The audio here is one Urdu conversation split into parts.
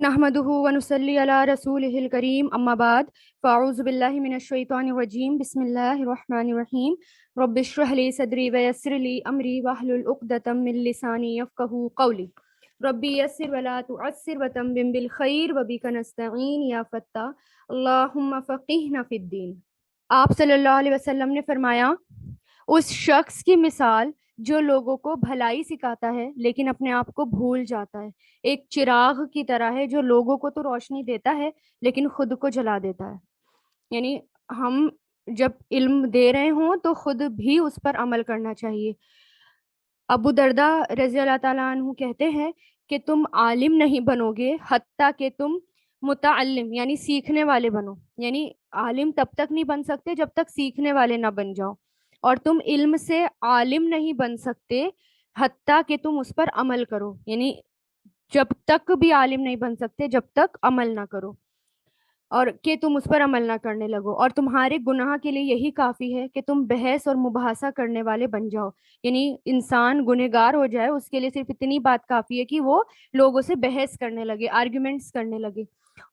نحمده ونصلي على رسوله الكريم اما بعد فاعوذ بالله من الشيطان الرجيم بسم الله الرحمن الرحيم رب اشرح لي صدري ويسر لي امري واحلل عقدة من لساني يفقهوا قولي ربي يسر ولا تعسر وتمم بالخير وبك نستعين يا فتاح اللهم فقهنا في الدين۔ آپ صلی اللہ علیہ وسلم نے فرمایا، اس شخص کی مثال جو لوگوں کو بھلائی سکھاتا ہے لیکن اپنے آپ کو بھول جاتا ہے، ایک چراغ کی طرح ہے جو لوگوں کو تو روشنی دیتا ہے لیکن خود کو جلا دیتا ہے۔ یعنی ہم جب علم دے رہے ہوں تو خود بھی اس پر عمل کرنا چاہیے۔ ابو دردہ رضی اللہ تعالیٰ عنہ کہتے ہیں کہ تم عالم نہیں بنو گے حتیٰ کہ تم متعلم یعنی سیکھنے والے بنو، یعنی عالم تب تک نہیں بن سکتے جب تک سیکھنے والے نہ بن جاؤ، اور تم علم سے عالم نہیں بن سکتے حتیٰ کہ تم اس پر عمل کرو، یعنی جب تک بھی عالم نہیں بن سکتے جب تک عمل نہ کرو، اور کہ تم اس پر عمل نہ کرنے لگو، اور تمہارے گناہ کے لیے یہی کافی ہے کہ تم بحث اور مباحثہ کرنے والے بن جاؤ، یعنی انسان گنہگار ہو جائے اس کے لیے صرف اتنی بات کافی ہے کہ وہ لوگوں سے بحث کرنے لگے، آرگیومنٹس کرنے لگے،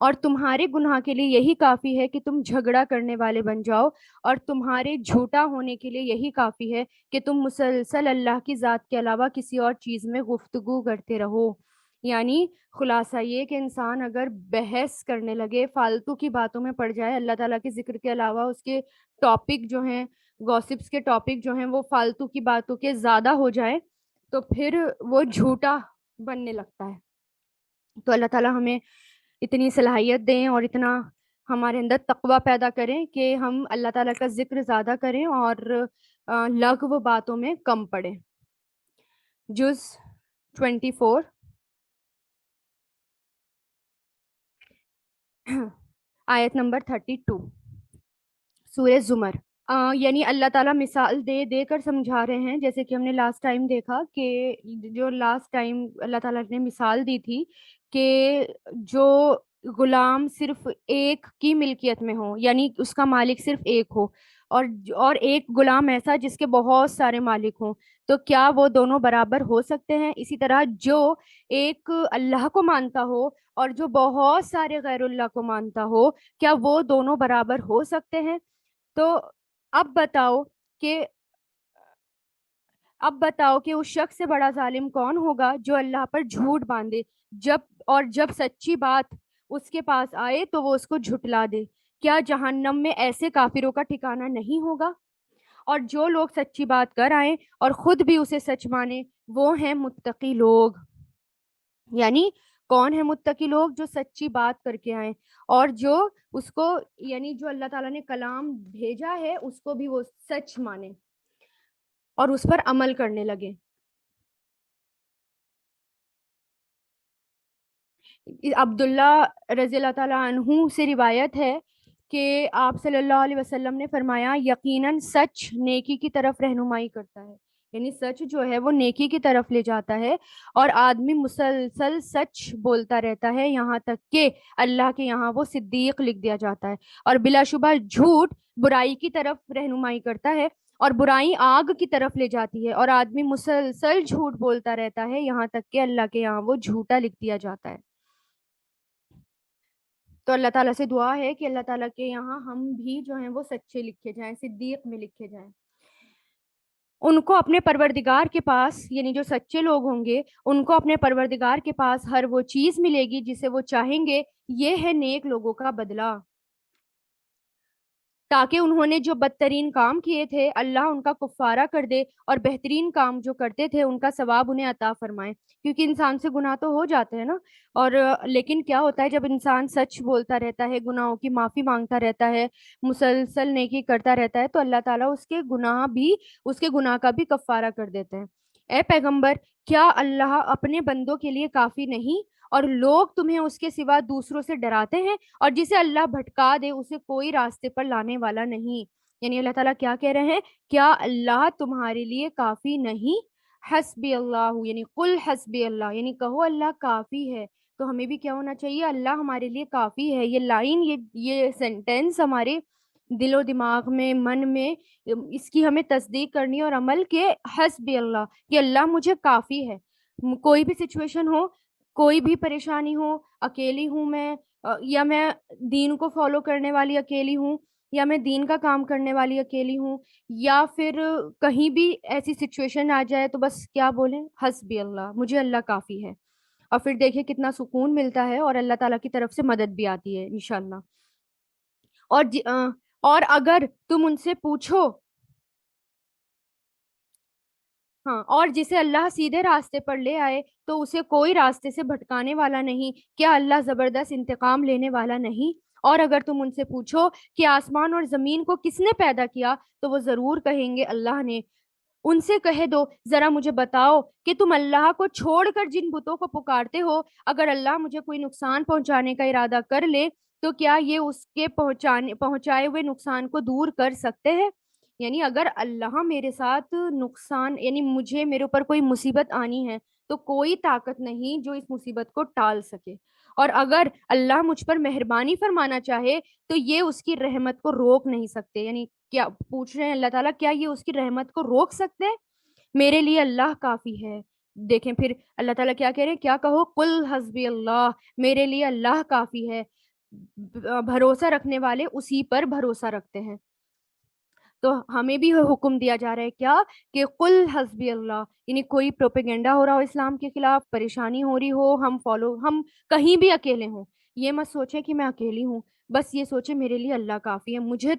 اور تمہارے گناہ کے لیے یہی کافی ہے کہ تم جھگڑا کرنے والے بن جاؤ، اور تمہارے جھوٹا ہونے کے لیے یہی کافی ہے کہ تم مسلسل اللہ کی ذات کے علاوہ کسی اور چیز میں گفتگو کرتے رہو۔ یعنی خلاصہ یہ کہ انسان اگر بحث کرنے لگے، فالتو کی باتوں میں پڑ جائے، اللہ تعالیٰ کے ذکر کے علاوہ اس کے ٹاپک جو ہیں، گوسپس کے ٹاپک جو ہیں وہ فالتو کی باتوں کے زیادہ ہو جائے تو پھر وہ جھوٹا بننے لگتا ہے۔ تو اللہ تعالیٰ ہمیں اتنی صلاحیت دیں اور اتنا ہمارے اندر تقویٰ پیدا کریں کہ ہم اللہ تعالیٰ کا ذکر زیادہ کریں اور لغو باتوں میں کم پڑیں۔ جز 24 آیت نمبر 32 سورہ زمر۔ یعنی اللہ تعالیٰ مثال دے دے کر سمجھا رہے ہیں، جیسے کہ ہم نے لاسٹ ٹائم دیکھا کہ جو لاسٹ ٹائم اللہ تعالیٰ نے مثال دی تھی کہ جو غلام صرف ایک کی ملکیت میں ہو، یعنی اس کا مالک صرف ایک ہو، اور ایک غلام ایسا جس کے بہت سارے مالک ہوں، تو کیا وہ دونوں برابر ہو سکتے ہیں؟ اسی طرح جو ایک اللہ کو مانتا ہو اور جو بہت سارے غیر اللہ کو مانتا ہو، کیا وہ دونوں برابر ہو سکتے ہیں؟ تو اب بتاؤ کہ اس شخص سے بڑا ظالم کون ہوگا جو اللہ پر جھوٹ باندھے، جب سچی بات اس کے پاس آئے تو وہ اس کو جھٹلا دے۔ کیا جہنم میں ایسے کافروں کا ٹھکانہ نہیں ہوگا؟ اور جو لوگ سچی بات کر آئیں اور خود بھی اسے سچ مانیں وہ ہیں متقی لوگ۔ یعنی کون ہے متقی لوگ؟ جو سچی بات کر کے آئیں اور جو اس کو، یعنی جو اللہ تعالیٰ نے کلام بھیجا ہے اس کو بھی وہ سچ مانیں اور اس پر عمل کرنے لگے۔ عبداللہ رضی اللہ تعالیٰ عنہ سے روایت ہے کہ آپ صلی اللہ علیہ وسلم نے فرمایا، یقیناً سچ نیکی کی طرف رہنمائی کرتا ہے، یعنی سچ جو ہے وہ نیکی کی طرف لے جاتا ہے، اور آدمی مسلسل سچ بولتا رہتا ہے یہاں تک کہ اللہ کے یہاں وہ صدیق لکھ دیا جاتا ہے، اور بلا شبہ جھوٹ برائی کی طرف رہنمائی کرتا ہے اور برائی آگ کی طرف لے جاتی ہے، اور آدمی مسلسل جھوٹ بولتا رہتا ہے یہاں تک کہ اللہ کے یہاں وہ جھوٹا لکھ دیا جاتا ہے۔ تو اللہ تعالیٰ سے دعا ہے کہ اللہ تعالیٰ کے یہاں ہم بھی جو ہیں وہ سچے لکھے جائیں، صدیق میں لکھے جائیں۔ ان کو اپنے پروردگار کے پاس، یعنی جو سچے لوگ ہوں گے ان کو اپنے پروردگار کے پاس ہر وہ چیز ملے گی جسے وہ چاہیں گے، یہ ہے نیک لوگوں کا بدلہ، تاکہ انہوں نے جو بدترین کام کیے تھے اللہ ان کا کفارہ کر دے، اور بہترین کام جو کرتے تھے ان کا ثواب انہیں عطا فرمائے۔ کیونکہ انسان سے گناہ تو ہو جاتے ہیں نا، اور لیکن کیا ہوتا ہے جب انسان سچ بولتا رہتا ہے، گناہوں کی معافی مانگتا رہتا ہے، مسلسل نیکی کرتا رہتا ہے، تو اللہ تعالیٰ اس کے گناہ کا بھی کفارہ کر دیتے ہیں۔ اے پیغمبر، کیا اللہ اپنے بندوں کے لیے کافی نہیں، اور لوگ تمہیں اس کے سوا دوسروں سے ڈراتے ہیں، اور جسے اللہ بھٹکا دے اسے کوئی راستے پر لانے والا نہیں۔ یعنی اللہ تعالیٰ کیا کہہ رہے ہیں؟ کیا اللہ تمہارے لیے کافی نہیں؟ حسبی اللہ، یعنی قل حسبی اللہ، یعنی کہو اللہ کافی ہے۔ تو ہمیں بھی کیا ہونا چاہیے؟ اللہ ہمارے لیے کافی ہے۔ یہ لائن، یہ سینٹینس ہمارے دل و دماغ میں، من میں اس کی ہمیں تصدیق کرنی اور عمل کے حسبی اللہ، کہ اللہ مجھے کافی ہے۔ کوئی بھی سچویشن ہو، کوئی بھی پریشانی ہو، اکیلی ہوں میں، یا میں دین کو فالو کرنے والی اکیلی ہوں، یا میں دین کا کام کرنے والی اکیلی ہوں، یا پھر کہیں بھی ایسی سچویشن آ جائے تو بس کیا بولیں، حسبی اللہ، مجھے اللہ کافی ہے. اور پھر دیکھیں کتنا سکون ملتا ہے اور اللہ تعالیٰ کی طرف سے مدد بھی آتی ہے انشاءاللہ. اور اور اگر تم ان سے پوچھو، ہاں، اور جسے اللہ سیدھے راستے پر لے آئے تو اسے کوئی راستے سے بھٹکانے والا نہیں. کیا اللہ زبردست انتقام لینے والا نہیں؟ اور اگر تم ان سے پوچھو کہ آسمان اور زمین کو کس نے پیدا کیا تو وہ ضرور کہیں گے اللہ نے. ان سے کہہ دو ذرا مجھے بتاؤ کہ تم اللہ کو چھوڑ کر جن بتوں کو پکارتے ہو، اگر اللہ مجھے کوئی نقصان پہنچانے کا ارادہ کر لے تو کیا یہ اس کے پہنچائے ہوئے نقصان کو دور کر سکتے ہیں؟ یعنی اگر اللہ میرے ساتھ نقصان، یعنی مجھے میرے اوپر کوئی مصیبت آنی ہے تو کوئی طاقت نہیں جو اس مصیبت کو ٹال سکے. اور اگر اللہ مجھ پر مہربانی فرمانا چاہے تو یہ اس کی رحمت کو روک نہیں سکتے. یعنی کیا پوچھ رہے ہیں اللہ تعالیٰ، کیا یہ اس کی رحمت کو روک سکتے ہیں؟ میرے لیے اللہ کافی ہے. دیکھیں پھر اللہ تعالیٰ کیا کہہ رہے ہیں، کیا کہو، قل حسبی اللہ، میرے لیے اللہ کافی ہے. بھروسہ رکھنے والے اسی پر بھروسہ رکھتے ہیں. تو ہمیں بھی حکم دیا جا رہا ہے کیا، کہ قل حسبی اللہ، یعنی کوئی پروپیگنڈا ہو رہا ہو اسلام کے خلاف، پریشانی ہو رہی ہو، ہم کہیں بھی اکیلے ہوں، یہ مت سوچیں کہ میں اکیلی ہوں، بس یہ سوچیں میرے لیے اللہ کافی ہے. مجھے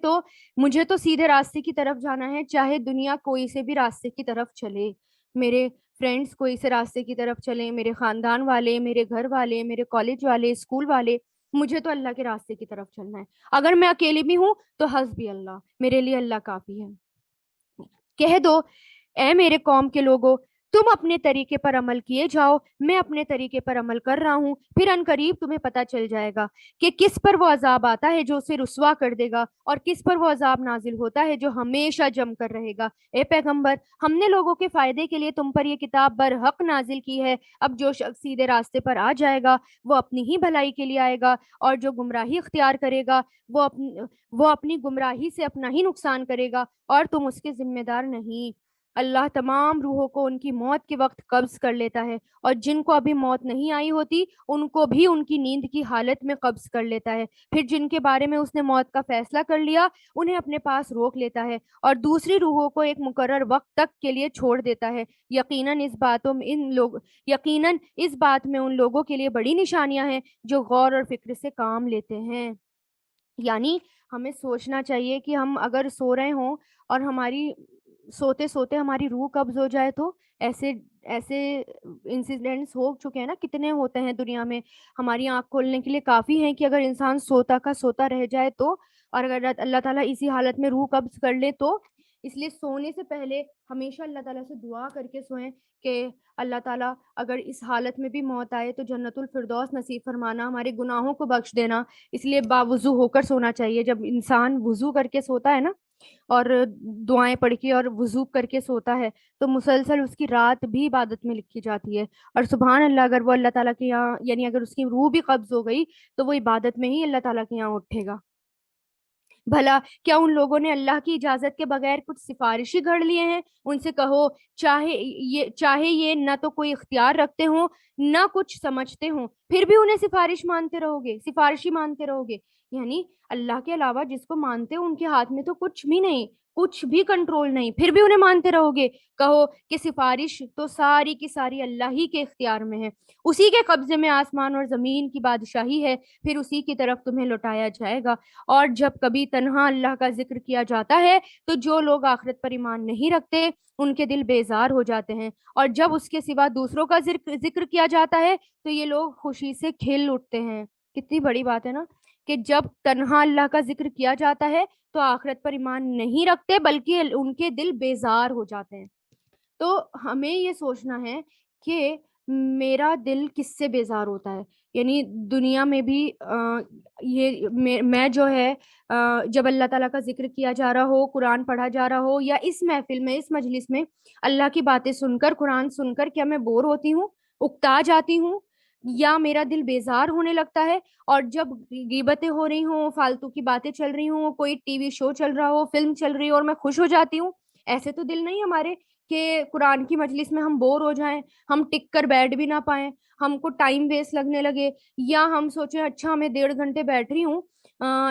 تو سیدھے راستے کی طرف جانا ہے، چاہے دنیا کوئی سے بھی راستے کی طرف چلے، میرے فرینڈس کوئی سے راستے کی طرف چلیں، میرے خاندان والے، میرے گھر والے، میرے کالج والے، اسکول والے، مجھے تو اللہ کے راستے کی طرف چلنا ہے. اگر میں اکیلی بھی ہوں تو حسبی اللہ، میرے لیے اللہ کافی ہے. کہہ دو اے میرے قوم کے لوگوں، تم اپنے طریقے پر عمل کیے جاؤ، میں اپنے طریقے پر عمل کر رہا ہوں، پھر ان قریب تمہیں پتہ چل جائے گا کہ کس پر وہ عذاب آتا ہے جو اسے رسوا کر دے گا، اور کس پر وہ عذاب نازل ہوتا ہے جو ہمیشہ جم کر رہے گا. اے پیغمبر، ہم نے لوگوں کے فائدے کے لیے تم پر یہ کتاب برحق نازل کی ہے. اب جو شخص سیدھے راستے پر آ جائے گا وہ اپنی ہی بھلائی کے لیے آئے گا، اور جو گمراہی اختیار کرے گا وہ اپنی گمراہی سے اپنا ہی نقصان کرے گا، اور تم اس کے ذمہ دار نہیں. اللہ تمام روحوں کو ان کی موت کے وقت قبض کر لیتا ہے، اور جن کو ابھی موت نہیں آئی ہوتی ان کو بھی ان کی نیند کی حالت میں قبض کر لیتا ہے. پھر جن کے بارے میں اس نے موت کا فیصلہ کر لیا انہیں اپنے پاس روک لیتا ہے، اور دوسری روحوں کو ایک مقرر وقت تک کے لیے چھوڑ دیتا ہے. یقیناً اس بات میں ان لوگوں کے لیے بڑی نشانیاں ہیں جو غور اور فکر سے کام لیتے ہیں. یعنی ہمیں سوچنا چاہیے کہ ہم اگر سو رہے ہوں اور ہماری سوتے سوتے ہماری روح قبض ہو جائے تو ایسے ایسے انسیڈنٹس ہو چکے ہیں نا، کتنے ہوتے ہیں دنیا میں. ہماری آنکھ کھولنے کے لیے کافی ہیں کہ اگر انسان سوتا کا سوتا رہ جائے تو، اور اگر اللہ تعالیٰ اسی حالت میں روح قبض کر لے تو. اس لیے سونے سے پہلے ہمیشہ اللہ تعالیٰ سے دعا کر کے سوئیں کہ اللہ تعالیٰ اگر اس حالت میں بھی موت آئے تو جنت الفردوس نصیب فرمانا، ہمارے گناہوں کو بخش دینا. اس لیے باوضو ہو کر سونا چاہیے. جب انسان وضو کر کے سوتا ہے نا، اور دعائیں پڑھ کے اور وضو کر کے سوتا ہے تو مسلسل اس کی رات بھی عبادت میں لکھی جاتی ہے. اور سبحان اللہ، اگر وہ اللہ تعالیٰ کے یہاں، یعنی اگر اس کی روح بھی قبض ہو گئی تو وہ عبادت میں ہی اللہ تعالیٰ کے یہاں اٹھے گا. بھلا کیا ان لوگوں نے اللہ کی اجازت کے بغیر کچھ سفارشی گھڑ لیے ہیں؟ ان سے کہو چاہے یہ نہ تو کوئی اختیار رکھتے ہوں نہ کچھ سمجھتے ہوں، پھر بھی انہیں سفارشی مانتے رہو گے. یعنی اللہ کے علاوہ جس کو مانتے ہو ان کے ہاتھ میں تو کچھ بھی نہیں، کچھ بھی کنٹرول نہیں، پھر بھی انہیں مانتے رہو گے. کہو کہ سفارش تو ساری کی ساری اللہ ہی کے اختیار میں ہے، اسی کے قبضے میں آسمان اور زمین کی بادشاہی ہے، پھر اسی کی طرف تمہیں لوٹایا جائے گا. اور جب کبھی تنہا اللہ کا ذکر کیا جاتا ہے تو جو لوگ آخرت پر ایمان نہیں رکھتے ان کے دل بیزار ہو جاتے ہیں، اور جب اس کے سوا دوسروں کا ذکر کیا جاتا ہے تو یہ لوگ خوشی سے کھل اٹھتے ہیں. کتنی بڑی بات ہے نا، کہ جب تنہا اللہ کا ذکر کیا جاتا ہے تو آخرت پر ایمان نہیں رکھتے بلکہ ان کے دل بیزار ہو جاتے ہیں. تو ہمیں یہ سوچنا ہے کہ میرا دل کس سے بیزار ہوتا ہے. یعنی دنیا میں بھی یہ میں جو ہے جب اللہ تعالیٰ کا ذکر کیا جا رہا ہو، قرآن پڑھا جا رہا ہو، یا اس محفل میں، اس مجلس میں اللہ کی باتیں سن کر، قرآن سن کر، کیا میں بور ہوتی ہوں، اکتا جاتی ہوں، یا میرا دل بیزار ہونے لگتا ہے؟ اور جب غیبتیں ہو رہی ہوں، فالتو کی باتیں چل رہی ہوں، کوئی ٹی وی شو چل رہا ہو، فلم چل رہی ہو اور میں خوش ہو جاتی ہوں، ایسے تو دل نہیں ہمارے. کہ قرآن کی مجلس میں ہم بور ہو جائیں، ہم ٹک کر بیٹھ بھی نہ پائیں، ہم کو ٹائم ویسٹ لگنے لگے، یا ہم سوچیں اچھا میں 1.5 گھنٹے بیٹھ رہی ہوں،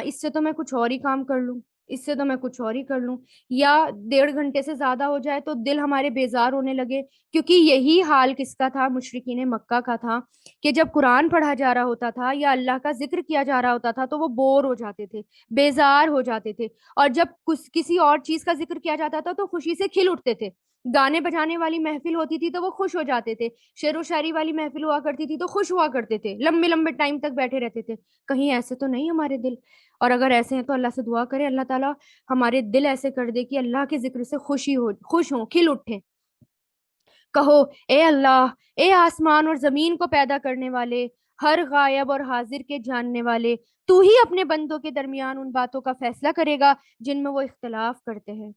اس سے تو میں کچھ اور ہی کام کر لوں، اس سے تو میں کچھ اور ہی کر لوں، یا 1.5 گھنٹے سے زیادہ ہو جائے تو دل ہمارے بیزار ہونے لگے. کیونکہ یہی حال کس کا تھا؟ مشرکین مکہ کا تھا، کہ جب قرآن پڑھا جا رہا ہوتا تھا یا اللہ کا ذکر کیا جا رہا ہوتا تھا تو وہ بور ہو جاتے تھے، بیزار ہو جاتے تھے، اور جب کسی اور چیز کا ذکر کیا جاتا تھا تو خوشی سے کھل اٹھتے تھے. گانے بجانے والی محفل ہوتی تھی تو وہ خوش ہو جاتے تھے، شعر و شاعری والی محفل ہوا کرتی تھی تو خوش ہوا کرتے تھے، لمبے لمبے ٹائم تک بیٹھے رہتے تھے. کہیں ایسے تو نہیں ہمارے دل؟ اور اگر ایسے ہیں تو اللہ سے دعا کرے اللہ تعالیٰ ہمارے دل ایسے کر دے کہ اللہ کے ذکر سے خوش ہوں، کھل اٹھیں. کہو اے اللہ، اے آسمان اور زمین کو پیدا کرنے والے، ہر غائب اور حاضر کے جاننے والے، تو ہی اپنے بندوں کے درمیان ان باتوں کا فیصلہ کرے گا جن میں وہ اختلاف کرتے ہیں.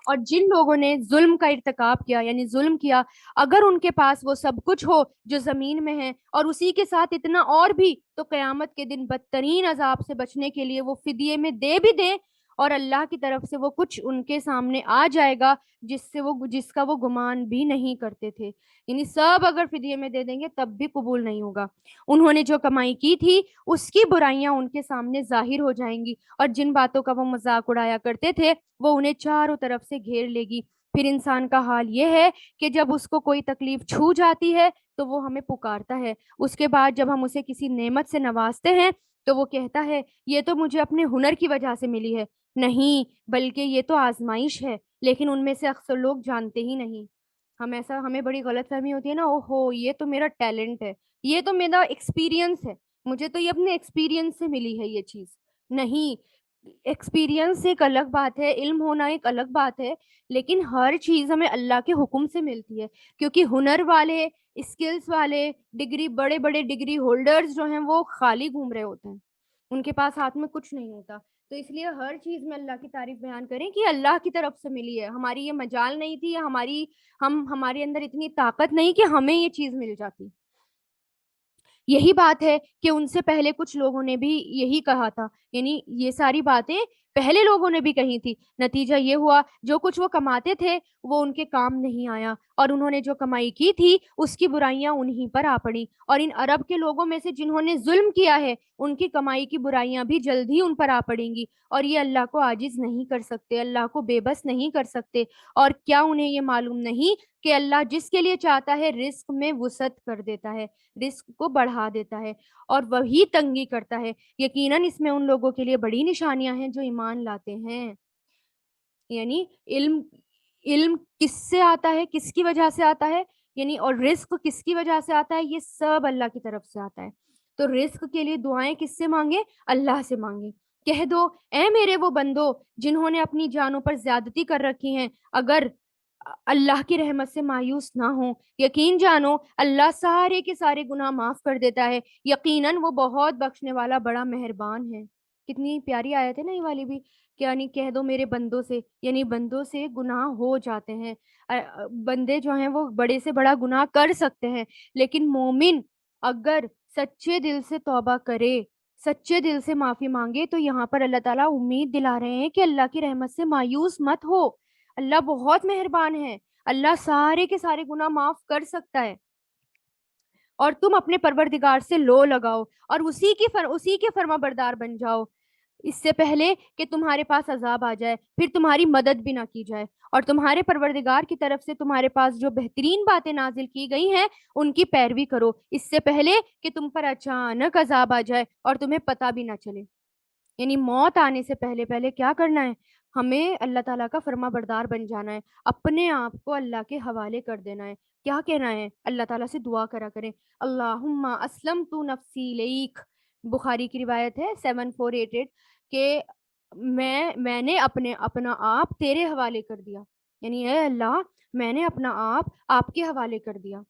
اور جن لوگوں نے ظلم کا ارتکاب کیا، یعنی ظلم کیا، اگر ان کے پاس وہ سب کچھ ہو جو زمین میں ہے اور اسی کے ساتھ اتنا اور بھی، تو قیامت کے دن بدترین عذاب سے بچنے کے لیے وہ فدیے میں دے بھی دیں، اور اللہ کی طرف سے وہ کچھ ان کے سامنے آ جائے گا جس کا وہ گمان بھی نہیں کرتے تھے. یعنی سب اگر فدیے میں دے دیں گے تب بھی قبول نہیں ہوگا. انہوں نے جو کمائی کی تھی اس کی برائیاں ان کے سامنے ظاہر ہو جائیں گی، اور جن باتوں کا وہ مذاق اڑایا کرتے تھے وہ انہیں چاروں طرف سے گھیر لے گی. پھر انسان کا حال یہ ہے کہ جب اس کو کوئی تکلیف چھو جاتی ہے تو وہ ہمیں پکارتا ہے، اس کے بعد جب ہم اسے کسی نعمت سے نوازتے ہیں تو وہ کہتا ہے یہ تو مجھے اپنے ہنر کی وجہ سے ملی ہے. نہیں، بلکہ یہ تو آزمائش ہے، لیکن ان میں سے اکثر لوگ جانتے ہی نہیں. ہمیں بڑی غلط فہمی ہوتی ہے نا، او ہو یہ تو میرا ٹیلنٹ ہے، یہ تو میرا ایکسپیرینس ہے، مجھے تو یہ اپنے ایکسپیرینس سے ملی ہے یہ چیز. نہیں، ایکسپیرینس ایک الگ بات ہے، علم ہونا ایک الگ بات ہے، لیکن ہر چیز ہمیں اللہ کے حکم سے ملتی ہے. کیونکہ ہنر والے، اسکلز والے، بڑے بڑے ڈگری ہولڈرز جو ہیں وہ خالی گھوم رہے ہوتے ہیں، ان کے پاس ہاتھ میں کچھ نہیں ہوتا. تو اس لیے ہر چیز میں اللہ کی تعریف بیان کریں کہ اللہ کی طرف سے ملی ہے، ہماری یہ مجال نہیں تھی، یا ہمارے اندر اتنی طاقت نہیں کہ ہمیں یہ چیز مل جاتی. یہی بات ہے کہ ان سے پہلے کچھ لوگوں نے بھی یہی کہا تھا، یعنی یہ ساری باتیں پہلے لوگوں نے بھی کہی تھی. نتیجہ یہ ہوا جو کچھ وہ کماتے تھے وہ ان کے کام نہیں آیا، اور انہوں نے جو کمائی کی تھی اس کی برائیاں انہی پر آ پڑی. اور ان عرب کے لوگوں میں سے جنہوں نے ظلم کیا ہے ان کی کمائی کی برائیاں بھی جلد ہی ان پر آ پڑیں گی، اور یہ اللہ کو عاجز نہیں کر سکتے، اللہ کو بے بس نہیں کر سکتے. اور کیا انہیں یہ معلوم نہیں کہ اللہ جس کے لیے چاہتا ہے رزق میں وسعت کر دیتا ہے، رزق کو بڑھا دیتا ہے، اور وہی تنگی کرتا ہے. یقیناً اس میں ان لوگوں کے لیے بڑی نشانیاں ہیں جو ایمان لاتے ہیں. یعنی علم کس سے آتا ہے، کس کی وجہ سے آتا ہے، یعنی اور رزق کس کی وجہ سے آتا ہے؟ یہ سب اللہ کی طرف سے آتا ہے. تو رزق کے لیے دعائیں کس سے مانگے؟ اللہ سے مانگے. کہہ دو اے میرے وہ بندو جنہوں نے اپنی جانوں پر زیادتی کر رکھی ہیں، اگر اللہ کی رحمت سے مایوس نہ ہوں، یقین جانو اللہ سارے کے سارے گناہ معاف کر دیتا ہے، یقیناً وہ بہت بخشنے والا بڑا مہربان ہے. کتنی پیاری آیت ہے نا یہ والی بھی، کہ یعنی کہہ دو میرے بندوں سے، یعنی بندوں سے گناہ ہو جاتے ہیں. بندے جو ہیں وہ بڑے سے بڑا گناہ کر سکتے ہیں، لیکن مومن اگر سچے دل سے توبہ کرے، سچے دل سے معافی مانگے، تو یہاں پر اللہ تعالیٰ امید دلا رہے ہیں کہ اللہ کی رحمت سے مایوس مت ہو، اللہ بہت مہربان ہے، اللہ سارے کے سارے گناہ معاف کر سکتا ہے. اور تم اپنے پروردگار سے لو لگاؤ اور اسی کے فرما بردار بن جاؤ، اس سے پہلے کہ تمہارے پاس عذاب آ جائے، پھر تمہاری مدد بھی نہ کی جائے. اور تمہارے پروردگار کی طرف سے تمہارے پاس جو بہترین باتیں نازل کی گئی ہیں ان کی پیروی کرو، اس سے پہلے کہ تم پر اچانک عذاب آ جائے اور تمہیں پتہ بھی نہ چلے. یعنی موت آنے سے پہلے پہلے کیا کرنا ہے؟ ہمیں اللہ تعالیٰ کا فرما بردار بن جانا ہے، اپنے آپ کو اللہ کے حوالے کر دینا ہے. کیا کہنا ہے؟ اللہ تعالیٰ سے دعا کرا کریں، اللہم اسلمت نفسی لیک. بخاری کی روایت ہے 7488 کہ میں نے اپنا آپ تیرے حوالے کر دیا، یعنی اے اللہ میں نے اپنا آپ کے حوالے کر دیا.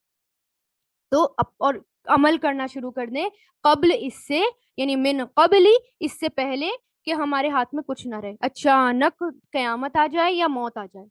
تو اور عمل کرنا شروع کر دیں قبل اس سے، یعنی من قبلی، اس سے پہلے کہ ہمارے ہاتھ میں کچھ نہ رہے، اچانک قیامت آ جائے یا موت آ جائے.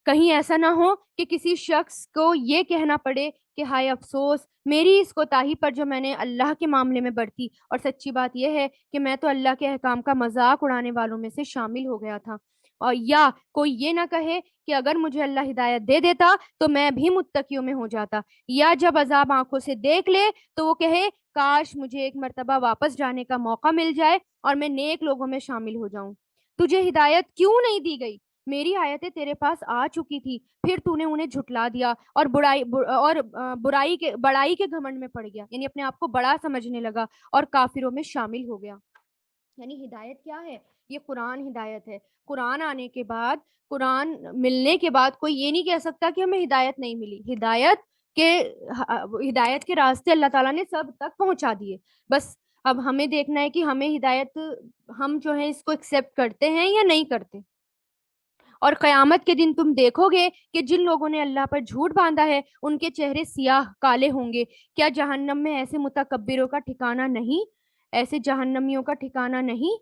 کہیں ایسا نہ ہو کہ کسی شخص کو یہ کہنا پڑے کہ ہائے افسوس میری اس کوتاہی پر جو میں نے اللہ کے معاملے میں برتی. اور سچی بات یہ ہے کہ میں تو اللہ کے احکام کا مذاق اڑانے والوں میں سے شامل ہو گیا تھا. اور یا کوئی یہ نہ کہے کہ اگر مجھے اللہ ہدایت دے دیتا تو میں بھی متقیوں میں ہو جاتا، یا جب عذاب آنکھوں سے دیکھ لے تو وہ کہے کاش مجھے ایک مرتبہ واپس جانے کا موقع مل جائے اور میں نیک لوگوں میں شامل ہو جاؤں۔ تجھے ہدایت کیوں نہیں دی گئی؟ میری آیتیں تیرے پاس آ چکی تھی، پھر تو نے انہیں جھٹلا دیا اور بڑائی کے گھمنڈ میں پڑ گیا، یعنی اپنے آپ کو بڑا سمجھنے لگا اور کافروں میں شامل ہو گیا۔ یعنی ہدایت کیا ہے؟ یہ قرآن ہدایت ہے۔ قرآن آنے کے بعد، قرآن ملنے کے بعد کوئی یہ نہیں کہہ سکتا کہ ہمیں ہدایت نہیں ملی۔ کے ہدایت کے راستے اللہ تعالیٰ نے سب تک پہنچا دیے، بس اب ہمیں دیکھنا ہے کہ ہمیں ہدایت، ہم جو ہے اس کو ایکسیپٹ کرتے ہیں یا نہیں کرتے۔ اور قیامت کے دن تم دیکھو گے کہ جن لوگوں نے اللہ پر جھوٹ باندھا ہے ان کے چہرے سیاہ کالے ہوں گے۔ کیا جہنم میں ایسے متکبروں کا ٹھکانہ نہیں؟ ایسے جہنمیوں کا ٹھکانہ نہیں؟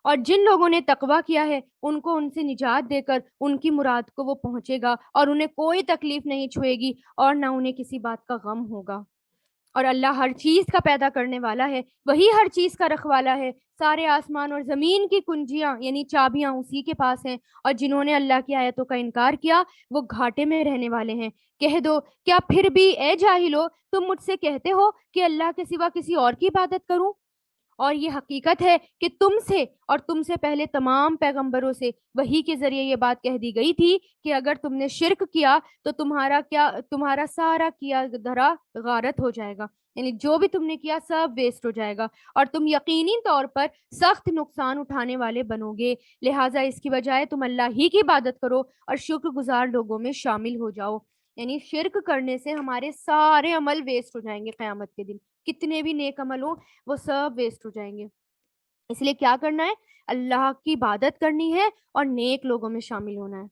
اور جن لوگوں نے تقویٰ کیا ہے ان کو ان سے نجات دے کر ان کی مراد کو وہ پہنچے گا، اور انہیں کوئی تکلیف نہیں چھوئے گی اور نہ انہیں کسی بات کا غم ہوگا۔ اور اللہ ہر چیز کا پیدا کرنے والا ہے، وہی ہر چیز کا رکھوالا ہے۔ سارے آسمان اور زمین کی کنجیاں یعنی چابیاں اسی کے پاس ہیں، اور جنہوں نے اللہ کی آیتوں کا انکار کیا وہ گھاٹے میں رہنے والے ہیں۔ کہہ دو کیا پھر بھی اے جاہلو تم مجھ سے کہتے ہو کہ اللہ کے سوا کسی اور کی عبادت کروں؟ اور یہ حقیقت ہے کہ تم سے اور تم سے پہلے تمام پیغمبروں سے وحی کے ذریعے یہ بات کہہ دی گئی تھی کہ اگر تم نے شرک کیا تو تمہارا سارا کیا دھرا غارت ہو جائے گا، یعنی جو بھی تم نے کیا سب ویسٹ ہو جائے گا اور تم یقینی طور پر سخت نقصان اٹھانے والے بنو گے۔ لہٰذا اس کی بجائے تم اللہ ہی کی عبادت کرو اور شکر گزار لوگوں میں شامل ہو جاؤ۔ یعنی شرک کرنے سے ہمارے سارے عمل ویسٹ ہو جائیں گے قیامت کے دن، کتنے بھی نیک عمل ہوں وہ سب ویسٹ ہو جائیں گے۔ اس لیے کیا کرنا ہے؟ اللہ کی عبادت کرنی ہے اور نیک لوگوں میں شامل ہونا ہے۔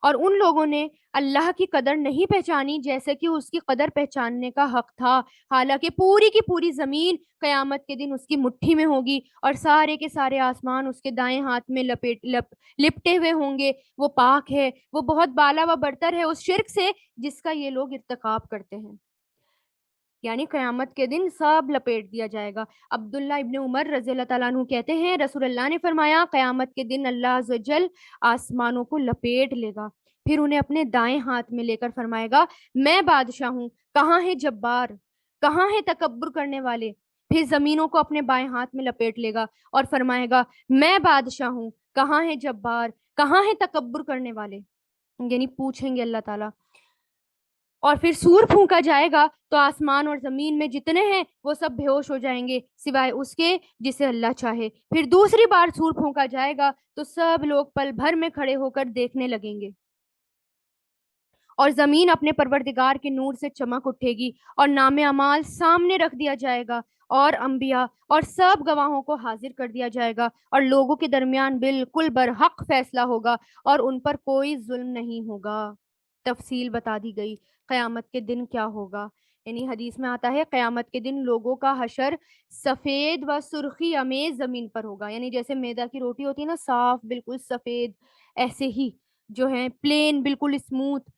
اور ان لوگوں نے اللہ کی قدر نہیں پہچانی جیسے کہ اس کی قدر پہچاننے کا حق تھا، حالانکہ پوری کی پوری زمین قیامت کے دن اس کی مٹھی میں ہوگی اور سارے کے سارے آسمان اس کے دائیں ہاتھ میں لپٹے ہوئے ہوں گے۔ وہ پاک ہے، وہ بہت بالا و برتر ہے اس شرک سے جس کا یہ لوگ ارتکاب کرتے ہیں۔ یعنی قیامت کے دن سب لپیٹ دیا جائے گا۔ عبداللہ ابن عمر رضی اللہ تعالیٰ عنہ کہتے ہیں رسول اللہ نے فرمایا قیامت کے دن اللہ عز و جل آسمانوں کو لپیٹ لے گا، پھر انہیں اپنے دائیں ہاتھ میں لے کر فرمائے گا میں بادشاہ ہوں، کہاں ہے جبار، کہاں ہے تکبر کرنے والے؟ پھر زمینوں کو اپنے بائیں ہاتھ میں لپیٹ لے گا اور فرمائے گا میں بادشاہ ہوں، کہاں ہے جبار، کہاں ہے تکبر کرنے والے؟ یعنی پوچھیں گے اللہ تعالیٰ۔ اور پھر سور پھونکا جائے گا تو آسمان اور زمین میں جتنے ہیں وہ سب بے ہوش ہو جائیں گے سوائے اس کے جسے اللہ چاہے۔ پھر دوسری بار سور پھونکا جائے گا تو سب لوگ پل بھر میں کھڑے ہو کر دیکھنے لگیں گے، اور زمین اپنے پروردگار کے نور سے چمک اٹھے گی اور نام اعمال سامنے رکھ دیا جائے گا اور انبیاء اور سب گواہوں کو حاضر کر دیا جائے گا، اور لوگوں کے درمیان بالکل برحق فیصلہ ہوگا اور ان پر کوئی ظلم نہیں ہوگا۔ تفصیل بتا دی گئی قیامت کے دن کیا ہوگا۔ یعنی حدیث میں آتا ہے قیامت کے دن لوگوں کا حشر سفید و سرخی امیز زمین پر ہوگا، یعنی جیسے میدا کی روٹی ہوتی ہے نا صاف بالکل سفید، ایسے ہی جو ہے پلین بالکل اسموتھ،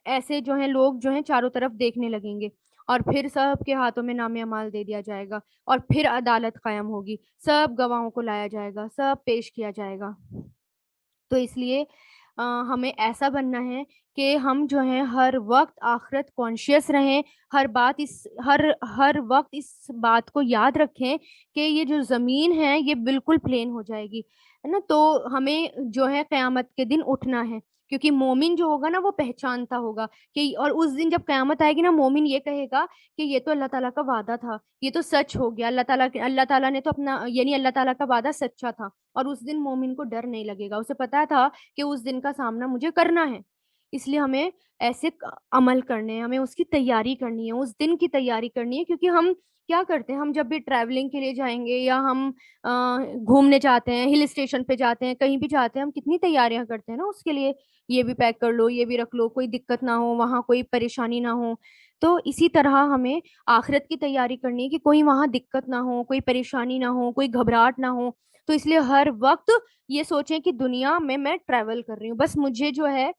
ایسے جو ہیں لوگ جو ہیں چاروں طرف دیکھنے لگیں گے، اور پھر سب کے ہاتھوں میں نام اعمال دے دیا جائے گا اور پھر عدالت قائم ہوگی، سب گواہوں کو لایا جائے گا، سب پیش کیا جائے گا۔ تو اس لیے ہمیں ایسا بننا ہے کہ ہم جو ہیں ہر وقت آخرت کانشیس رہیں، ہر وقت اس بات کو یاد رکھیں کہ یہ جو زمین ہے یہ بالکل پلین ہو جائے گی، ہے نا۔ تو ہمیں جو ہے قیامت کے دن اٹھنا ہے، کیونکہ مومن جو ہوگا نا وہ پہچانتا ہوگا کہ، اور اس دن جب قیامت آئے گی نا مومن یہ کہے گا کہ یہ تو اللہ تعالیٰ کا وعدہ تھا، یہ تو سچ ہو گیا، اللہ تعالیٰ نے تو اپنا، یعنی اللہ تعالیٰ کا وعدہ سچا تھا، اور اس دن مومن کو ڈر نہیں لگے گا، اسے پتا تھا کہ اس دن کا سامنا مجھے کرنا ہے۔ اس لیے ہمیں ایسے عمل کرنے ہیں، ہمیں اس کی تیاری کرنی ہے، اس دن کی تیاری کرنی ہے، کیونکہ ہم کیا کرتے ہیں، ہم جب بھی ٹریولنگ کے لیے جائیں گے یا ہم گھومنے جاتے ہیں، ہل اسٹیشن پہ جاتے ہیں، کہیں بھی جاتے ہیں، ہم کتنی تیاریاں کرتے ہیں نا اس کے لیے، یہ بھی پیک کر لو، یہ بھی رکھ لو، کوئی دقت نہ ہو، وہاں کوئی پریشانی نہ ہو۔ تو اسی طرح ہمیں آخرت کی تیاری کرنی ہے کہ کوئی وہاں دقت نہ ہو، کوئی پریشانی نہ ہو، کوئی گھبراہٹ نہ ہو۔ تو اس لیے ہر وقت یہ سوچیں کہ دنیا میں ٹریول کر رہی ہوں، بس مجھے جو ہے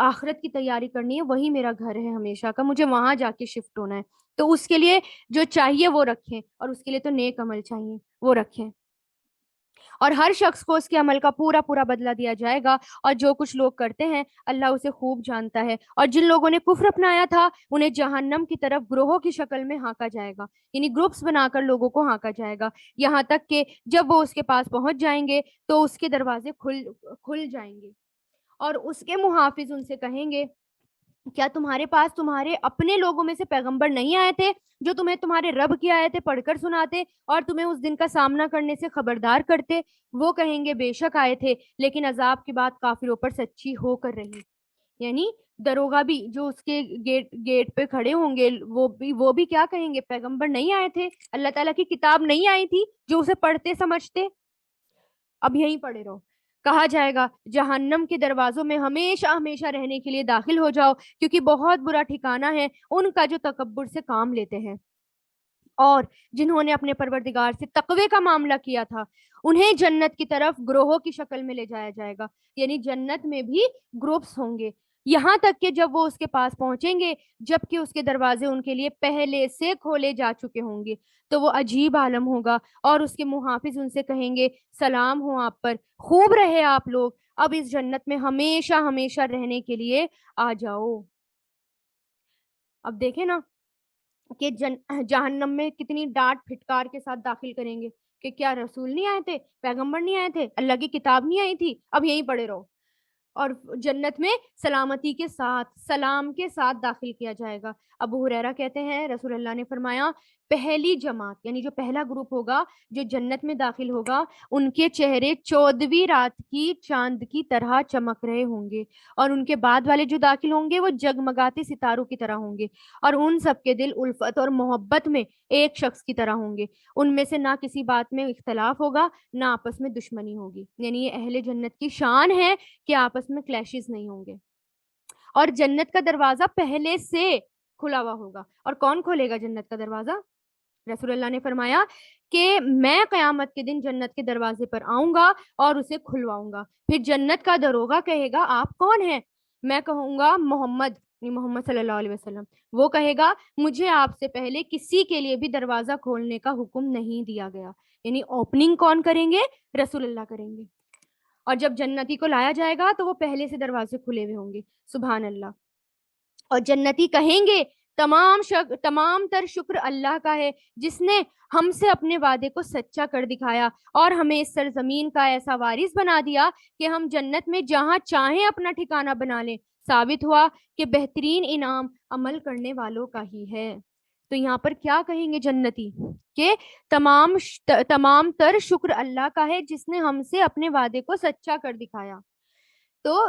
آخرت کی تیاری کرنی ہے، وہی میرا گھر ہے ہمیشہ کا، مجھے وہاں جا کے شفٹ ہونا ہے۔ تو اس کے لیے جو چاہیے وہ رکھیں، اور اس کے لیے تو نیک عمل چاہیے وہ رکھیں۔ اور ہر شخص کو اس کے عمل کا پورا پورا بدلہ دیا جائے گا، اور جو کچھ لوگ کرتے ہیں اللہ اسے خوب جانتا ہے۔ اور جن لوگوں نے کفر اپنایا تھا انہیں جہنم کی طرف گروہوں کی شکل میں ہانکا جائے گا، یعنی گروپس بنا کر لوگوں کو ہانکا جائے گا، یہاں تک کہ جب وہ اس کے پاس پہنچ جائیں گے تو اس کے دروازے کھل جائیں گے، اور اس کے محافظ ان سے کہیں گے کیا تمہارے پاس تمہارے اپنے لوگوں میں سے پیغمبر نہیں آئے تھے جو تمہیں تمہارے رب کی آیتیں پڑھ کر سناتے اور تمہیں اس دن کا سامنا کرنے سے خبردار کرتے؟ وہ کہیں گے بے شک آئے تھے، لیکن عذاب کی بات کافروں پر سچی ہو کر رہی۔ یعنی دروغہ بھی جو اس کے گیٹ پہ کھڑے ہوں گے وہ بھی کیا کہیں گے؟ پیغمبر نہیں آئے تھے، اللہ تعالیٰ کی کتاب نہیں آئی تھی جو اسے پڑھتے سمجھتے؟ اب یہیں پڑے رہو۔ کہا جائے گا جہنم کے دروازوں میں ہمیشہ ہمیشہ رہنے کے لیے داخل ہو جاؤ، کیونکہ بہت برا ٹھکانہ ہے ان کا جو تکبر سے کام لیتے ہیں، اور جنہوں نے اپنے پروردگار سے تقوی کا معاملہ کیا تھا انہیں جنت کی طرف گروہوں کی شکل میں لے جایا جائے گا، یعنی جنت میں بھی گروپس ہوں گے، یہاں تک کہ جب وہ اس کے پاس پہنچیں گے جبکہ اس کے دروازے ان کے لیے پہلے سے کھولے جا چکے ہوں گے، تو وہ عجیب عالم ہوگا، اور اس کے محافظ ان سے کہیں گے سلام ہو آپ پر، خوب رہے آپ لوگ، اب اس جنت میں ہمیشہ ہمیشہ رہنے کے لیے آ جاؤ۔ اب دیکھیں نا کہ جہنم میں کتنی ڈانٹ پھٹکار کے ساتھ داخل کریں گے کہ کیا رسول نہیں آئے تھے، پیغمبر نہیں آئے تھے، اللہ کی کتاب نہیں آئی تھی، اب یہیں پڑے رہو۔ اور جنت میں سلامتی کے ساتھ سلام کے ساتھ داخل کیا جائے گا۔ ابو ہریرہ کہتے ہیں رسول اللہ نے فرمایا پہلی جماعت یعنی جو پہلا گروپ ہوگا جو جنت میں داخل ہوگا ان کے چہرے 14ویں رات کی چاند کی طرح چمک رہے ہوں گے، اور ان کے بعد والے جو داخل ہوں گے وہ جگمگاتے ستاروں کی طرح ہوں گے، اور ان سب کے دل الفت اور محبت میں ایک شخص کی طرح ہوں گے، ان میں سے نہ کسی بات میں اختلاف ہوگا نہ آپس میں دشمنی ہوگی۔ یعنی یہ اہل جنت کی شان ہے کہ آپس میں کلیشز نہیں ہوں گے، اور جنت کا دروازہ پہلے سے کھلا ہوا ہوگا۔ اور کون کھولے گا جنت کا دروازہ؟ رسول اللہ نے فرمایا کہ میں قیامت کے دن جنت کے دروازے پر آؤں گا اور اسے کھلواؤں گا، پھر جنت کا دروغہ کہے گا آپ کون ہیں؟ میں کہوں گا محمد صلی اللہ علیہ وسلم۔ وہ کہے گا مجھے آپ سے پہلے کسی کے لیے بھی دروازہ کھولنے کا حکم نہیں دیا گیا، یعنی اوپننگ کون کریں گے؟ رسول اللہ کریں گے۔ اور جب جنتی کو لایا جائے گا تو وہ پہلے سے دروازے کھلے ہوئے ہوں گے، سبحان اللہ۔ اور جنتی کہیں گے تمام تر شکر اللہ کا ہے جس نے ہم سے اپنے وعدے کو سچا کر دکھایا اور ہمیں اس سرزمین کا ایسا وارث بنا دیا کہ ہم جنت میں جہاں چاہیں اپنا ٹھکانہ بنا لیں۔ ثابت ہوا کہ بہترین انعام عمل کرنے والوں کا ہی ہے۔ تو یہاں پر کیا کہیں گے جنتی کہ تمام تر شکر اللہ کا ہے جس نے ہم سے اپنے وعدے کو سچا کر دکھایا۔ تو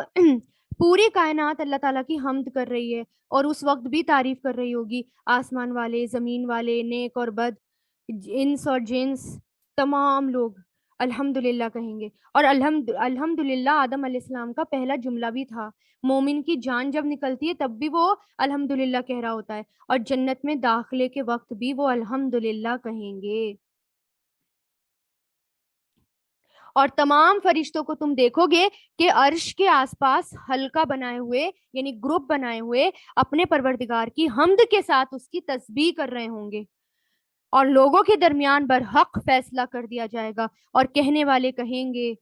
پوری کائنات اللہ تعالیٰ کی حمد کر رہی ہے، اور اس وقت بھی تعریف کر رہی ہوگی، آسمان والے، زمین والے، نیک اور بد، انس اور جنس، تمام لوگ الحمدللہ کہیں گے۔ اور الحمدللہ آدم علیہ السلام کا پہلا جملہ بھی تھا، مومن کی جان جب نکلتی ہے تب بھی وہ الحمدللہ کہہ رہا ہوتا ہے، اور جنت میں داخلے کے وقت بھی وہ الحمدللہ کہیں گے۔ اور تمام فرشتوں کو تم دیکھو گے کہ عرش کے آس پاس حلقہ بنائے ہوئے یعنی گروپ بنائے ہوئے اپنے پروردگار کی حمد کے ساتھ اس کی تسبیح کر رہے ہوں گے، اور لوگوں کے درمیان برحق فیصلہ کر دیا جائے گا، اور کہنے والے کہیں گے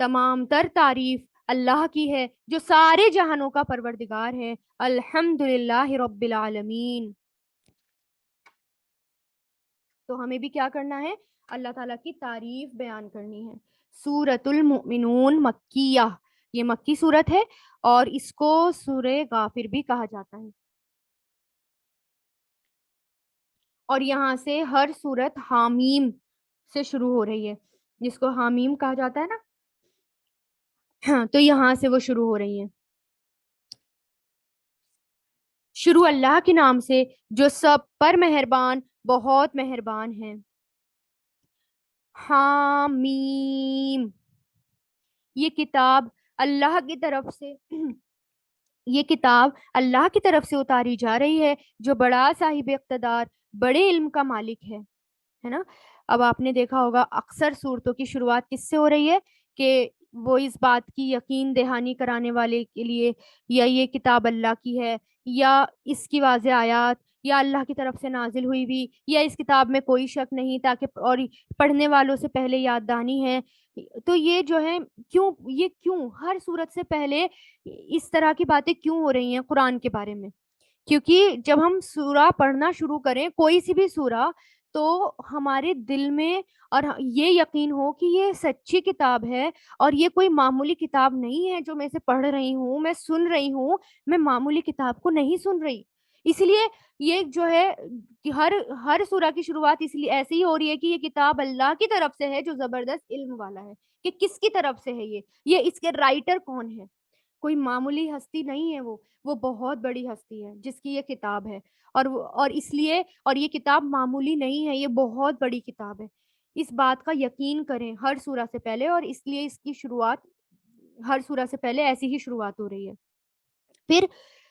تمام تر تعریف اللہ کی ہے جو سارے جہانوں کا پروردگار ہے، الحمدللہ رب العالمین۔ تو ہمیں بھی کیا کرنا ہے؟ اللہ تعالیٰ کی تعریف بیان کرنی ہے۔ سورۃ المؤمنون مکیہ، یہ مکی سورت ہے، اور اس کو سورہ غافر بھی کہا جاتا ہے، اور یہاں سے ہر سورت حامیم سے شروع ہو رہی ہے، جس کو حامیم کہا جاتا ہے نا، ہاں تو یہاں سے وہ شروع ہو رہی ہیں۔ شروع اللہ کے نام سے جو سب پر مہربان بہت مہربان ہے۔ حامیم، یہ کتاب اللہ کی طرف سے یہ کتاب اللہ کی طرف سے اتاری جا رہی ہے جو بڑا صاحب اقتدار بڑے علم کا مالک ہے نا۔ اب آپ نے دیکھا ہوگا اکثر صورتوں کی شروعات کس سے ہو رہی ہے کہ وہ اس بات کی یقین دہانی کرانے والے کے لیے یا یہ کتاب اللہ کی ہے یا اس کی واضح آیات یا اللہ کی طرف سے نازل ہوئی بھی، یا اس کتاب میں کوئی شک نہیں، تاکہ اور پڑھنے والوں سے پہلے یاد دہانی ہے. تو یہ جو ہے کیوں ہر صورت سے پہلے اس طرح کی باتیں کیوں ہو رہی ہیں قرآن کے بارے میں؟ کیونکہ جب ہم سورہ پڑھنا شروع کریں کوئی سی بھی سورہ، تو ہمارے دل میں اور یہ یقین ہو کہ یہ سچی کتاب ہے، اور یہ کوئی معمولی کتاب نہیں ہے جو میں اسے پڑھ رہی ہوں، میں سن رہی ہوں، میں معمولی کتاب کو نہیں سن رہی. اس لیے یہ جو ہے کہ ہر سورہ کی شروعات اس لیے ایسے ہی ہو رہی ہے کہ یہ کتاب اللہ کی طرف سے ہے جو زبردست علم والا ہے. کہ کس کی طرف سے ہے یہ اس کے رائٹر کون ہے؟ کوئی معمولی ہستی نہیں ہے، وہ بہت بڑی ہستی ہے جس کی یہ کتاب ہے. اور اس لیے اور یہ کتاب معمولی نہیں ہے، یہ بہت بڑی کتاب ہے. اس بات کا یقین کریں ہر سورہ سے پہلے، اور اس لیے اس کی شروعات ہر سورہ سے پہلے ایسی ہی شروعات ہو رہی ہے. پھر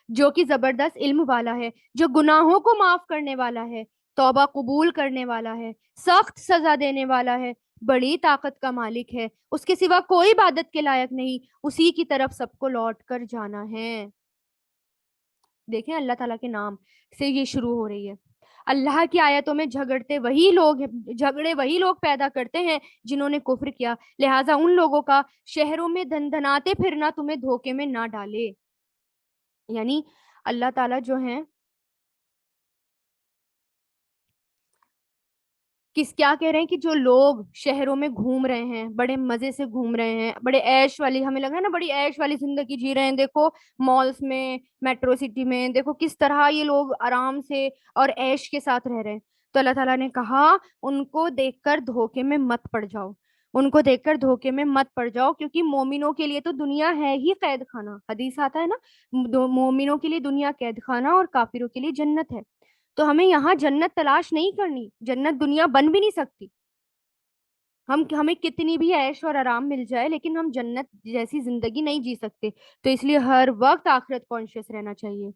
جو کہ زبردست علم والا ہے، جو گناہوں کو معاف کرنے والا ہے، توبہ قبول کرنے والا ہے، سخت سزا دینے والا ہے، بڑی طاقت کا مالک ہے، اس کے سوا کوئی عبادت کے لائق نہیں، اسی کی طرف سب کو لوٹ کر جانا ہے. دیکھیں اللہ تعالیٰ کے نام سے یہ شروع ہو رہی ہے. اللہ کی آیتوں میں جھگڑے وہی لوگ پیدا کرتے ہیں جنہوں نے کفر کیا، لہٰذا ان لوگوں کا شہروں میں دھندناتے پھرنا تمہیں دھوکے میں نہ ڈالے. یعنی اللہ تعالیٰ جو ہیں کیا کہہ رہے ہیں کہ جو لوگ شہروں میں گھوم رہے ہیں، بڑے مزے سے گھوم رہے ہیں، بڑے عیش والی، ہمیں لگ رہا ہے نا بڑی عیش والی زندگی جی رہے ہیں، دیکھو مالز میں، میٹرو سٹی میں، دیکھو کس طرح یہ لوگ آرام سے اور عیش کے ساتھ رہ رہے ہیں. تو اللہ تعالیٰ نے کہا ان کو دیکھ کر دھوکے میں مت پڑ جاؤ، ان کو دیکھ کر دھوکے میں مت پڑ جاؤ، کیونکہ مومنوں کے لیے تو دنیا ہے ہی قید خانہ. حدیث آتا ہے نا، مومنوں کے لیے دنیا قید خانہ اور کافروں کے لیے جنت ہے. تو ہمیں یہاں جنت تلاش نہیں کرنی، جنت دنیا بن بھی نہیں سکتی. ہمیں کتنی بھی عیش اور آرام مل جائے لیکن ہم جنت جیسی زندگی نہیں جی سکتے. تو اس لیے ہر وقت آخرت کانشیس رہنا چاہیے.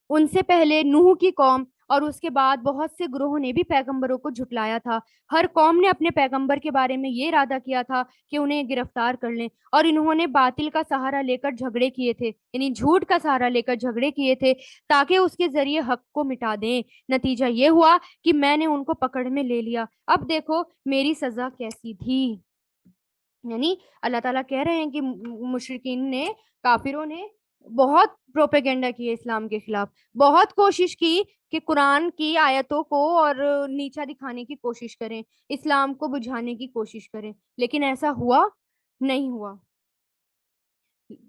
ان سے پہلے نوح کی قوم اور اس کے بعد بہت سے گروہوں نے بھی پیغمبروں کو جھٹلایا تھا. ہر قوم نے اپنے پیغمبر کے بارے میں یہ ارادہ کیا تھا کہ انہیں گرفتار کر لیں، اور انہوں نے باطل کا سہارا لے کر جھگڑے کیے تھے، یعنی جھوٹ کا سہارا لے کر جھگڑے کیے تھے تاکہ اس کے ذریعے حق کو مٹا دیں. نتیجہ یہ ہوا کہ میں نے ان کو پکڑ میں لے لیا. اب دیکھو میری سزا کیسی تھی. یعنی اللہ تعالیٰ کہہ رہے ہیں کہ مشرکین نے، کافروں نے بہت پروپیگنڈا کی ہے اسلام کے خلاف، بہت کوشش کی کہ قرآن کی آیتوں کو اور نیچا دکھانے کی کوشش کریں، اسلام کو بجھانے کی کوشش کریں، لیکن ایسا ہوا نہیں ہوا.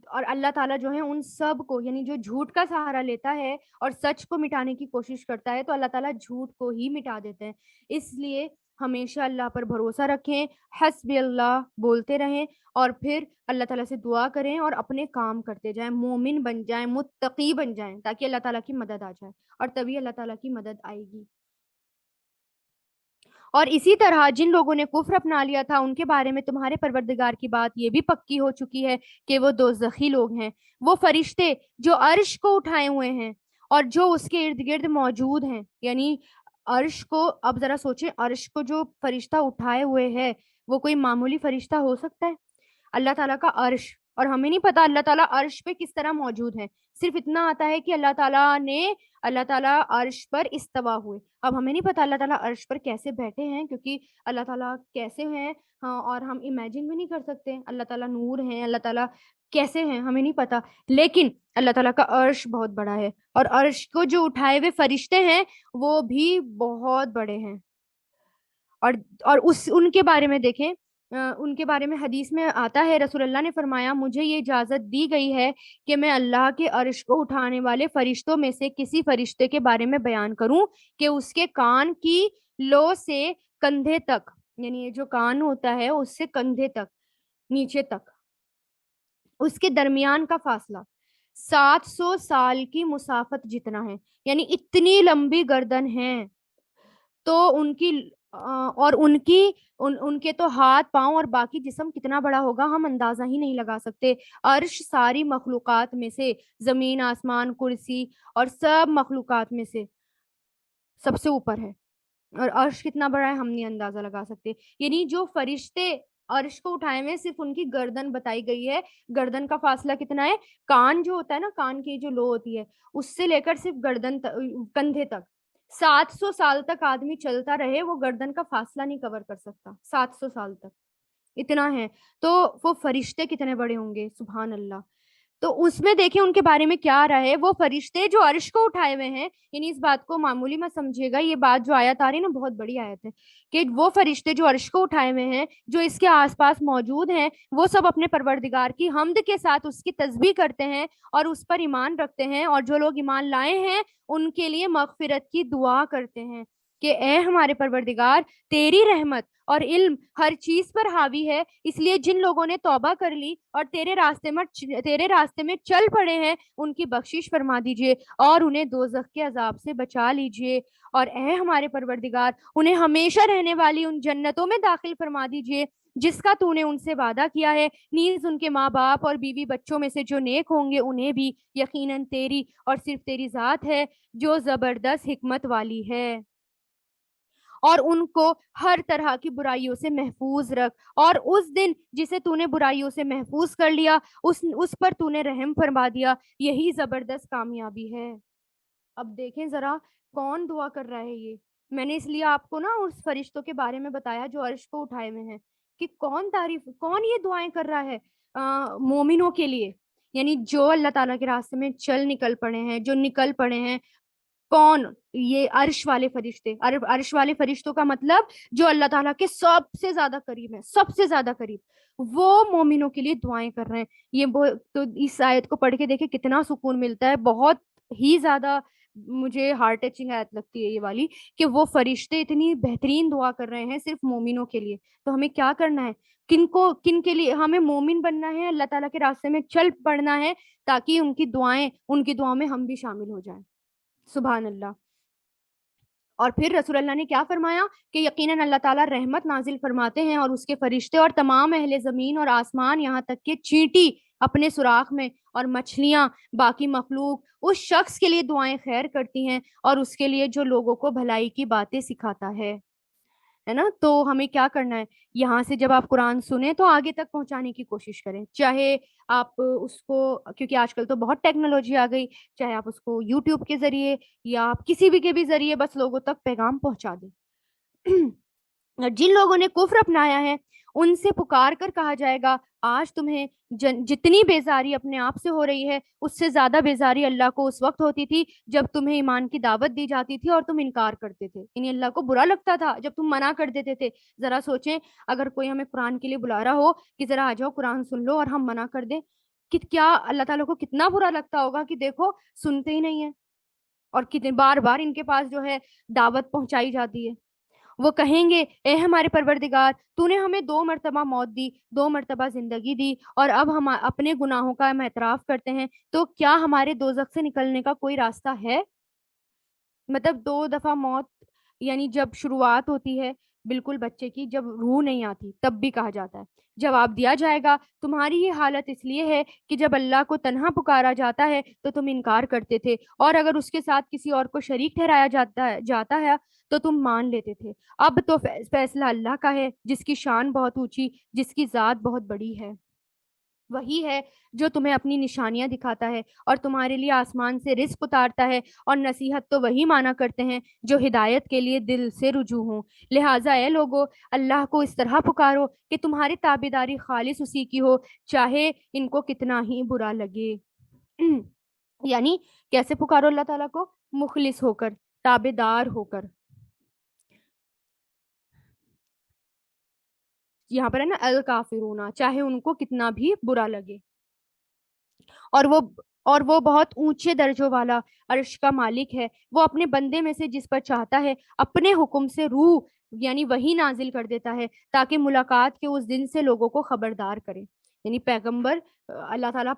اور اللہ تعالیٰ جو ہے ان سب کو، یعنی جو جھوٹ کا سہارا لیتا ہے اور سچ کو مٹانے کی کوشش کرتا ہے، تو اللہ تعالیٰ جھوٹ کو ہی مٹا دیتے ہیں. اس لیے ہمیشہ اللہ پر بھروسہ رکھیں، حسبی اللہ بولتے رہیں، اور پھر اللہ تعالیٰ سے دعا کریں اور اپنے کام کرتے جائیں، مومن بن جائیں، متقی بن جائیں، تاکہ اللہ تعالیٰ کی مدد آ جائے، اور تبھی اللہ تعالیٰ کی مدد آئے گی. اور اسی طرح جن لوگوں نے کفر اپنا لیا تھا ان کے بارے میں تمہارے پروردگار کی بات یہ بھی پکی ہو چکی ہے کہ وہ دوزخی لوگ ہیں. وہ فرشتے جو عرش کو اٹھائے ہوئے ہیں اور جو اس کے ارد گرد موجود ہیں، یعنی عرش کو، اب ذرا سوچیں، عرش کو جو فرشتہ اٹھائے ہوئے ہے وہ کوئی معمولی فرشتہ ہو سکتا ہے؟ اللہ تعالیٰ کا عرش، اور ہمیں نہیں پتا اللہ تعالیٰ عرش پہ کس طرح موجود ہے، صرف اتنا آتا ہے کہ اللہ تعالیٰ عرش پر استوا ہوئے. اب ہمیں نہیں پتا اللہ تعالیٰ عرش پر کیسے بیٹھے ہیں، کیونکہ اللہ تعالیٰ کیسے ہیں، ہاں، اور ہم امیجن بھی نہیں کر سکتے. اللہ تعالیٰ نور ہیں، اللہ تعالیٰ کیسے ہیں ہمیں نہیں پتا، لیکن اللہ تعالیٰ کا عرش بہت بڑا ہے، اور عرش کو جو اٹھائے ہوئے فرشتے ہیں وہ بھی بہت بڑے ہیں. اور ان کے بارے میں دیکھیں، ان کے بارے میں حدیث میں آتا ہے، رسول اللہ نے فرمایا مجھے یہ اجازت دی گئی ہے کہ میں اللہ کے عرش کو اٹھانے والے فرشتوں میں سے کسی فرشتے کے بارے میں بیان کروں کہ اس کے کان کی لو سے کندھے تک، یعنی یہ جو کان ہوتا ہے اس سے کندھے تک، نیچے تک، اس کے درمیان کا فاصلہ 700 سال کی مسافت جتنا ہے، یعنی اتنی لمبی گردن ہے. تو ان کے تو ہاتھ پاؤں اور باقی جسم کتنا بڑا ہوگا ہم اندازہ ہی نہیں لگا سکتے. عرش ساری مخلوقات میں سے، زمین، آسمان، کرسی اور سب مخلوقات میں سے سب سے اوپر ہے، اور عرش کتنا بڑا ہے ہم نہیں اندازہ لگا سکتے. یعنی جو فرشتے عرش کو اٹھائے ہوئے صرف ان کی گردن بتائی گئی ہے. گردن کا فاصلہ کتنا ہے؟ کان جو ہوتا ہے نا، کان کی جو لو ہوتی ہے اس سے لے کر صرف گردن کندھے تک 700 سال تک آدمی چلتا رہے وہ گردن کا فاصلہ نہیں کور کر سکتا. 700 سال تک اتنا ہے. تو وہ فرشتے کتنے بڑے ہوں گے، سبحان اللہ. تو اس میں دیکھیں ان کے بارے میں کیا آ رہا ہے. وہ فرشتے جو عرش کو اٹھائے ہوئے ہیں، یعنی اس بات کو معمولی مت سمجھیے گا، یہ بات جو آیت آ رہی ہے نا بہت بڑی آیت ہے، کہ وہ فرشتے جو عرش کو اٹھائے ہوئے ہیں، جو اس کے آس پاس موجود ہیں، وہ سب اپنے پروردگار کی حمد کے ساتھ اس کی تسبیح کرتے ہیں اور اس پر ایمان رکھتے ہیں، اور جو لوگ ایمان لائے ہیں ان کے لیے مغفرت کی دعا کرتے ہیں کہ اے ہمارے پروردگار، تیری رحمت اور علم ہر چیز پر حاوی ہے، اس لیے جن لوگوں نے توبہ کر لی اور تیرے راستے میں چل پڑے ہیں ان کی بخشش فرما دیجئے اور انہیں دوزخ کے عذاب سے بچا لیجئے، اور اے ہمارے پروردگار انہیں ہمیشہ رہنے والی ان جنتوں میں داخل فرما دیجئے جس کا تو نے ان سے وعدہ کیا ہے، نیز ان کے ماں باپ اور بیوی بچوں میں سے جو نیک ہوں گے انہیں بھی. یقیناً تیری اور صرف تیری ذات ہے جو زبردست حکمت والی ہے، اور ان کو ہر طرح کی برائیوں سے محفوظ رکھ، اور اس دن جسے تو نے برائیوں سے محفوظ کر لیا اس پر تو نے رحم فرما دیا، یہی زبردست کامیابی ہے. اب دیکھیں ذرا کون دعا کر رہا ہے. یہ میں نے اس لیے آپ کو نا اس فرشتوں کے بارے میں بتایا جو عرش کو اٹھائے ہوئے ہیں، کہ کون یہ دعائیں کر رہا ہے مومنوں کے لیے، یعنی جو اللہ تعالیٰ کے راستے میں نکل پڑے ہیں، جو نکل پڑے ہیں. کون؟ یہ عرش والے فرشتے. عرش والے فرشتوں کا مطلب جو اللہ تعالیٰ کے سب سے زیادہ قریب ہیں، سب سے زیادہ قریب، وہ مومنوں کے لیے دعائیں کر رہے ہیں. تو اس آیت کو پڑھ کے دیکھیں کتنا سکون ملتا ہے. بہت ہی زیادہ مجھے ہارٹ ٹچنگ آیت لگتی ہے یہ والی، کہ وہ فرشتے اتنی بہترین دعا کر رہے ہیں صرف مومنوں کے لیے. تو ہمیں کیا کرنا ہے؟ کن کے لیے ہمیں مومن بننا ہے، اللہ تعالیٰ کے راستے میں چل پڑنا ہے تاکہ ان کی دعاؤں میں ہم بھی شامل ہو جائیں. سبحان اللہ. اور پھر رسول اللہ نے کیا فرمایا کہ یقیناً اللہ تعالیٰ رحمت نازل فرماتے ہیں اور اس کے فرشتے اور تمام اہل زمین اور آسمان، یہاں تک کہ چینٹی اپنے سوراخ میں اور مچھلیاں، باقی مخلوق اس شخص کے لیے دعائیں خیر کرتی ہیں اور اس کے لیے جو لوگوں کو بھلائی کی باتیں سکھاتا ہے نا. تو ہمیں کیا کرنا ہے؟ یہاں سے جب آپ قرآن سنیں تو آگے تک پہنچانے کی کوشش کریں، چاہے آپ اس کو، کیونکہ آج کل تو بہت ٹیکنالوجی آ گئی، چاہے آپ اس کو یوٹیوب کے ذریعے یا آپ کسی بھی کے بھی ذریعے بس لوگوں تک پیغام پہنچا دیں. جن لوگوں نے کفر اپنایا ہے ان سے پکار کر کہا جائے گا آج تمہیں جتنی بیزاری اپنے آپ سے ہو رہی ہے اس سے زیادہ بیزاری اللہ کو اس وقت ہوتی تھی جب تمہیں ایمان کی دعوت دی جاتی تھی اور تم انکار کرتے تھے. یعنی اللہ کو برا لگتا تھا جب تم منع کر دیتے تھے. ذرا سوچیں اگر کوئی ہمیں قرآن کے لیے بلا رہا ہو کہ ذرا آ جاؤ قرآن سن لو، اور ہم منع کر دیں، کہ کیا اللہ تعالیٰ کو کتنا برا لگتا ہوگا کہ دیکھو سنتے ہی نہیں ہیں، اور کتنے بار بار ان کے پاس جو ہے دعوت پہنچائی جاتی ہے. وہ کہیں گے اے ہمارے پروردگار، تو نے ہمیں 2 مرتبہ موت دی، 2 مرتبہ زندگی دی، اور اب ہم اپنے گناہوں کا ہم اعتراف کرتے ہیں، تو کیا ہمارے دوزخ سے نکلنے کا کوئی راستہ ہے؟ مطلب 2 دفعہ موت، یعنی جب شروعات ہوتی ہے بالکل بچے کی، جب روح نہیں آتی تب بھی کہا جاتا ہے. جواب دیا جائے گا تمہاری یہ حالت اس لیے ہے کہ جب اللہ کو تنہا پکارا جاتا ہے تو تم انکار کرتے تھے، اور اگر اس کے ساتھ کسی اور کو شریک ٹھہرایا جاتا ہے تو تم مان لیتے تھے. اب تو فیصلہ اللہ کا ہے جس کی شان بہت اونچی، جس کی ذات بہت بڑی ہے. وہی ہے جو تمہیں اپنی نشانیاں دکھاتا ہے اور تمہارے لیے آسمان سے رزق اتارتا ہے، اور نصیحت تو وہی مانا کرتے ہیں جو ہدایت کے لیے دل سے رجوع ہوں. لہٰذا اے لوگو، اللہ کو اس طرح پکارو کہ تمہاری تابعداری خالص اسی کی ہو، چاہے ان کو کتنا ہی برا لگے. یعنی کیسے پکارو اللہ تعالیٰ کو؟ مخلص ہو کر، تابعدار ہو کر. یہاں پر ہے نا الکافرون، چاہے ان کو کتنا بھی برا لگے. اور وہ بہت اونچے درجوں والا عرش کا مالک ہے. وہ اپنے بندے میں سے جس پر چاہتا ہے اپنے حکم سے روح یعنی وہی نازل کر دیتا ہے تاکہ ملاقات کے اس دن سے لوگوں کو خبردار کرے. یعنی پیغمبر، اللہ تعالیٰ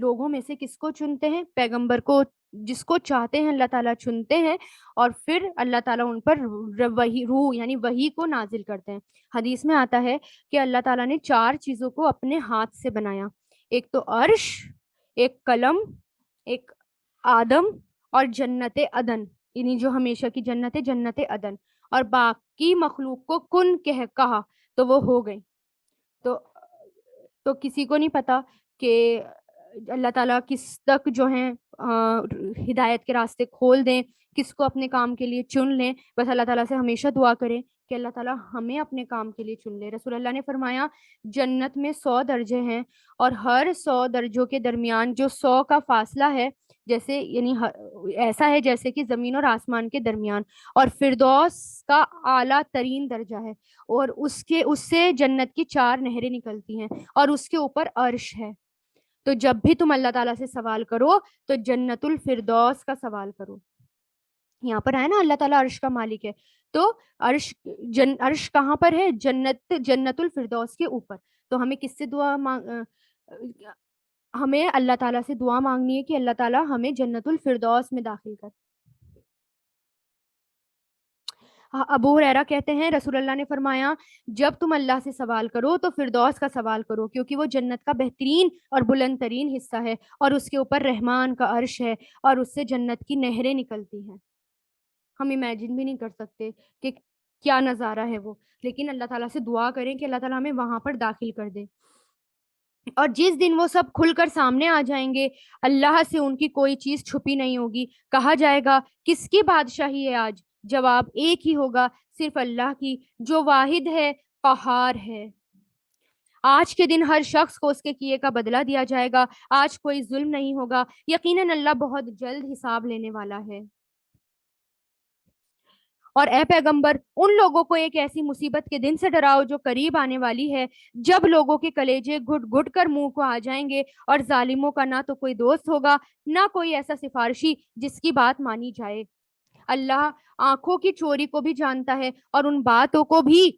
لوگوں میں سے کس کو چنتے ہیں؟ پیغمبر کو، جس کو چاہتے ہیں اللہ تعالیٰ چنتے ہیں، اور پھر اللہ تعالیٰ ان پر وہی روح یعنی وہی کو نازل کرتے ہیں. حدیث میں آتا ہے کہ اللہ تعالیٰ نے 4 چیزوں کو اپنے ہاتھ سے بنایا. ایک تو عرش، ایک قلم، ایک آدم، اور جنت عدن، یعنی جو ہمیشہ کی جنت ہے، جنت عدن. اور باقی مخلوق کو کن کہا تو وہ ہو گئی. تو کسی کو نہیں پتا کہ اللہ تعالیٰ کس تک جو ہیں ہدایت کے راستے کھول دیں، کس کو اپنے کام کے لیے چن لیں. بس اللہ تعالیٰ سے ہمیشہ دعا کریں کہ اللہ تعالیٰ ہمیں اپنے کام کے لیے چن لے. رسول اللہ نے فرمایا جنت میں 100 درجے ہیں، اور ہر 100 درجوں کے درمیان جو 100 کا فاصلہ ہے، جیسے یعنی ایسا ہے جیسے کہ زمین اور آسمان کے درمیان. اور فردوس کا اعلیٰ ترین درجہ ہے، اور اس سے جنت کی 4 نہریں نکلتی ہیں، اور اس کے اوپر عرش ہے. تو جب بھی تم اللہ تعالیٰ سے سوال کرو تو جنت الفردوس کا سوال کرو. یہاں پر ہے نا اللہ تعالیٰ عرش کا مالک ہے، تو عرش کہاں پر ہے؟ جنت الفردوس کے اوپر. تو ہمیں کس سے ہمیں اللہ تعالیٰ سے دعا مانگنی ہے کہ اللہ تعالیٰ ہمیں جنت الفردوس میں داخل کر. ابو ہریرہ کہتے ہیں رسول اللہ نے فرمایا جب تم اللہ سے سوال کرو تو فردوس کا سوال کرو، کیونکہ وہ جنت کا بہترین اور بلند ترین حصہ ہے، اور اس کے اوپر رحمان کا عرش ہے، اور اس سے جنت کی نہریں نکلتی ہیں. ہم امیجن بھی نہیں کر سکتے کہ کیا نظارہ ہے وہ، لیکن اللہ تعالیٰ سے دعا کریں کہ اللہ تعالیٰ ہمیں وہاں پر داخل کر دے. اور جس دن وہ سب کھل کر سامنے آ جائیں گے، اللہ سے ان کی کوئی چیز چھپی نہیں ہوگی. کہا جائے گا کس کی بادشاہی ہے آج؟ جواب ایک ہی ہوگا، صرف اللہ کی، جو واحد ہے، قہار ہے. آج کے دن ہر شخص کو اس کے کیے کا بدلہ دیا جائے گا. آج کوئی ظلم نہیں ہوگا. یقیناً اللہ بہت جلد حساب لینے والا ہے. اور اے پیغمبر ان لوگوں کو ایک ایسی مصیبت کے دن سے ڈراؤ جو قریب آنے والی ہے، جب لوگوں کے کلیجے گھٹ گھٹ کر منہ کو آ جائیں گے، اور ظالموں کا نہ تو کوئی دوست ہوگا، نہ کوئی ایسا سفارشی جس کی بات مانی جائے. اللہ آنکھوں کی چوری کو بھی جانتا ہے، اور ان باتوں کو بھی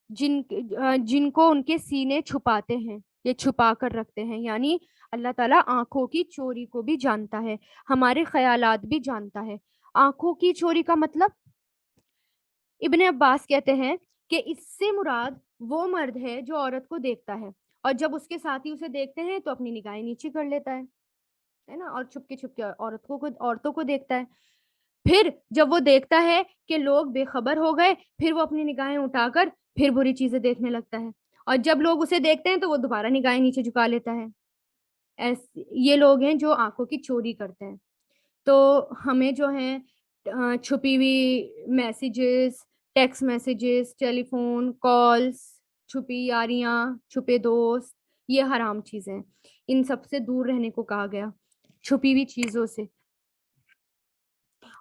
جن کو ان کے سینے چھپاتے ہیں، یہ چھپا کر رکھتے ہیں. یعنی اللہ تعالیٰ آنکھوں کی چوری کو بھی جانتا ہے، ہمارے خیالات بھی جانتا ہے. آنکھوں کی چوری کا مطلب ابن عباس کہتے ہیں کہ اس سے مراد وہ مرد ہے جو عورت کو دیکھتا ہے، اور جب اس کے ساتھی اسے دیکھتے ہیں تو اپنی نگاہیں نیچے کر لیتا ہے نا، اور چھپ کے عورتوں کو دیکھتا ہے. پھر جب وہ دیکھتا ہے کہ لوگ بے خبر ہو گئے، پھر وہ اپنی نگاہیں اٹھا کر پھر بری چیزیں دیکھنے لگتا ہے، اور جب لوگ اسے دیکھتے ہیں تو وہ دوبارہ نگاہیں نیچے جھکا لیتا ہے. یہ لوگ ہیں جو آنکھوں کی چوری کرتے ہیں. تو ہمیں جو ہیں چھپی ہوئی میسیجز، ٹیکسٹ میسیجز، ٹیلی فون کالز، چھپی یاریاں، چھپے دوست، یہ حرام چیزیں، ان سب سے دور رہنے کو کہا گیا، چھپی ہوئی چیزوں سے.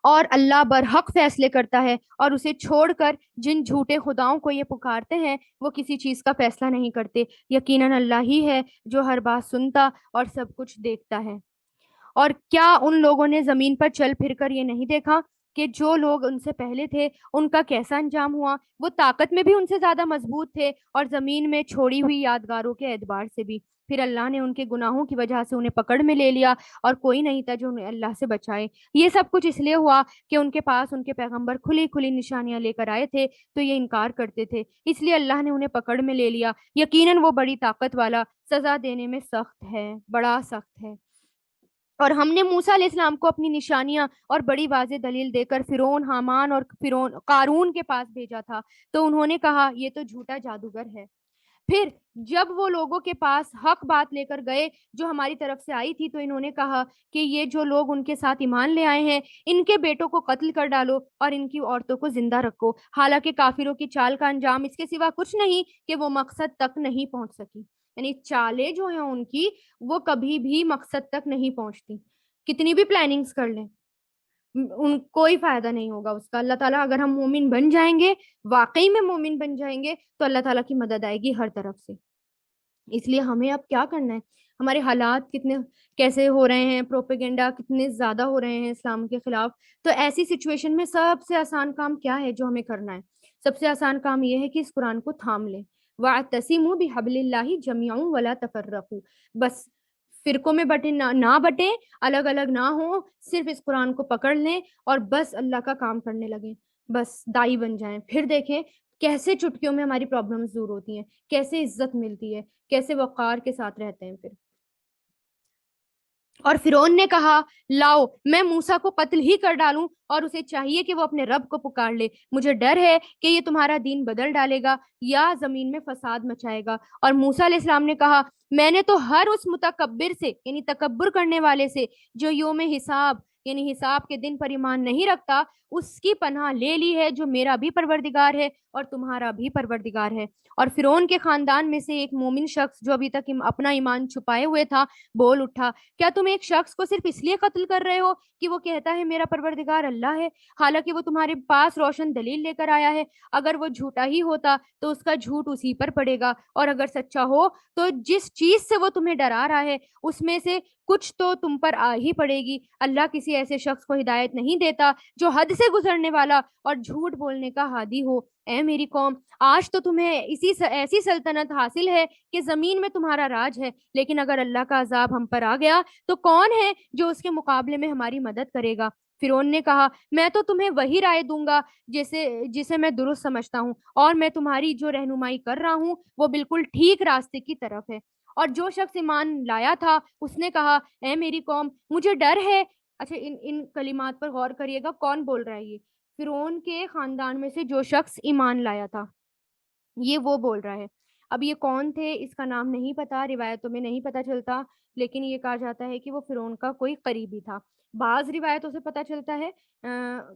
اور اللہ برحق فیصلے کرتا ہے، اور اسے چھوڑ کر جن جھوٹے خداؤں کو یہ پکارتے ہیں وہ کسی چیز کا فیصلہ نہیں کرتے. یقیناً اللہ ہی ہے جو ہر بات سنتا اور سب کچھ دیکھتا ہے. اور کیا ان لوگوں نے زمین پر چل پھر کر یہ نہیں دیکھا کہ جو لوگ ان سے پہلے تھے ان کا کیسا انجام ہوا؟ وہ طاقت میں بھی ان سے زیادہ مضبوط تھے، اور زمین میں چھوڑی ہوئی یادگاروں کے اعتبار سے بھی. پھر اللہ نے ان کے گناہوں کی وجہ سے انہیں پکڑ میں لے لیا، اور کوئی نہیں تھا جو انہیں اللہ سے بچائے. یہ سب کچھ اس لیے ہوا کہ ان کے پاس ان کے پیغمبر کھلی کھلی نشانیاں لے کر آئے تھے تو یہ انکار کرتے تھے، اس لیے اللہ نے انہیں پکڑ میں لے لیا. یقیناً وہ بڑی طاقت والا، سزا دینے میں سخت ہے، بڑا سخت ہے. اور ہم نے موسیٰ علیہ السلام کو اپنی نشانیاں اور بڑی واضح دلیل دے کر فرعون، حامان اور قارون کے پاس بھیجا تھا، تو انہوں نے کہا یہ تو جھوٹا جادوگر ہے. پھر جب وہ لوگوں کے پاس حق بات لے کر گئے جو ہماری طرف سے آئی تھی، تو انہوں نے کہا کہ یہ جو لوگ ان کے ساتھ ایمان لے آئے ہیں ان کے بیٹوں کو قتل کر ڈالو اور ان کی عورتوں کو زندہ رکھو. حالانکہ کافروں کی چال کا انجام اس کے سوا کچھ نہیں کہ وہ مقصد تک نہیں پہنچ سکی. یعنی چالیں جو ہیں ان کی وہ کبھی بھی مقصد تک نہیں پہنچتی، کتنی بھی پلاننگز کر لیں ان کوئی فائدہ نہیں ہوگا اس کا. اللہ تعالیٰ اگر ہم مومن بن جائیں گے، واقعی میں مومن بن جائیں گے، تو اللہ تعالیٰ کی مدد آئے گی ہر طرف سے. اس لیے ہمیں اب کیا کرنا ہے؟ ہمارے حالات کیسے ہو رہے ہیں، پروپیگنڈا کتنے زیادہ ہو رہے ہیں اسلام کے خلاف. تو ایسی سچویشن میں سب سے آسان کام کیا ہے جو ہمیں کرنا ہے؟ سب سے آسان کام یہ ہے کہ اس قرآن کو تھام لیں. وَاعْتَصِمُوا بِحَبْلِ اللَّهِ جَمِيعًا وَلَا تَفَرَّقُوا. بس فرقوں میں نہ بٹیں، الگ الگ نہ ہوں، صرف اس قرآن کو پکڑ لیں اور بس اللہ کا کام کرنے لگیں، بس دائی بن جائیں. پھر دیکھیں کیسے چٹکیوں میں ہماری پرابلمز دور ہوتی ہیں، کیسے عزت ملتی ہے، کیسے وقار کے ساتھ رہتے ہیں. پھر اور فرعون نے کہا لاؤ میں موسیٰ کو قتل ہی کر ڈالوں، اور اسے چاہیے کہ وہ اپنے رب کو پکار لے، مجھے ڈر ہے کہ یہ تمہارا دین بدل ڈالے گا یا زمین میں فساد مچائے گا۔ اور موسیٰ علیہ السلام نے کہا میں نے تو ہر اس متکبر سے یعنی تکبر کرنے والے سے جو یوم حساب یعنی حساب کے دن پر ایمان نہیں رکھتا، اس کی پناہ لے لی ہے جو میرا بھی پروردگار ہے اور تمہارا بھی پروردگار ہے۔ اور فرعون کے خاندان میں سے ایک مومن شخص جو ابھی تک اپنا ایمان چھپائے ہوئے تھا بول اٹھا، کیا تم ایک شخص کو صرف اس لیے قتل کر رہے ہو کہ وہ کہتا ہے میرا پروردگار اللہ ہے، حالانکہ وہ تمہارے پاس روشن دلیل لے کر آیا ہے؟ اگر وہ جھوٹا ہی ہوتا تو اس کا جھوٹ اسی پر پڑے گا، اور اگر سچا ہو تو جس چیز سے وہ تمہیں ڈرا رہا ہے اس میں سے کچھ تو تم پر آ ہی پڑے گی۔ اللہ کسی ایسے شخص کو ہدایت نہیں دیتا جو حد سے گزرنے والا اور جھوٹ بولنے کا ہادی ہو۔ اے میری قوم، آج تو تمہیں ایسی سلطنت حاصل ہے کہ زمین میں تمہارا راج ہے، لیکن اگر اللہ کا عذاب ہم پر آ گیا تو کون ہے جو اس کے مقابلے میں ہماری مدد کرے گا؟ فرعون نے کہا میں تو تمہیں وہی رائے دوں گا جسے میں درست سمجھتا ہوں، اور میں تمہاری جو رہنمائی کر رہا ہوں وہ بالکل ٹھیک راستے کی طرف ہے۔ اور جو شخص ایمان لایا تھا اس نے کہا اے میری قوم مجھے ڈر ہے۔ اچھا ان کلمات پر غور کریے گا، کون بول رہا ہے یہ؟ فرعون کے خاندان میں سے جو شخص ایمان لایا تھا، یہ وہ بول رہا ہے۔ اب یہ کون تھے اس کا نام نہیں پتا، روایتوں میں نہیں پتا چلتا، لیکن یہ کہا جاتا ہے کہ وہ فرعون کا کوئی قریبی تھا۔ بعض روایتوں سے پتا چلتا ہے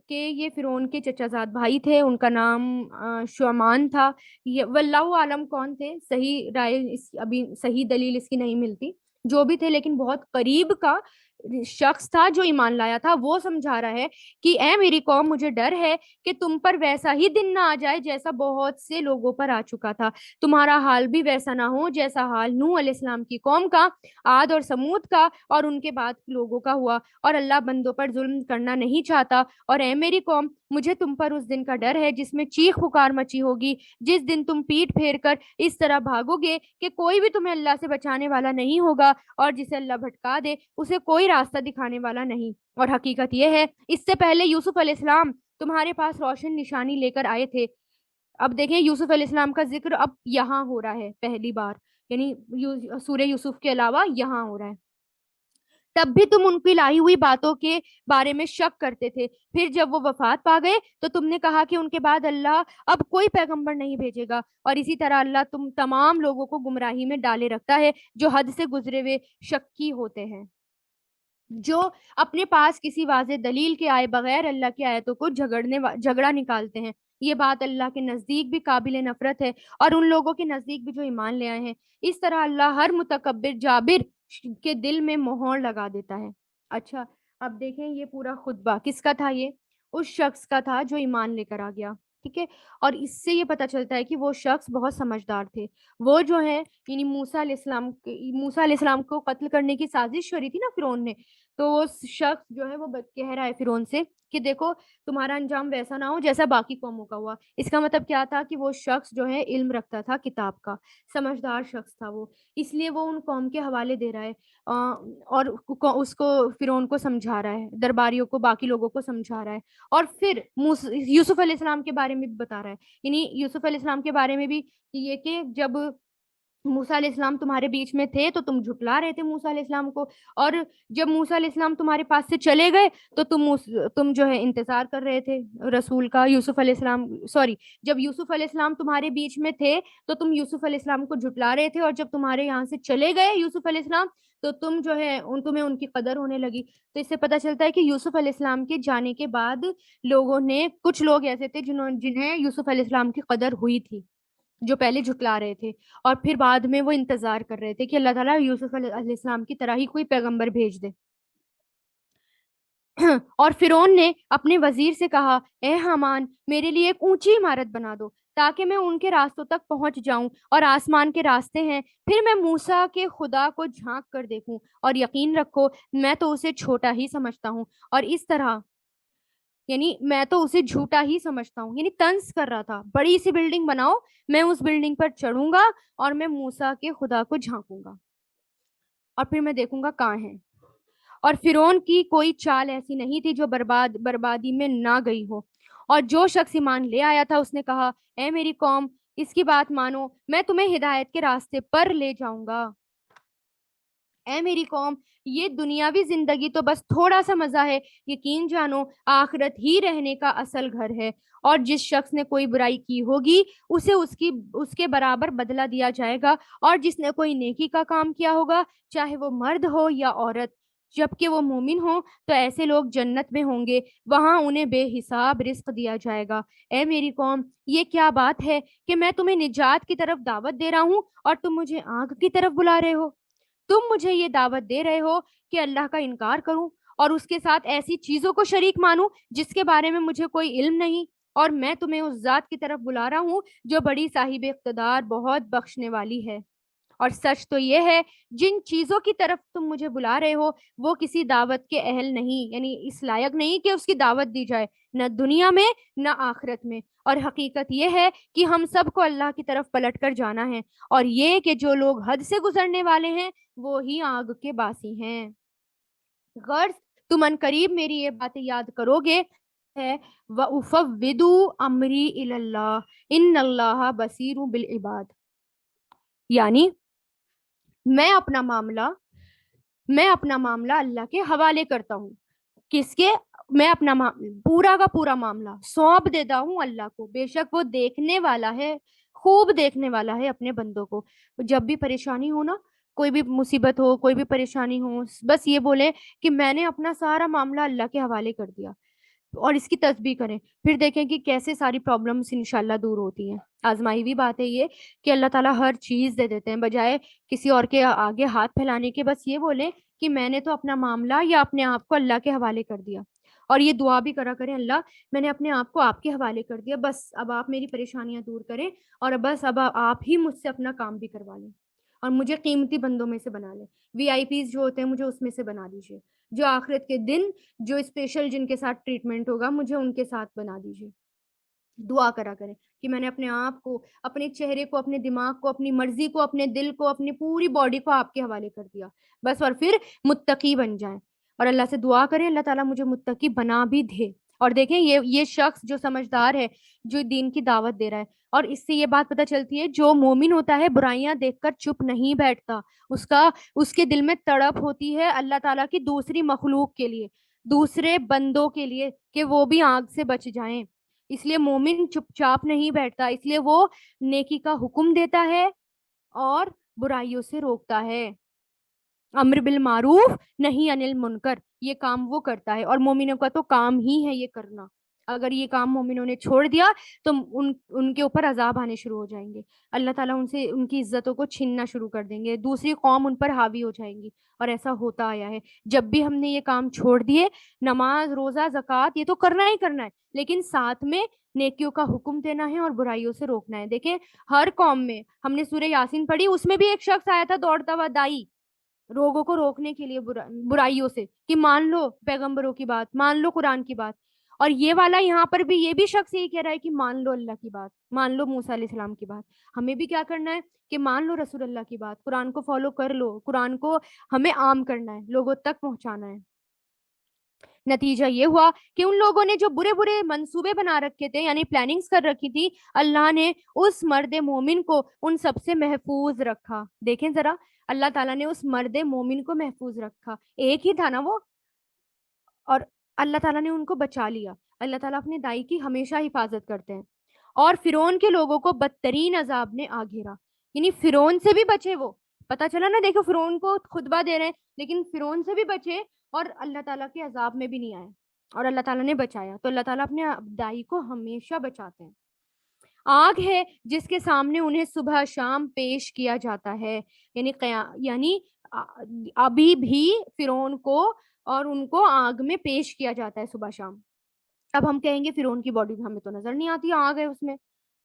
کہ یہ فرعون کے چچا زاد بھائی تھے، ان کا نام شعمان تھا۔ یہ واللہ عالم کون تھے، صحیح رائے ابھی صحیح دلیل اس کی نہیں ملتی، جو بھی تھے لیکن بہت قریب کا شخص تھا جو ایمان لایا تھا۔ وہ سمجھا رہا ہے کہ اے میری قوم مجھے ڈر ہے کہ تم پر ویسا ہی دن نہ آ جائے جیسا بہت سے لوگوں پر آ چکا تھا، تمہارا حال بھی ویسا نہ ہو جیسا حال نوح علیہ السلام کی قوم کا، عاد اور سمود کا اور ان کے بعد لوگوں کا ہوا، اور اللہ بندوں پر ظلم کرنا نہیں چاہتا۔ اور اے میری قوم مجھے تم پر اس دن کا ڈر ہے جس میں چیخ پکار مچی ہوگی، جس دن تم پیٹ پھیر کر اس طرح بھاگو گے کہ کوئی بھی تمہیں اللہ سے بچانے والا نہیں ہوگا، اور جسے اللہ بھٹکا دے اسے کوئی راستہ دکھانے والا نہیں۔ اور حقیقت یہ ہے اس سے پہلے یوسف علیہ السلام تمہارے پاس روشن نشانی لے کر آئے تھے۔ اب دیکھیں یوسف علیہ السلام کا ذکر اب یہاں ہو رہا ہے پہلی بار، یعنی سورہ یوسف کے علاوہ یہاں ہو رہا ہے۔ تب بھی تم ان کی لائی ہوئی باتوں کے بارے میں شک کرتے تھے، پھر جب وہ وفات پا گئے تو تم نے کہا کہ ان کے بعد اللہ اب کوئی پیغمبر نہیں بھیجے گا، اور اسی طرح اللہ تم تمام لوگوں کو گمراہی میں ڈالے رکھتا ہے جو حد سے گزرے ہوئے شکی ہوتے ہیں، جو اپنے پاس کسی واضح دلیل کے آئے بغیر اللہ کی آیتوں کو جھگڑا نکالتے ہیں۔ یہ بات اللہ کے نزدیک بھی قابل نفرت ہے اور ان لوگوں کے نزدیک بھی جو ایمان لے آئے ہیں۔ اس طرح اللہ ہر متکبر جابر کے دل میں مہر لگا دیتا ہے۔ اچھا اب دیکھیں یہ پورا خطبہ کس کا تھا؟ یہ اس شخص کا تھا جو ایمان لے کر آ گیا، ٹھیک ہے۔ اور اس سے یہ پتہ چلتا ہے کہ وہ شخص بہت سمجھدار تھے۔ وہ جو ہے یعنی موسیٰ علیہ السلام کو قتل کرنے کی سازش کری تھی نا فرعون نے، تو وہ شخص جو ہے وہ کہہ رہا ہے فرعون سے کہ دیکھو تمہارا انجام ویسا نہ ہو جیسا باقی قوموں کا ہوا۔ اس کا مطلب کیا تھا کہ وہ شخص جو ہے علم رکھتا تھا کتاب کا، سمجھدار شخص تھا وہ، اس لیے وہ ان قوم کے حوالے دے رہا ہے اور اس کو فرعون کو سمجھا رہا ہے، درباریوں کو باقی لوگوں کو سمجھا رہا ہے، اور پھر یوسف علیہ السلام کے بارے میں بھی بتا رہا ہے، یعنی یوسف علیہ السلام کے بارے میں بھی یہ کہ جب موسیٰ علیہ السلام تمہارے بیچ میں تھے تو تم جھٹلا رہے تھے موسیٰ علیہ السلام کو، اور جب موسیٰ علیہ السلام تمہارے پاس سے چلے گئے تو تم جو ہے انتظار کر رہے تھے رسول کا، یوسف علیہ السلام جب یوسف علیہ السلام تمہارے بیچ میں تھے تو تم یوسف علیہ السلام کو جھٹلا رہے تھے، اور جب تمہارے یہاں سے چلے گئے یوسف علیہ السلام تو تم جو ہے تمہیں ان کی قدر ہونے لگی۔ تو اس سے پتہ چلتا ہے کہ یوسف علیہ السلام کے جانے کے بعد لوگوں نے کچھ لوگ ایسے تھے جنہیں یوسف علیہ السلام کی قدر ہوئی تھی، جو پہلے جھٹلا رہے تھے، اور پھر بعد میں وہ انتظار کر رہے تھے کہ اللہ تعالیٰ یوسف علیہ السلام کی طرح ہی کوئی پیغمبر بھیج دے۔ اور فرعون نے اپنے وزیر سے کہا اے حامان میرے لیے ایک اونچی عمارت بنا دو تاکہ میں ان کے راستوں تک پہنچ جاؤں، اور آسمان کے راستے ہیں، پھر میں موسیٰ کے خدا کو جھانک کر دیکھوں، اور یقین رکھو میں تو اسے چھوٹا ہی سمجھتا ہوں، اور اس طرح یعنی میں تو اسے جھوٹا ہی سمجھتا ہوں، یعنی طنز کر رہا تھا، بڑی سی بلڈنگ بناؤ، میں اس بلڈنگ پر چڑھوں گا اور میں موسیٰ کے خدا کو جھانکوں گا اور پھر میں دیکھوں گا کہاں ہے۔ اور فرعون کی کوئی چال ایسی نہیں تھی جو بربادی میں نہ گئی ہو، اور جو شخص ایمان لے آیا تھا اس نے کہا اے میری قوم اس کی بات مانو، میں تمہیں ہدایت کے راستے پر لے جاؤں گا۔ اے میری قوم، یہ دنیاوی زندگی تو بس تھوڑا سا مزہ ہے، یقین جانو آخرت ہی رہنے کا اصل گھر ہے، اور جس شخص نے کوئی برائی کی ہوگی اسے اس کے برابر بدلہ دیا جائے گا، اور جس نے کوئی نیکی کا کام کیا ہوگا چاہے وہ مرد ہو یا عورت، جبکہ وہ مومن ہو، تو ایسے لوگ جنت میں ہوں گے، وہاں انہیں بے حساب رزق دیا جائے گا۔ اے میری قوم، یہ کیا بات ہے کہ میں تمہیں نجات کی طرف دعوت دے رہا ہوں اور تم مجھے آگ کی طرف بلا رہے ہو؟ تم مجھے یہ دعوت دے رہے ہو کہ اللہ کا انکار کروں اور اس کے ساتھ ایسی چیزوں کو شریک مانوں جس کے بارے میں مجھے کوئی علم نہیں، اور میں تمہیں اس ذات کی طرف بلا رہا ہوں جو بڑی صاحب اقتدار، بہت بخشنے والی ہے۔ اور سچ تو یہ ہے جن چیزوں کی طرف تم مجھے بلا رہے ہو وہ کسی دعوت کے اہل نہیں، یعنی اس لائق نہیں کہ اس کی دعوت دی جائے، نہ دنیا میں نہ آخرت میں۔ اور حقیقت یہ ہے کہ ہم سب کو اللہ کی طرف پلٹ کر جانا ہے، اور یہ کہ جو لوگ حد سے گزرنے والے ہیں وہی آگ کے باسی ہیں۔ غرض تم ان قریب میری یہ باتیں یاد کرو گے ہے وَأُفَوِّضُ أَمْرِي إِلَى اللَّهِ إِنَّ اللَّهَ بَصِيرٌ بِالْعِبَادِ، یعنی میں اپنا معاملہ اللہ کے حوالے کرتا ہوں۔ کس کے؟ میں اپنا پورا کا پورا معاملہ سونپ دیتا ہوں اللہ کو، بے شک وہ دیکھنے والا ہے، خوب دیکھنے والا ہے اپنے بندوں کو۔ جب بھی پریشانی ہو نا، کوئی بھی مصیبت ہو، کوئی بھی پریشانی ہو، بس یہ بولیں کہ میں نے اپنا سارا معاملہ اللہ کے حوالے کر دیا، اور اس کی تسبیح کریں، پھر دیکھیں کہ کیسے ساری پرابلمس انشاءاللہ دور ہوتی ہیں۔ آزمائی ہوئی بات ہے یہ کہ اللہ تعالیٰ ہر چیز دے دیتے ہیں، بجائے کسی اور کے آگے ہاتھ پھیلانے کے بس یہ بولیں کہ میں نے تو اپنا معاملہ یا اپنے آپ کو اللہ کے حوالے کر دیا، اور یہ دعا بھی کرا کریں، اللہ میں نے اپنے آپ کو آپ کے حوالے کر دیا، بس اب آپ میری پریشانیاں دور کریں، اور بس اب آپ ہی مجھ سے اپنا کام بھی کروا لیں، اور مجھے قیمتی بندوں میں سے بنا لیں، وی آئی پیز جو ہوتے ہیں مجھے اس میں سے بنا دیجیے، جو آخرت کے دن جو اسپیشل جن کے ساتھ ٹریٹمنٹ ہوگا مجھے ان کے ساتھ بنا دیجیے۔ دعا کرا کریں کہ میں نے اپنے آپ کو، اپنے چہرے کو، اپنے دماغ کو، اپنی مرضی کو، اپنے دل کو، اپنی پوری باڈی کو آپ کے حوالے کر دیا، بس، اور پھر متقی بن جائیں، اور اللہ سے دعا کریں اللہ تعالیٰ مجھے متقی بنا بھی دے۔ اور دیکھیں یہ شخص جو سمجھدار ہے، جو دین کی دعوت دے رہا ہے، اور اس سے یہ بات پتہ چلتی ہے جو مومن ہوتا ہے برائیاں دیکھ کر چپ نہیں بیٹھتا، اس کے دل میں تڑپ ہوتی ہے اللہ تعالیٰ کی دوسری مخلوق کے لیے، دوسرے بندوں کے لیے، کہ وہ بھی آگ سے بچ جائیں، اس لیے مومن چپ چاپ نہیں بیٹھتا، اس لیے وہ نیکی کا حکم دیتا ہے اور برائیوں سے روکتا ہے، امر بالمعروف نہیں انل منکر، یہ کام وہ کرتا ہے، اور مومنوں کا تو کام ہی ہے یہ کرنا، اگر یہ کام مومنوں نے چھوڑ دیا تو ان کے اوپر عذاب آنے شروع ہو جائیں گے، اللہ تعالیٰ ان سے ان کی عزتوں کو چھیننا شروع کر دیں گے، دوسری قوم ان پر حاوی ہو جائیں گی، اور ایسا ہوتا آیا ہے۔ جب بھی ہم نے یہ کام چھوڑ دیے، نماز، روزہ، زکوٰۃ، یہ تو کرنا ہی کرنا ہے، لیکن ساتھ میں نیکیوں کا حکم دینا ہے اور برائیوں سے روکنا ہے۔ دیکھیں ہر قوم میں، ہم نے سورہ یاسین پڑھی، اس میں بھی ایک شخص آیا تھا دوڑتا ہوا دائی، لوگوں کو روکنے کے لیے برائیوں سے، کہ مان لو پیغمبروں کی بات، مان لو قرآن کی بات، اور یہ والا یہاں پر بھی یہ بھی شخص یہی کہہ رہا ہے کہ مان لو اللہ کی بات، مان لو موسیٰ علیہ السلام کی بات۔ ہمیں بھی کیا کرنا ہے کہ مان لو رسول اللہ کی بات، قرآن کو فالو کر لو، قرآن کو ہمیں عام کرنا ہے، لوگوں تک پہنچانا ہے۔ نتیجہ یہ ہوا کہ ان لوگوں نے جو برے برے منصوبے بنا رکھے تھے، یعنی پلاننگز کر رکھی تھی، اللہ نے اس مرد مومن کو ان سب سے محفوظ رکھا۔ دیکھیں ذرا، اللہ تعالیٰ نے اس مرد مومن کو محفوظ رکھا، ایک ہی تھا نا وہ، اور اللہ تعالیٰ نے ان کو بچا لیا۔ اللہ تعالیٰ اپنے دائی کی ہمیشہ حفاظت کرتے ہیں۔ اور فرعون کے لوگوں کو بدترین عذاب نے آ گھیرا، یعنی فرعون سے بھی بچے وہ، پتا چلا نا، دیکھو فرعون کو خطبہ دے رہے ہیں لیکن فرعون سے بھی بچے، اور اللہ تعالیٰ کے عذاب میں بھی نہیں آئے، اور اللہ تعالیٰ نے بچایا۔ تو اللہ تعالیٰ اپنے دائی کو ہمیشہ بچاتے ہیں۔ آگ ہے جس کے سامنے انہیں صبح شام پیش کیا جاتا ہے، یعنی ابھی بھی فرعون کو اور ان کو آگ میں پیش کیا جاتا ہے صبح شام۔ اب ہم کہیں گے فرعون کی باڈی ہمیں تو نظر نہیں آتی، آگ ہے اس میں،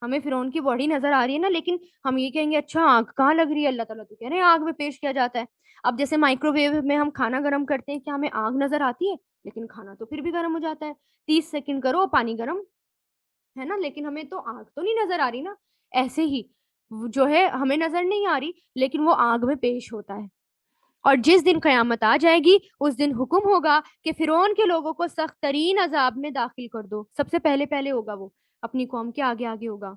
ہمیں فرعون کی باڈی نظر آ رہی ہے نا، لیکن ہم یہ کہیں گے اچھا آگ کہاں لگ رہی ہے، اللہ تعالیٰ تو کہہ رہے ہیں آگ میں پیش کیا جاتا ہے۔ اب جیسے مائکرو ویو میں ہم کھانا گرم کرتے ہیں، کیا ہمیں آگ نظر آتی ہے؟ لیکن کھانا تو پھر بھی گرم ہو جاتا ہے، 30 سیکنڈ کرو پانی گرم ہے نا، لیکن ہمیں تو آگ تو نہیں نظر آ رہی نا۔ ایسے ہی جو ہے ہمیں نظر نہیں آ رہی لیکن وہ آگ میں پیش ہوتا ہے، اور جس دن قیامت آ جائے گی اس دن حکم ہوگا کہ فرعون کے لوگوں کو سخت ترین عذاب میں داخل کر دو، سب سے پہلے ہوگا وہ، اپنی قوم کے آگے آگے ہوگا۔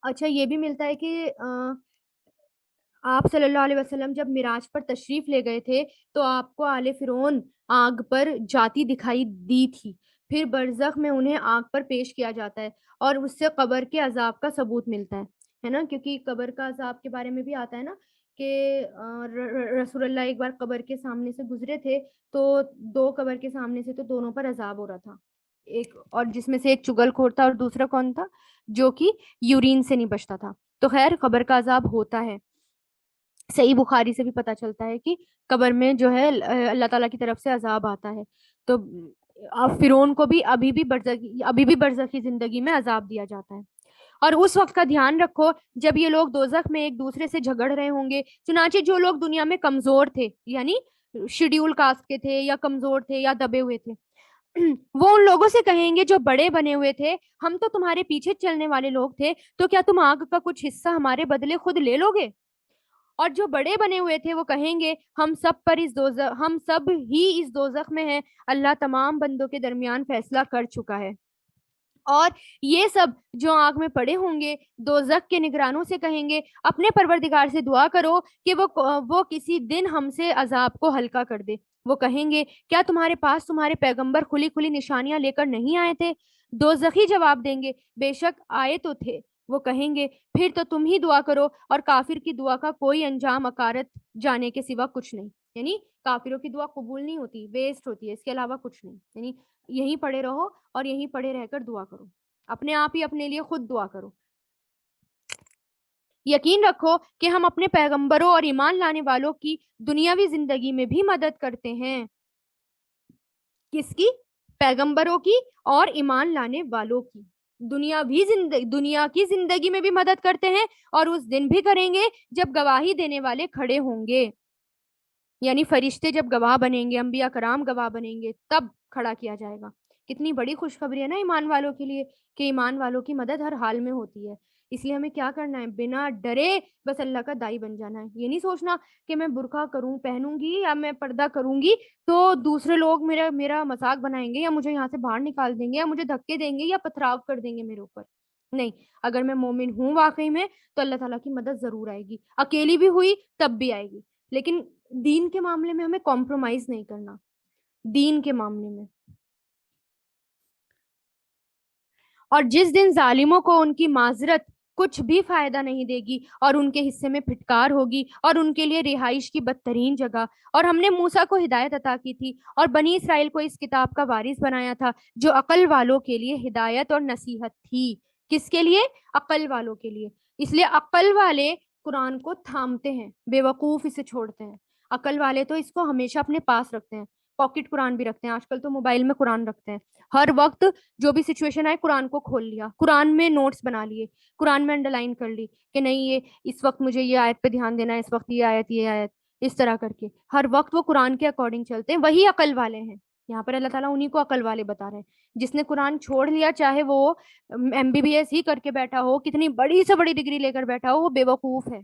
اچھا یہ بھی ملتا ہے کہ آپ صلی اللہ علیہ وسلم جب معراج پر تشریف لے گئے تھے تو آپ کو آل فرعون آگ پر جاتی دکھائی دی تھی، پھر برزخ میں انہیں آگ پر پیش کیا جاتا ہے، اور اس سے قبر کے عذاب کا ثبوت ملتا ہے نا، کیونکہ قبر کا عذاب کے بارے میں بھی آتا ہے نا کہ رسول اللہ ایک بار قبر کے سامنے سے گزرے تھے تو دو قبر کے سامنے سے تو دونوں پر عذاب ہو رہا تھا، ایک اور جس میں سے ایک چگل خور تھا اور دوسرا کون تھا جو کہ یورین سے نہیں بچتا تھا. تو خیر قبر کا عذاب ہوتا ہے، صحیح بخاری سے بھی پتہ چلتا ہے کہ قبر میں جو ہے اللہ تعالیٰ کی طرف سے عذاب آتا ہے. تو اب فرعون کو بھی ابھی بھی برزخی زندگی میں عذاب دیا جاتا ہے. اور اس وقت کا دھیان رکھو جب یہ لوگ دوزخ میں ایک دوسرے سے جھگڑ رہے ہوں گے. چنانچہ جو لوگ دنیا میں کمزور تھے، یعنی شیڈیول کاسٹ کے تھے یا کمزور تھے یا دبے ہوئے تھے، وہ ان لوگوں سے کہیں گے جو بڑے بنے ہوئے تھے، ہم تو تمہارے پیچھے چلنے والے لوگ تھے، تو کیا تم آگ کا کچھ حصہ ہمارے بدلے خود لے لو گے؟ اور جو بڑے بنے ہوئے تھے وہ کہیں گے ہم سب ہی اس دوزخ میں ہیں، اللہ تمام بندوں کے درمیان فیصلہ کر چکا ہے. اور یہ سب جو آگ میں پڑے ہوں گے دوزخ کے نگرانوں سے کہیں گے اپنے پروردگار سے دعا کرو کہ وہ کسی دن ہم سے عذاب کو ہلکا کر دے. وہ کہیں گے کیا تمہارے پاس تمہارے پیغمبر کھلی کھلی نشانیاں لے کر نہیں آئے تھے؟ دوزخی جواب دیں گے بے شک آئے تو تھے. وہ کہیں گے پھر تو تم ہی دعا کرو، اور کافر کی دعا کا کوئی انجام اکارت جانے کے سوا کچھ نہیں. یعنی کافروں کی دعا قبول نہیں ہوتی، ویسٹ ہوتی ہے، اس کے علاوہ کچھ نہیں. یعنی یہیں پڑے رہو اور یہیں پڑے رہ کر دعا کرو، اپنے آپ ہی اپنے لیے خود دعا کرو. یقین رکھو کہ ہم اپنے پیغمبروں اور ایمان لانے والوں کی دنیاوی زندگی میں بھی مدد کرتے ہیں. کس کی؟ پیغمبروں کی اور ایمان لانے والوں کی دنیا کی زندگی میں بھی مدد کرتے ہیں، اور اس دن بھی کریں گے جب گواہی دینے والے کھڑے ہوں گے. یعنی فرشتے جب گواہ بنیں گے، انبیاء کرام گواہ بنیں گے، تب کھڑا کیا جائے گا. کتنی بڑی خوشخبری ہے نا ایمان والوں کے لیے کہ ایمان والوں کی مدد ہر حال میں ہوتی ہے. اس لیے ہمیں کیا کرنا ہے؟ بنا ڈرے بس اللہ کا دائی بن جانا ہے. یہ نہیں سوچنا کہ میں برقع پہنوں گی یا میں پردہ کروں گی تو دوسرے لوگ میرا مذاق بنائیں گے یا مجھے یہاں سے باہر نکال دیں گے یا مجھے دھکے دیں گے یا پتھراؤ کر دیں گے میرے اوپر. نہیں، اگر میں مومن ہوں واقعی میں تو اللہ تعالیٰ کی مدد ضرور آئے گی، اکیلی بھی ہوئی تب بھی آئے گی. لیکن دین کے معاملے میں ہمیں کمپرومائز نہیں کرنا. دین کے معاملے میں. اور جس دن ظالموں کو ان کی معذرت کچھ بھی فائدہ نہیں دے گی اور ان کے حصے میں پھٹکار ہوگی اور ان کے لیے رہائش کی بدترین جگہ. اور ہم نے موسیٰ کو ہدایت عطا کی تھی اور بنی اسرائیل کو اس کتاب کا وارث بنایا تھا جو عقل والوں کے لیے ہدایت اور نصیحت تھی. کس کے لیے؟ عقل والوں کے لیے. اس لیے عقل والے قرآن کو تھامتے ہیں، بے وقوف اسے چھوڑتے ہیں. عقل والے تو اس کو ہمیشہ اپنے پاس رکھتے ہیں، پاکٹ قرآن بھی رکھتے ہیں. آج کل تو موبائل میں قرآن رکھتے ہیں، ہر وقت جو بھی سچویشن آئے قرآن کو کھول لیا، قرآن میں نوٹس بنا لیے، قرآن میں انڈر لائن کر لی کہ نہیں یہ اس وقت مجھے یہ آیت پہ دھیان دینا ہے، اس وقت یہ آیت، اس طرح کر کے ہر وقت وہ قرآن کے اکارڈنگ چلتے ہیں. وہی عقل والے ہیں. یہاں پر اللہ تعالیٰ انہی کو عقل والے بتا رہے ہیں. جس نے قرآن چھوڑ لیا، چاہے وہ MBBS ہی کر کے بیٹھا ہو، کتنی بڑی سے بڑی ڈگری لے کر بیٹھا ہو، وہ بے وقوف ہے.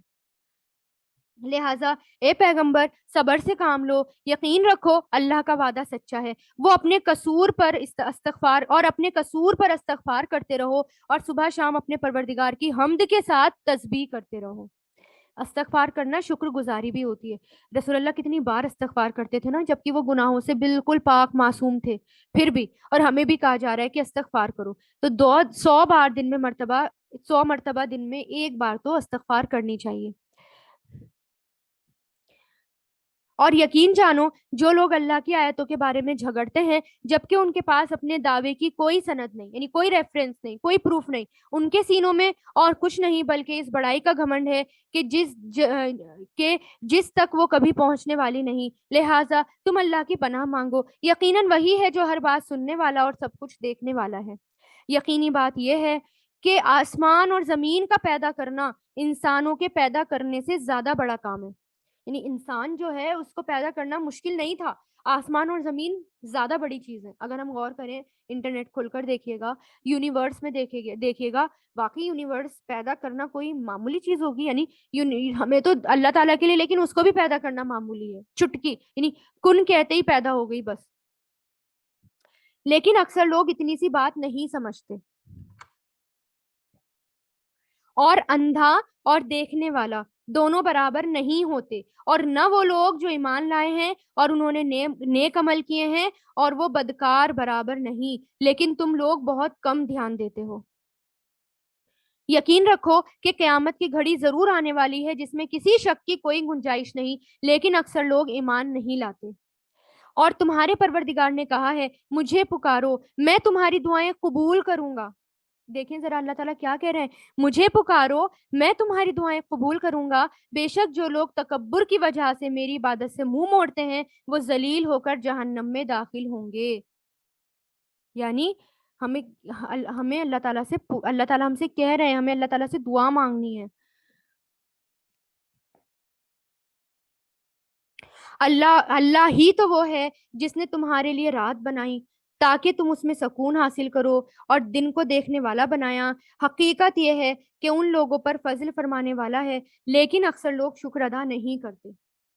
لہٰذا اے پیغمبر صبر سے کام لو، یقین رکھو اللہ کا وعدہ سچا ہے. وہ اپنے قصور پر استغفار کرتے رہو اور صبح شام اپنے پروردگار کی حمد کے ساتھ تسبیح کرتے رہو. استغفار کرنا شکر گزاری بھی ہوتی ہے. رسول اللہ کتنی بار استغفار کرتے تھے نا، جبکہ وہ گناہوں سے بالکل پاک معصوم تھے، پھر بھی. اور ہمیں بھی کہا جا رہا ہے کہ استغفار کرو. تو 100 مرتبہ دن میں ایک بار تو استغفار کرنی چاہیے. اور یقین جانو جو لوگ اللہ کی آیتوں کے بارے میں جھگڑتے ہیں جبکہ ان کے پاس اپنے دعوے کی کوئی سند نہیں، یعنی کوئی ریفرنس نہیں، کوئی پروف نہیں، ان کے سینوں میں اور کچھ نہیں بلکہ اس بڑائی کا گھمنڈ ہے کہ جس تک وہ کبھی پہنچنے والی نہیں. لہٰذا تم اللہ کی پناہ مانگو، یقیناً وہی ہے جو ہر بات سننے والا اور سب کچھ دیکھنے والا ہے. یقینی بات یہ ہے کہ آسمان اور زمین کا پیدا کرنا انسانوں کے پیدا کرنے سے زیادہ بڑا کام ہے. یعنی انسان جو ہے اس کو پیدا کرنا مشکل نہیں تھا، آسمان اور زمین زیادہ بڑی چیز ہے. اگر ہم غور کریں، انٹرنیٹ کھول کر دیکھیے گا، یونیورس میں دیکھیے گا، واقعی یونیورس پیدا کرنا کوئی معمولی چیز ہوگی؟ یعنی ہمیں تو اللہ تعالیٰ کے لیے، لیکن اس کو بھی پیدا کرنا معمولی ہے، چٹکی، یعنی کن کہتے ہی پیدا ہو گئی بس. لیکن اکثر لوگ اتنی سی بات نہیں سمجھتے. اور اندھا اور دیکھنے والا دونوں برابر نہیں ہوتے، اور نہ وہ لوگ جو ایمان لائے ہیں اور انہوں نے نیک عمل کیے ہیں اور وہ بدکار برابر نہیں، لیکن تم لوگ بہت کم دھیان دیتے ہو۔ یقین رکھو کہ قیامت کی گھڑی ضرور آنے والی ہے جس میں کسی شک کی کوئی گنجائش نہیں، لیکن اکثر لوگ ایمان نہیں لاتے۔ اور تمہارے پروردگار نے کہا ہے مجھے پکارو، میں تمہاری دعائیں قبول کروں گا۔ دیکھیں ذرا اللہ تعالیٰ کیا کہہ رہے ہیں، مجھے پکارو میں تمہاری دعائیں قبول کروں گا، بے شک جو لوگ تکبر کی وجہ سے میری عبادت سے منہ موڑتے ہیں وہ ذلیل ہو کر جہنم میں داخل ہوں گے۔ یعنی ہمیں ہمیں اللہ تعالیٰ ہم سے کہہ رہے ہیں ہمیں اللہ تعالیٰ سے دعا مانگنی ہے۔ اللہ ہی تو وہ ہے جس نے تمہارے لیے رات بنائی تاکہ تم اس میں سکون حاصل کرو اور دن کو دیکھنے والا بنایا۔ حقیقت یہ ہے کہ ان لوگوں پر فضل فرمانے والا ہے، لیکن اکثر لوگ شکر ادا نہیں کرتے۔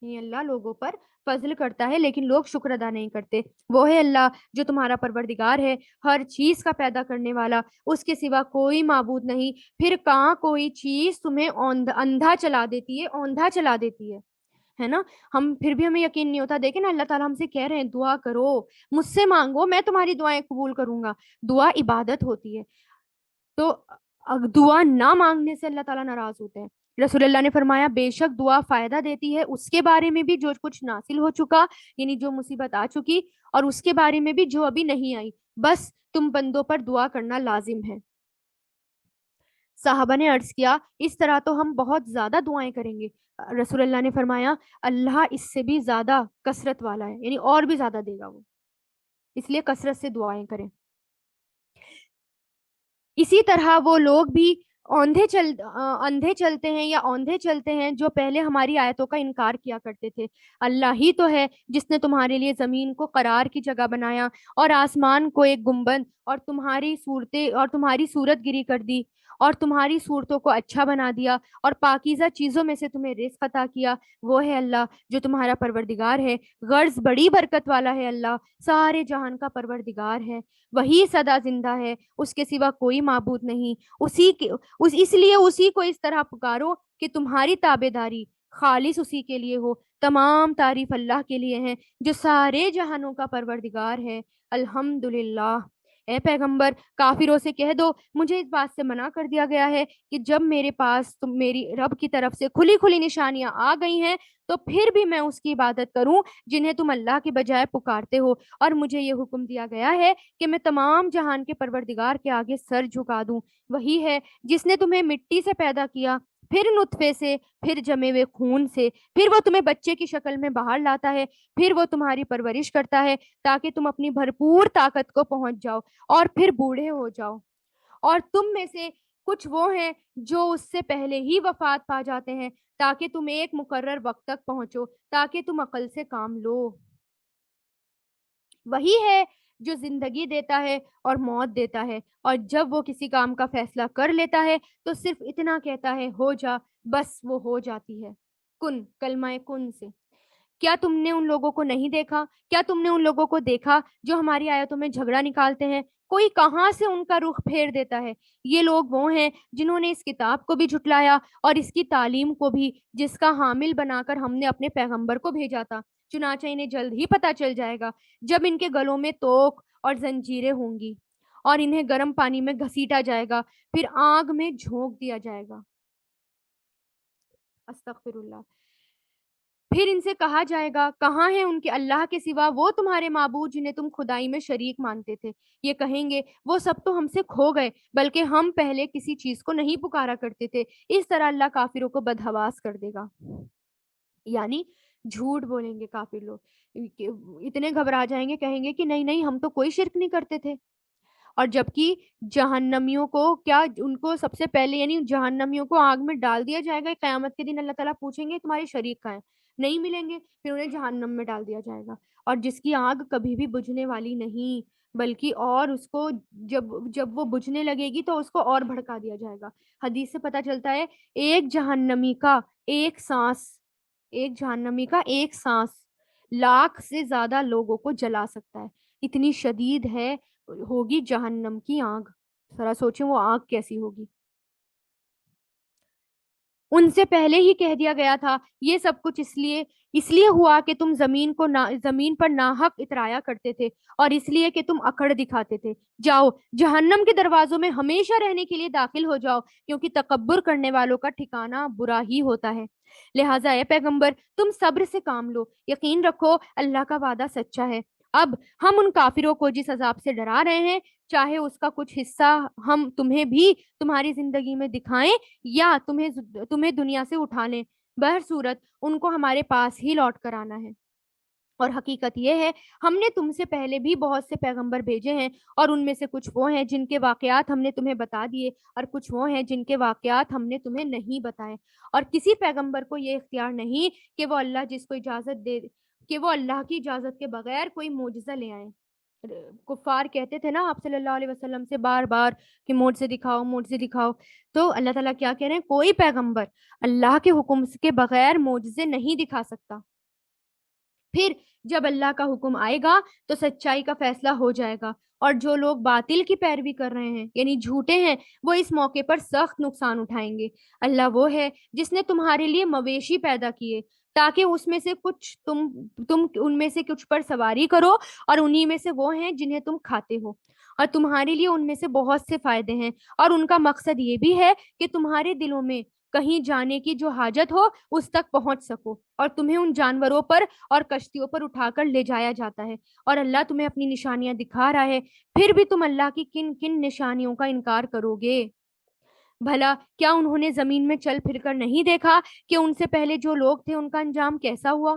یہ اللہ لوگوں پر فضل کرتا ہے لیکن لوگ شکر ادا نہیں کرتے۔ وہ ہے اللہ جو تمہارا پروردگار ہے، ہر چیز کا پیدا کرنے والا، اس کے سوا کوئی معبود نہیں۔ پھر کہاں کوئی چیز تمہیں اندھا چلا دیتی ہے، اوندھا چلا دیتی ہے نا؟ ہم پھر بھی ہمیں یقین نہیں ہوتا۔ دیکھیں نا اللہ تعالیٰ ہم سے کہہ رہے ہیں دعا کرو، مجھ سے مانگو، میں تمہاری دعائیں قبول کروں گا۔ دعا عبادت ہوتی ہے، تو دعا نہ مانگنے سے اللہ تعالیٰ ناراض ہوتے ہیں۔ رسول اللہ نے فرمایا بے شک دعا فائدہ دیتی ہے اس کے بارے میں بھی جو کچھ نازل ہو چکا، یعنی جو مصیبت آ چکی، اور اس کے بارے میں بھی جو ابھی نہیں آئی، بس تم بندوں پر دعا کرنا لازم ہے۔ صحابہ نے عرض کیا اس طرح تو ہم بہت زیادہ دعائیں کریں گے۔ رسول اللہ نے فرمایا اللہ اس سے بھی زیادہ کثرت والا ہے، یعنی اور بھی زیادہ دے گا وہ، اس لیے کثرت سے دعائیں کریں۔ اسی طرح وہ لوگ بھی اندھے چلتے ہیں یا اوندھے چلتے ہیں جو پہلے ہماری آیتوں کا انکار کیا کرتے تھے۔ اللہ ہی تو ہے جس نے تمہارے لیے زمین کو قرار کی جگہ بنایا اور آسمان کو ایک گنبد اور تمہاری صورت گری کر دی، اور تمہاری صورتوں کو اچھا بنا دیا اور پاکیزہ چیزوں میں سے تمہیں رزق عطا کیا۔ وہ ہے اللہ جو تمہارا پروردگار ہے، غرض بڑی برکت والا ہے، اللہ سارے جہان کا پروردگار ہے، وہی سدا زندہ ہے، اس کے سوا کوئی معبود نہیں۔ اس لیے اسی کو اس طرح پکارو کہ تمہاری تابع داری خالص اسی کے لیے ہو۔ تمام تعریف اللہ کے لیے ہیں جو سارے جہانوں کا پروردگار ہے۔ الحمدللہ۔ اے پیغمبر کافروں سے کہہ دو مجھے اس بات سے منع کر دیا گیا ہے کہ جب میرے پاس تم میری رب کی طرف سے کھلی کھلی نشانیاں آ گئی ہیں تو پھر بھی میں اس کی عبادت کروں جنہیں تم اللہ کے بجائے پکارتے ہو، اور مجھے یہ حکم دیا گیا ہے کہ میں تمام جہان کے پروردگار کے آگے سر جھکا دوں۔ وہی ہے جس نے تمہیں مٹی سے پیدا کیا، پھر نطفے سے، پھر جمے ہوئے خون سے، پھر وہ تمہیں بچے کی شکل میں باہر لاتا ہے، پھر وہ تمہاری پرورش کرتا ہے تاکہ تم اپنی بھرپور طاقت کو پہنچ جاؤ اور پھر بوڑھے ہو جاؤ، اور تم میں سے کچھ وہ ہیں جو اس سے پہلے ہی وفات پا جاتے ہیں تاکہ تم ایک مقرر وقت تک پہنچو، تاکہ تم عقل سے کام لو۔ وہی ہے جو زندگی دیتا ہے اور موت دیتا ہے، اور جب وہ کسی کام کا فیصلہ کر لیتا ہے تو صرف اتنا کہتا ہے ہو جا، بس وہ ہو جاتی ہے۔ کن، کلمہ کن سے۔ کیا تم نے ان لوگوں کو نہیں دیکھا؟ کیا تم نے ان لوگوں کو دیکھا جو ہماری آیتوں میں جھگڑا نکالتے ہیں؟ کوئی کہاں سے ان کا رخ پھیر دیتا ہے؟ یہ لوگ وہ ہیں جنہوں نے اس کتاب کو بھی جھٹلایا اور اس کی تعلیم کو بھی، جس کا حامل بنا کر ہم نے اپنے پیغمبر کو بھیجا تھا۔ چنانچہ انہیں جلد ہی پتہ چل جائے گا جب ان کے گلوں میں توق اور زنجیریں ہوں گی اور انہیں گرم پانی میں گھسیٹا جائے گا، پھر آگ میں جھونک دیا جائے گا۔ استغفر اللہ۔ پھر ان سے کہا جائے گا کہاں ہیں ان کے اللہ کے سوا وہ تمہارے معبود جنہیں تم خدائی میں شریک مانتے تھے؟ یہ کہیں گے وہ سب تو ہم سے کھو گئے، بلکہ ہم پہلے کسی چیز کو نہیں پکارا کرتے تھے۔ اس طرح اللہ کافروں کو بدحواس کر دے گا، یعنی جھوٹ بولیں گے کافر لوگ، اتنے گھبرا جائیں گے، کہیں گے کہ نہیں نہیں ہم تو کوئی شرک نہیں کرتے تھے۔ اور جبکہ جہنمیوں کو کیا، ان کو سب سے پہلے یعنی جہنمیوں کو آگ میں ڈال دیا جائے گا۔ قیامت کے دن اللہ تعالیٰ پوچھیں گے تمہارے شریک کہاں ہیں؟ نہیں ملیں گے، پھر انہیں جہنم میں ڈال دیا جائے گا، اور جس کی آگ کبھی بھی بجھنے والی نہیں، بلکہ اور اس کو جب جب وہ بجھنے لگے گی تو اس کو اور بھڑکا دیا جائے گا۔ حدیث سے پتہ چلتا ہے ایک جہنمی کا ایک سانس لاکھ سے زیادہ لوگوں کو جلا سکتا ہے، اتنی شدید ہے ہوگی جہنم کی آگ۔ ذرا سوچیں وہ آگ کیسی ہوگی۔ ان سے پہلے ہی کہہ دیا گیا تھا یہ سب کچھ اس لیے ہوا کہ تم زمین پر ناحق اترایا کرتے تھے، اور اس لیے کہ تم اکڑ دکھاتے تھے۔ جاؤ جہنم کے دروازوں میں ہمیشہ رہنے کے لیے داخل ہو جاؤ، کیونکہ تکبر کرنے والوں کا ٹھکانہ برا ہی ہوتا ہے۔ لہٰذا اے پیغمبر، تم صبر سے کام لو، یقین رکھو اللہ کا وعدہ سچا ہے۔ اب ہم ان کافروں کو جس عذاب سے ڈرا رہے ہیں، چاہے اس کا کچھ حصہ ہم تمہیں بھی تمہاری زندگی میں دکھائیں یا تمہیں دنیا سے اٹھا لیں، بہر صورت ان کو ہمارے پاس ہی لوٹ کر آنا ہے۔ اور حقیقت یہ ہے ہم نے تم سے پہلے بھی بہت سے پیغمبر بھیجے ہیں، اور ان میں سے کچھ وہ ہیں جن کے واقعات ہم نے تمہیں بتا دیے، اور کچھ وہ ہیں جن کے واقعات ہم نے تمہیں نہیں بتائے۔ اور کسی پیغمبر کو یہ اختیار نہیں کہ وہ اللہ کی اجازت کے بغیر کوئی معجزہ لے آئیں۔ کفار کہتے تھے نا آپ صلی اللہ علیہ وسلم سے بار بار کہ معجزے دکھاؤ، معجزے دکھاؤ، تو اللہ تعالیٰ کیا کہہ رہے ہیں؟ کوئی پیغمبر اللہ کے حکم کے بغیر معجزے نہیں دکھا سکتا۔ پھر جب اللہ کا حکم آئے گا تو سچائی کا فیصلہ ہو جائے گا، اور جو لوگ باطل کی پیروی کر رہے ہیں یعنی جھوٹے ہیں، وہ اس موقع پر سخت نقصان اٹھائیں گے۔ اللہ وہ ہے جس نے تمہارے لیے مویشی پیدا کیے تاکہ اس میں سے کچھ تم ان میں سے کچھ پر سواری کرو، اور انہی میں سے وہ ہیں جنہیں تم کھاتے ہو، اور تمہارے لیے ان میں سے بہت سے فائدے ہیں، اور ان کا مقصد یہ بھی ہے کہ تمہارے دلوں میں کہیں جانے کی جو حاجت ہو اس تک پہنچ سکو، اور تمہیں ان جانوروں پر اور کشتیوں پر اٹھا کر لے جایا جاتا ہے، اور اللہ تمہیں اپنی نشانیاں دکھا رہا ہے، پھر بھی تم اللہ کی کن کن نشانیوں کا انکار کرو گے؟ بھلا کیا انہوں نے زمین میں چل پھر کر نہیں دیکھا کہ ان سے پہلے جو لوگ تھے ان کا انجام کیسا ہوا؟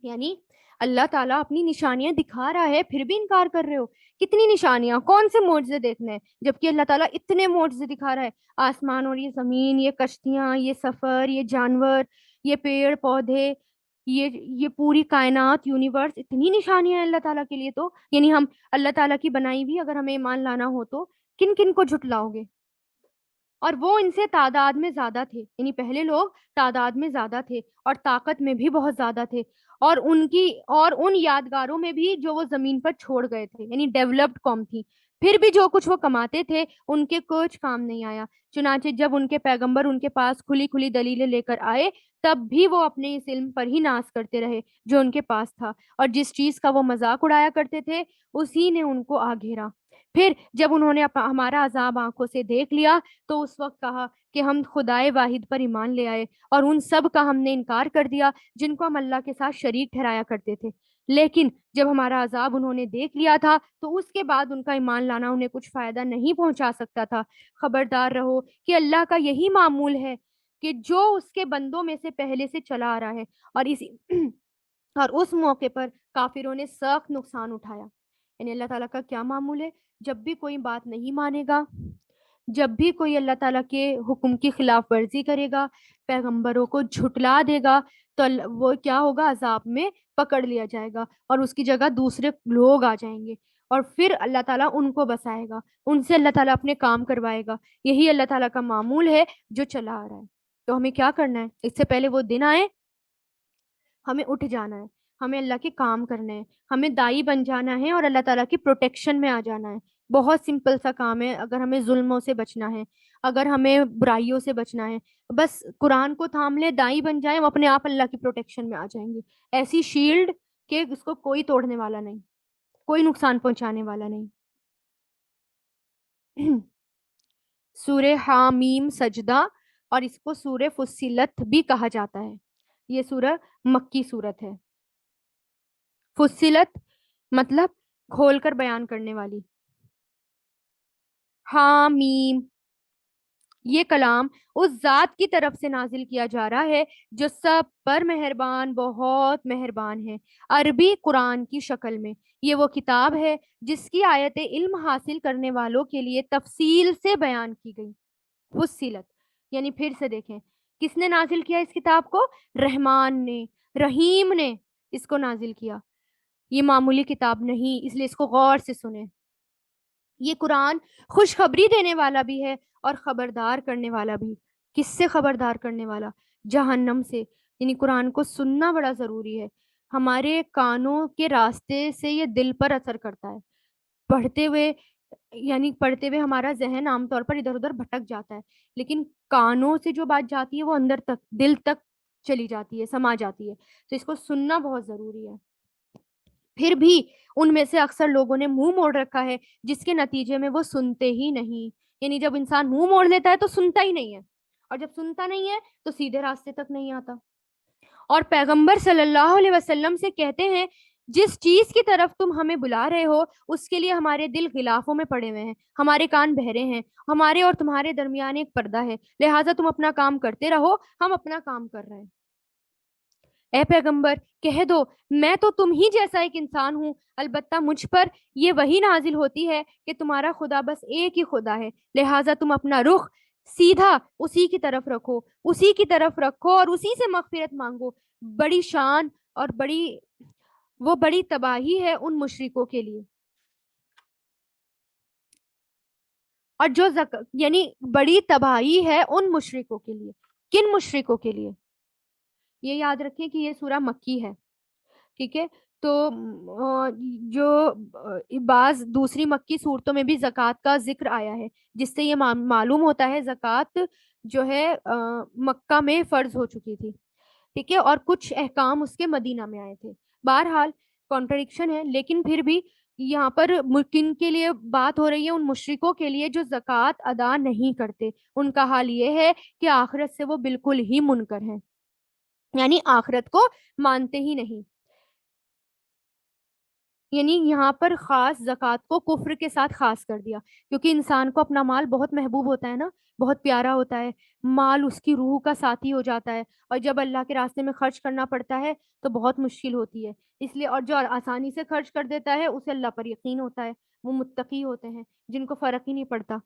یعنی اللہ تعالیٰ اپنی نشانیاں دکھا رہا ہے، پھر بھی انکار کر رہے ہو؟ کتنی نشانیاں، کون سے معجزے دیکھنے ہیں، جبکہ اللہ تعالیٰ اتنے معجزے دکھا رہا ہے، آسمان اور یہ زمین، یہ کشتیاں، یہ سفر، یہ جانور، یہ پیڑ پودے، یہ پوری کائنات، یونیورس، اتنی نشانیاں ہیں اللہ تعالیٰ کے لیے۔ تو یعنی ہم اللہ تعالیٰ کی بنائی بھی اگر ہمیں ایمان لانا ہو تو کن کن کو جھٹلاؤ گے؟ اور وہ ان سے تعداد میں زیادہ تھے، یعنی پہلے لوگ تعداد میں زیادہ تھے اور طاقت میں بھی بہت زیادہ تھے، اور ان یادگاروں میں بھی جو وہ زمین پر چھوڑ گئے تھے، یعنی ڈیولپڈ قوم تھی، پھر بھی جو کچھ وہ کماتے تھے ان کے کچھ کام نہیں آیا۔ چنانچہ جب ان کے پیغمبر ان کے پاس کھلی کھلی دلیلیں لے کر آئے، تب بھی وہ اپنے اس علم پر ہی ناز کرتے رہے جو ان کے پاس تھا، اور جس چیز کا وہ مذاق اڑایا کرتے تھے اسی نے ان کو آ گھیرا۔ پھر جب انہوں نے ہمارا عذاب آنکھوں سے دیکھ لیا تو اس وقت کہا کہ ہم خدائے واحد پر ایمان لے آئے، اور ان سب کا ہم نے انکار کر دیا جن کو ہم اللہ کے ساتھ شریک ٹھہرایا کرتے تھے۔ لیکن جب ہمارا عذاب انہوں نے دیکھ لیا تھا تو اس کے بعد ان کا ایمان لانا انہیں کچھ فائدہ نہیں پہنچا سکتا تھا۔ خبردار رہو کہ اللہ کا یہی معمول ہے کہ جو اس کے بندوں میں سے پہلے سے چلا آ رہا ہے، اور اس موقع پر کافروں نے سخت نقصان اٹھایا۔ یعنی اللہ تعالیٰ کا کیا معمول ہے؟ جب بھی کوئی بات نہیں مانے گا، جب بھی کوئی اللہ تعالیٰ کے حکم کی خلاف ورزی کرے گا، پیغمبروں کو جھٹلا دے گا، تو وہ کیا ہوگا؟ عذاب میں پکڑ لیا جائے گا، اور اس کی جگہ دوسرے لوگ آ جائیں گے، اور پھر اللہ تعالیٰ ان کو بسائے گا، ان سے اللہ تعالیٰ اپنے کام کروائے گا۔ یہی اللہ تعالیٰ کا معمول ہے جو چلا آ رہا ہے۔ تو ہمیں کیا کرنا ہے؟ اس سے پہلے وہ دن آئے، ہمیں اٹھ جانا ہے، ہمیں اللہ کے کام کرنے ہیں، ہمیں دائی بن جانا ہے اور اللہ تعالیٰ کی پروٹیکشن میں آ جانا ہے۔ بہت سمپل سا کام ہے۔ اگر ہمیں ظلموں سے بچنا ہے، اگر ہمیں برائیوں سے بچنا ہے، بس قرآن کو تھام لے، دائی بن جائیں، وہ اپنے آپ اللہ کی پروٹیکشن میں آ جائیں گے، ایسی شیلڈ کہ اس کو کوئی توڑنے والا نہیں، کوئی نقصان پہنچانے والا نہیں۔ سورہ حامیم سجدہ، اور اس کو سورہ فصلت بھی کہا جاتا ہے۔ یہ سورہ مکی صورت ہے۔ فصلت مطلب کھول کر بیان کرنے والی۔ حامیم، یہ کلام اس ذات کی طرف سے نازل کیا جا رہا ہے جو سب پر مہربان، بہت مہربان ہے۔ عربی قرآن کی شکل میں یہ وہ کتاب ہے جس کی آیتیں علم حاصل کرنے والوں کے لیے تفصیل سے بیان کی گئی۔ فصلت یعنی پھر سے دیکھیں، کس نے نازل کیا اس کتاب کو؟ رحمان نے، رحیم نے اس کو نازل کیا۔ یہ معمولی کتاب نہیں، اس لیے اس کو غور سے سنیں۔ یہ قرآن خوشخبری دینے والا بھی ہے اور خبردار کرنے والا بھی۔ کس سے خبردار کرنے والا؟ جہنم سے۔ یعنی قرآن کو سننا بڑا ضروری ہے۔ ہمارے کانوں کے راستے سے یہ دل پر اثر کرتا ہے۔ پڑھتے ہوئے یعنی پڑھتے ہوئے ہمارا ذہن عام طور پر ادھر ادھر بھٹک جاتا ہے، لیکن کانوں سے جو بات جاتی ہے وہ اندر تک، دل تک چلی جاتی ہے، سما جاتی ہے، تو اس کو سننا بہت ضروری ہے۔ پھر بھی ان میں سے اکثر لوگوں نے منہ موڑ رکھا ہے، جس کے نتیجے میں وہ سنتے ہی نہیں۔ یعنی جب انسان منہ موڑ لیتا ہے تو سنتا ہی نہیں ہے، اور جب سنتا نہیں ہے تو سیدھے راستے تک نہیں آتا۔ اور پیغمبر صلی اللہ علیہ وسلم سے کہتے ہیں، جس چیز کی طرف تم ہمیں بلا رہے ہو اس کے لیے ہمارے دل غلافوں میں پڑے ہوئے ہیں، ہمارے کان بہرے ہیں، ہمارے اور تمہارے درمیان ایک پردہ ہے، لہٰذا تم اپنا کام کرتے رہو، ہم اپنا کام کر رہے ہیں۔ اے پیغمبر کہہ دو، میں تو تم ہی جیسا ایک انسان ہوں، البتہ مجھ پر یہ وحی نازل ہوتی ہے کہ تمہارا خدا بس ایک ہی خدا ہے، لہٰذا تم اپنا رخ سیدھا اسی کی طرف رکھو، اسی کی طرف رکھو اور اسی سے مغفرت مانگو۔ بڑی شان اور بڑی تباہی ہے ان مشرکوں کے لیے، اور یعنی بڑی تباہی ہے ان مشرکوں کے لیے۔ کن مشرکوں کے لیے؟ یہ یاد رکھیں کہ یہ سورہ مکی ہے، ٹھیک ہے؟ تو جو بعض دوسری مکی صورتوں میں بھی زکوٰۃ کا ذکر آیا ہے، جس سے یہ معلوم ہوتا ہے زکوٰۃ جو ہے مکہ میں فرض ہو چکی تھی، ٹھیک ہے؟ اور کچھ احکام اس کے مدینہ میں آئے تھے۔ بہرحال کانٹرڈکشن ہے، لیکن پھر بھی یہاں پر کن کے لیے بات ہو رہی ہے؟ ان مشرکوں کے لیے جو زکوٰۃ ادا نہیں کرتے، ان کا حال یہ ہے کہ آخرت سے وہ بالکل ہی منکر ہیں، یعنی آخرت کو مانتے ہی نہیں۔ یعنی یہاں پر خاص زکوٰۃ کو کفر کے ساتھ خاص کر دیا، کیونکہ انسان کو اپنا مال بہت محبوب ہوتا ہے نا، بہت پیارا ہوتا ہے، مال اس کی روح کا ساتھی ہو جاتا ہے، اور جب اللہ کے راستے میں خرچ کرنا پڑتا ہے تو بہت مشکل ہوتی ہے، اس لیے اور جو آسانی سے خرچ کر دیتا ہے اسے اللہ پر یقین ہوتا ہے، وہ متقی ہوتے ہیں جن کو فرق ہی نہیں پڑتا۔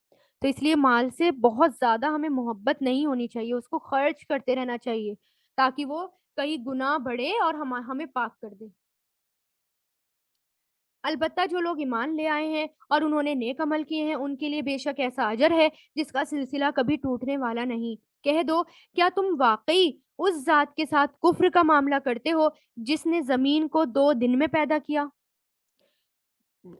تو اس لیے مال سے بہت زیادہ ہمیں محبت نہیں ہونی چاہیے، اس کو خرچ کرتے رہنا چاہیے تاکہ وہ کئی گنا بڑھے اور ہمیں پاک کر دے۔ البتہ جو لوگ ایمان لے آئے ہیں اور انہوں نے نیک عمل کیے ہیں، ان کے لیے بے شک ایسا اجر ہے جس کا سلسلہ کبھی ٹوٹنے والا نہیں۔ کہہ دو، کیا تم واقعی اس ذات کے ساتھ کفر کا معاملہ کرتے ہو جس نے زمین کو 2 دن میں پیدا کیا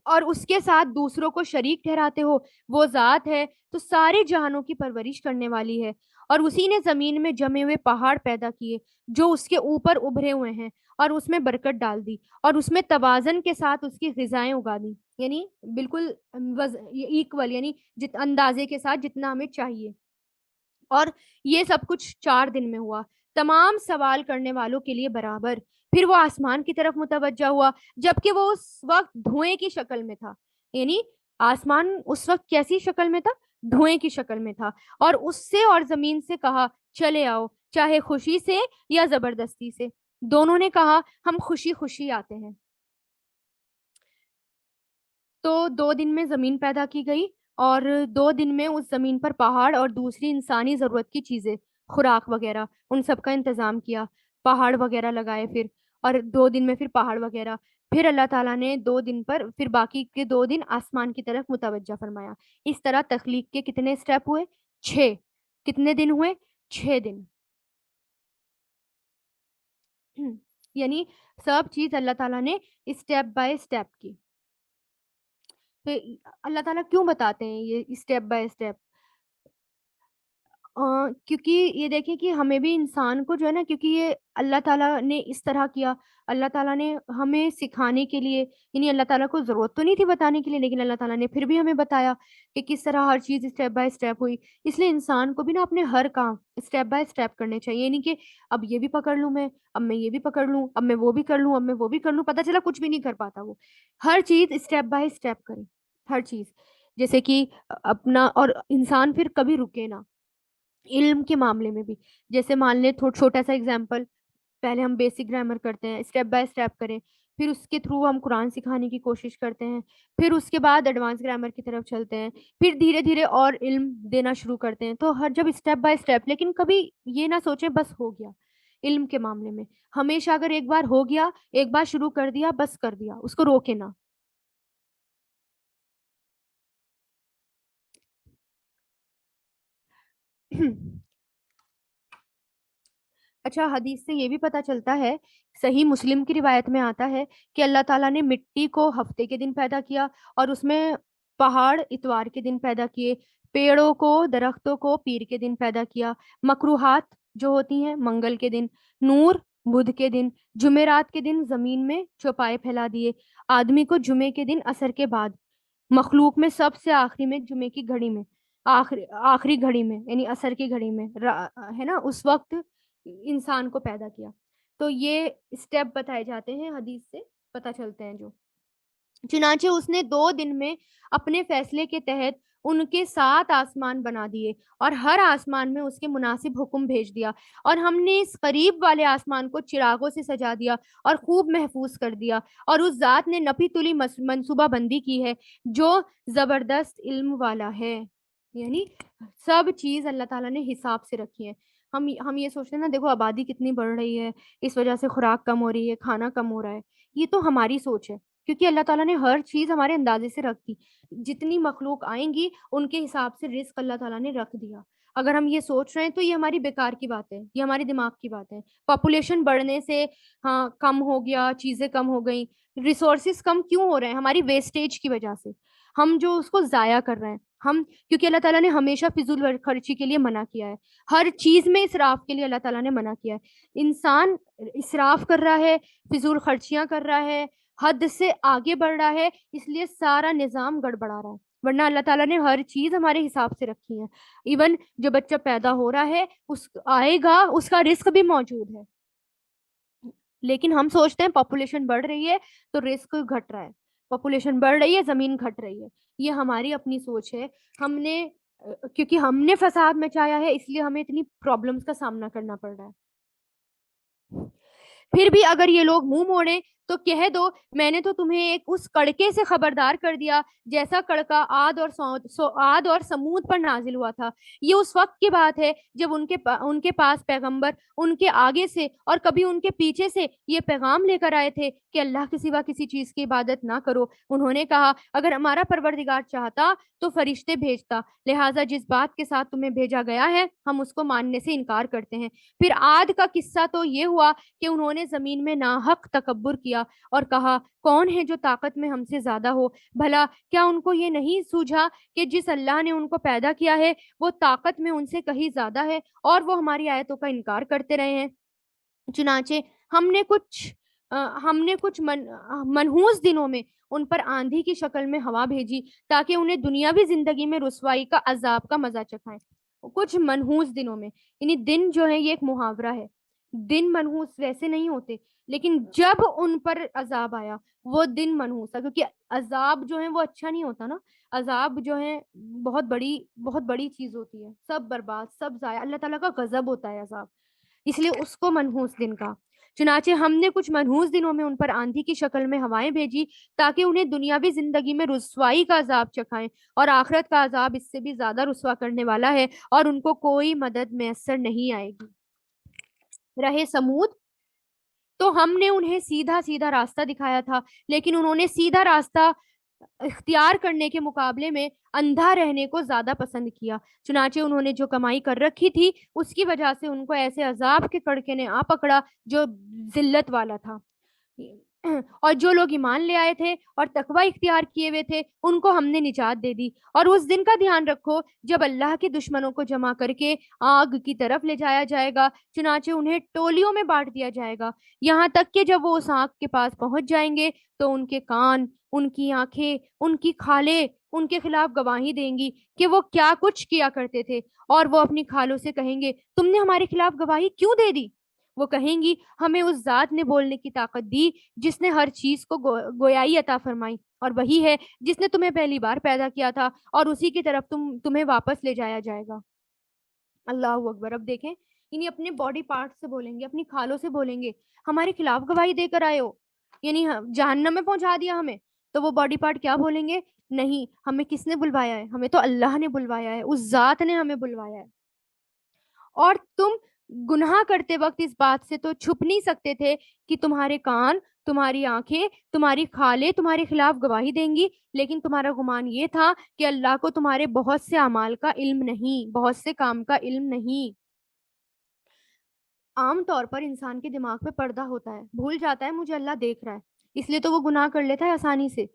اور اس کے ساتھ دوسروں کو شریک ٹھہراتے ہو؟ وہ ذات ہے تو سارے جہانوں کی پرورش کرنے والی ہے، اور اسی نے زمین میں جمے ہوئے پہاڑ پیدا کیے جو اس کے اوپر ابھرے ہوئے ہیں، اور اس میں برکت ڈال دی، اور اس میں توازن کے ساتھ اس کی غذائیں اگا دی، یعنی بالکل ایکول، یعنی اندازے کے ساتھ جتنا ہمیں چاہیے، اور یہ سب کچھ 4 دن میں ہوا، تمام سوال کرنے والوں کے لیے برابر۔ پھر وہ آسمان کی طرف متوجہ ہوا، جبکہ وہ اس وقت دھوئیں کی شکل میں تھا، یعنی آسمان اس وقت کیسی شکل میں تھا؟ دھوئیں کی شکل میں تھا، اور اس سے اور زمین سے کہا، چلے آؤ، چاہے خوشی سے یا زبردستی سے۔ دونوں نے کہا، ہم خوشی خوشی آتے ہیں۔ تو 2 دن میں زمین پیدا کی گئی، اور 2 دن میں اس زمین پر پہاڑ اور دوسری انسانی ضرورت کی چیزیں، خوراک وغیرہ، ان سب کا انتظام کیا، پہاڑ وغیرہ لگائے پھر، اور 2 دن میں پھر پہاڑ وغیرہ، پھر اللہ تعالیٰ نے 2 دن پر پھر باقی کے 2 دن آسمان کی طرف متوجہ فرمایا۔ اس طرح تخلیق کے کتنے سٹیپ ہوئے؟ 6۔ کتنے دن ہوئے؟ 6 دن۔ یعنی سب چیز اللہ تعالیٰ نے اسٹیپ بائی اسٹیپ کی۔ تو اللہ تعالیٰ کیوں بتاتے ہیں یہ اسٹیپ بائی اسٹیپ؟ کیونکہ یہ دیکھیں کہ ہمیں بھی انسان کو جو ہے نا، کیونکہ یہ اللہ تعالیٰ نے اس طرح کیا، اللہ تعالیٰ نے ہمیں سکھانے کے لیے، یعنی اللہ تعالیٰ کو ضرورت تو نہیں تھی بتانے کے لیے، لیکن اللہ تعالیٰ نے پھر بھی ہمیں بتایا کہ کس طرح ہر چیز اسٹیپ بائی اسٹیپ ہوئی۔ اس لیے انسان کو بھی نا اپنے ہر کام اسٹیپ بائی اسٹیپ کرنے چاہیے، یعنی کہ اب یہ بھی پکڑ لوں میں، اب میں یہ بھی پکڑ لوں، اب میں وہ بھی کر لوں، اب میں وہ بھی کر لوں، پتہ چلا کچھ بھی نہیں کر پاتا وہ۔ ہر چیز اسٹیپ بائی اسٹیپ کرے، ہر چیز، جیسے کہ اپنا، اور انسان پھر کبھی رکے نہ علم کے معاملے میں بھی۔ جیسے مان لیں چھوٹا سا اگزامپل، پہلے ہم بیسک گرامر کرتے ہیں، اسٹیپ بائی اسٹیپ کریں، پھر اس کے تھرو ہم قرآن سکھانے کی کوشش کرتے ہیں، پھر اس کے بعد ایڈوانس گرامر کی طرف چلتے ہیں، پھر دھیرے دھیرے اور علم دینا شروع کرتے ہیں۔ تو ہر جب اسٹیپ بائی اسٹیپ، لیکن کبھی یہ نہ سوچیں بس ہو گیا۔ علم کے معاملے میں ہمیشہ اگر ایک بار ہو گیا، ایک بار شروع کر دیا، بس کر دیا، اس کو روکے نہ۔ اچھا، حدیث سے یہ بھی پتہ چلتا ہے، صحیح مسلم کی روایت میں آتا ہے کہ اللہ تعالیٰ نے مٹی کو ہفتے کے دن پیدا کیا، اور اس میں پہاڑ اتوار کے دن پیدا کیے، پیڑوں کو درختوں کو پیر کے دن پیدا کیا، مکروہات جو ہوتی ہیں منگل کے دن، نور بدھ کے دن، جمعرات کے دن زمین میں چوپائے پھیلا دیے، آدمی کو جمعے کے دن عصر کے بعد، مخلوق میں سب سے آخری میں جمعے کی گھڑی میں، آخری گھڑی میں یعنی عصر کی گھڑی میں ہے نا، اس وقت انسان کو پیدا کیا۔ تو یہ اسٹیپ بتائے جاتے ہیں، حدیث سے پتہ چلتے ہیں جو۔ چنانچہ اس نے 2 دن میں اپنے فیصلے کے تحت ان کے 7 آسمان بنا دیے اور ہر آسمان میں اس کے مناسب حکم بھیج دیا، اور ہم نے اس قریب والے آسمان کو چراغوں سے سجا دیا اور خوب محفوظ کر دیا، اور اس ذات نے نپی تلی منصوبہ بندی کی ہے جو زبردست علم والا ہے۔ یعنی سب چیز اللہ تعالیٰ نے حساب سے رکھی ہے۔ ہم یہ سوچتے ہیں نا، دیکھو آبادی کتنی بڑھ رہی ہے، اس وجہ سے خوراک کم ہو رہی ہے، کھانا کم ہو رہا ہے، یہ تو ہماری سوچ ہے، کیونکہ اللہ تعالیٰ نے ہر چیز ہمارے اندازے سے رکھ دی، جتنی مخلوق آئیں گی ان کے حساب سے رزق اللہ تعالیٰ نے رکھ دیا۔ اگر ہم یہ سوچ رہے ہیں تو یہ ہماری بیکار کی بات ہے، یہ ہمارے دماغ کی بات ہے۔ پاپولیشن بڑھنے سے ہاں کم ہو گیا، چیزیں کم ہو گئیں، ریسورسز کم کیوں ہو رہے ہیں؟ ہماری ویسٹیج کی وجہ سے، ہم جو اس کو ضائع کر رہے ہیں ہم، کیونکہ اللہ تعالیٰ نے ہمیشہ فضول خرچی کے لیے منع کیا ہے، ہر چیز میں اسراف کے لیے اللہ تعالیٰ نے منع کیا ہے۔ انسان اسراف کر رہا ہے، فضول خرچیاں کر رہا ہے، حد سے آگے بڑھ رہا ہے، اس لیے سارا نظام گڑبڑا رہا ہے، ورنہ اللہ تعالیٰ نے ہر چیز ہمارے حساب سے رکھی ہے۔ ایون جو بچہ پیدا ہو رہا ہے اس آئے گا، اس کا رزق بھی موجود ہے، لیکن ہم سوچتے ہیں پاپولیشن بڑھ رہی ہے تو رزق گھٹ رہا ہے، پاپولیشن بڑھ رہی ہے زمین گھٹ رہی ہے، یہ ہماری اپنی سوچ ہے۔ ہم نے کیونکہ ہم نے فساد مچایا ہے اس لیے ہمیں اتنی پرابلمس کا سامنا کرنا پڑ رہا ہے۔ پھر بھی اگر یہ لوگ منہ موڑیں تو کہہ دو میں نے تو تمہیں ایک اس کڑکے سے خبردار کر دیا جیسا کڑکا عاد اور سمود پر نازل ہوا تھا۔ یہ اس وقت کی بات ہے جب ان کے پاس پیغمبر ان کے آگے سے اور کبھی ان کے پیچھے سے یہ پیغام لے کر آئے تھے کہ اللہ کے سوا کسی چیز کی عبادت نہ کرو۔ انہوں نے کہا اگر ہمارا پروردگار چاہتا تو فرشتے بھیجتا، لہٰذا جس بات کے ساتھ تمہیں بھیجا گیا ہے ہم اس کو ماننے سے انکار کرتے ہیں۔ پھر عاد کا قصہ تو یہ ہوا کہ انہوں نے زمین میں ناحق تکبر کیا اور کہا کون ہے جو طاقت میں ہم سے زیادہ ہو؟ بھلا کیا ان کو یہ نہیں سوجھا کہ جس اللہ نے ان کو پیدا کیا ہے وہ طاقت میں ان سے کہیں زیادہ ہے، اور وہ ہماری آیتوں کا انکار کرتے رہے ہیں۔ چنانچہ ہم نے کچھ منحوس دنوں میں ان پر آندھی کی شکل میں ہوا بھیجی تاکہ انہیں دنیاوی زندگی میں رسوائی کا عذاب کا مزہ چکھائیں۔ کچھ منحوس دنوں میں، یعنی دن جو ہے یہ ایک محاورہ ہے، دن منحوس ویسے نہیں ہوتے، لیکن جب ان پر عذاب آیا وہ دن منحوس تھا، کیونکہ عذاب جو ہے وہ اچھا نہیں ہوتا نا، عذاب جو ہے بہت بڑی چیز ہوتی ہے، سب برباد سب ضائع، اللہ تعالیٰ کا غضب ہوتا ہے عذاب، اس لیے اس کو منحوس دن کا۔ چنانچہ ہم نے کچھ منحوس دنوں میں ان پر آندھی کی شکل میں ہوائیں بھیجی تاکہ انہیں دنیاوی زندگی میں رسوائی کا عذاب چکھائیں، اور آخرت کا عذاب اس سے بھی زیادہ رسوا کرنے والا ہے اور ان کو کوئی مدد میسر نہیں آئے گی۔ رہے سمود تو ہم نے انہیں سیدھا راستہ دکھایا تھا، لیکن انہوں نے سیدھا راستہ اختیار کرنے کے مقابلے میں اندھا رہنے کو زیادہ پسند کیا۔ چنانچہ انہوں نے جو کمائی کر رکھی تھی اس کی وجہ سے ان کو ایسے عذاب کے کڑکے نے آ پکڑا جو ذلت والا تھا، اور جو لوگ ایمان لے آئے تھے اور تقوی اختیار کیے ہوئے تھے ان کو ہم نے نجات دے دی۔ اور اس دن کا دھیان رکھو جب اللہ کے دشمنوں کو جمع کر کے آگ کی طرف لے جایا جائے گا، چنانچہ انہیں ٹولیوں میں بانٹ دیا جائے گا، یہاں تک کہ جب وہ اس آگ کے پاس پہنچ جائیں گے تو ان کے کان، ان کی آنکھیں، ان کی کھالیں ان کے خلاف گواہی دیں گی کہ وہ کیا کچھ کیا کرتے تھے، اور وہ اپنی کھالوں سے کہیں گے تم نے ہمارے خلاف گواہی کیوں دے دی؟ وہ کہیں گی ہمیں اس ذات نے بولنے کی طاقت دی جس نے ہر چیز کو گویائی عطا فرمائی، اور وہی ہے جس نے تمہیں پہلی بار پیدا کیا تھا اور اسی کی طرف تمہیں واپس لے جایا جائے گا۔ اللہ اکبر۔ اب دیکھیں یعنی اپنے باڈی پارٹ سے بولیں گے، اپنی کھالوں سے بولیں گے ہمارے خلاف گواہی دے کر آئے ہو، یعنی جہنم میں پہنچا دیا ہمیں، تو وہ باڈی پارٹ کیا بولیں گے؟ نہیں، ہمیں کس نے بلوایا ہے؟ ہمیں تو اللہ نے بلوایا ہے، اس ذات نے ہمیں بلوایا ہے۔ اور تم گناہ کرتے وقت اس بات سے تو چھپ نہیں سکتے تھے کہ تمہارے کان، تمہاری آنکھیں، تمہاری کھالیں تمہارے خلاف گواہی دیں گی، لیکن تمہارا گمان یہ تھا کہ اللہ کو تمہارے بہت سے اعمال کا علم نہیں، بہت سے کام کا علم نہیں۔ عام طور پر انسان کے دماغ پہ پردہ ہوتا ہے، بھول جاتا ہے مجھے اللہ دیکھ رہا ہے، اس لیے تو وہ گناہ کر لیتا ہے آسانی سے۔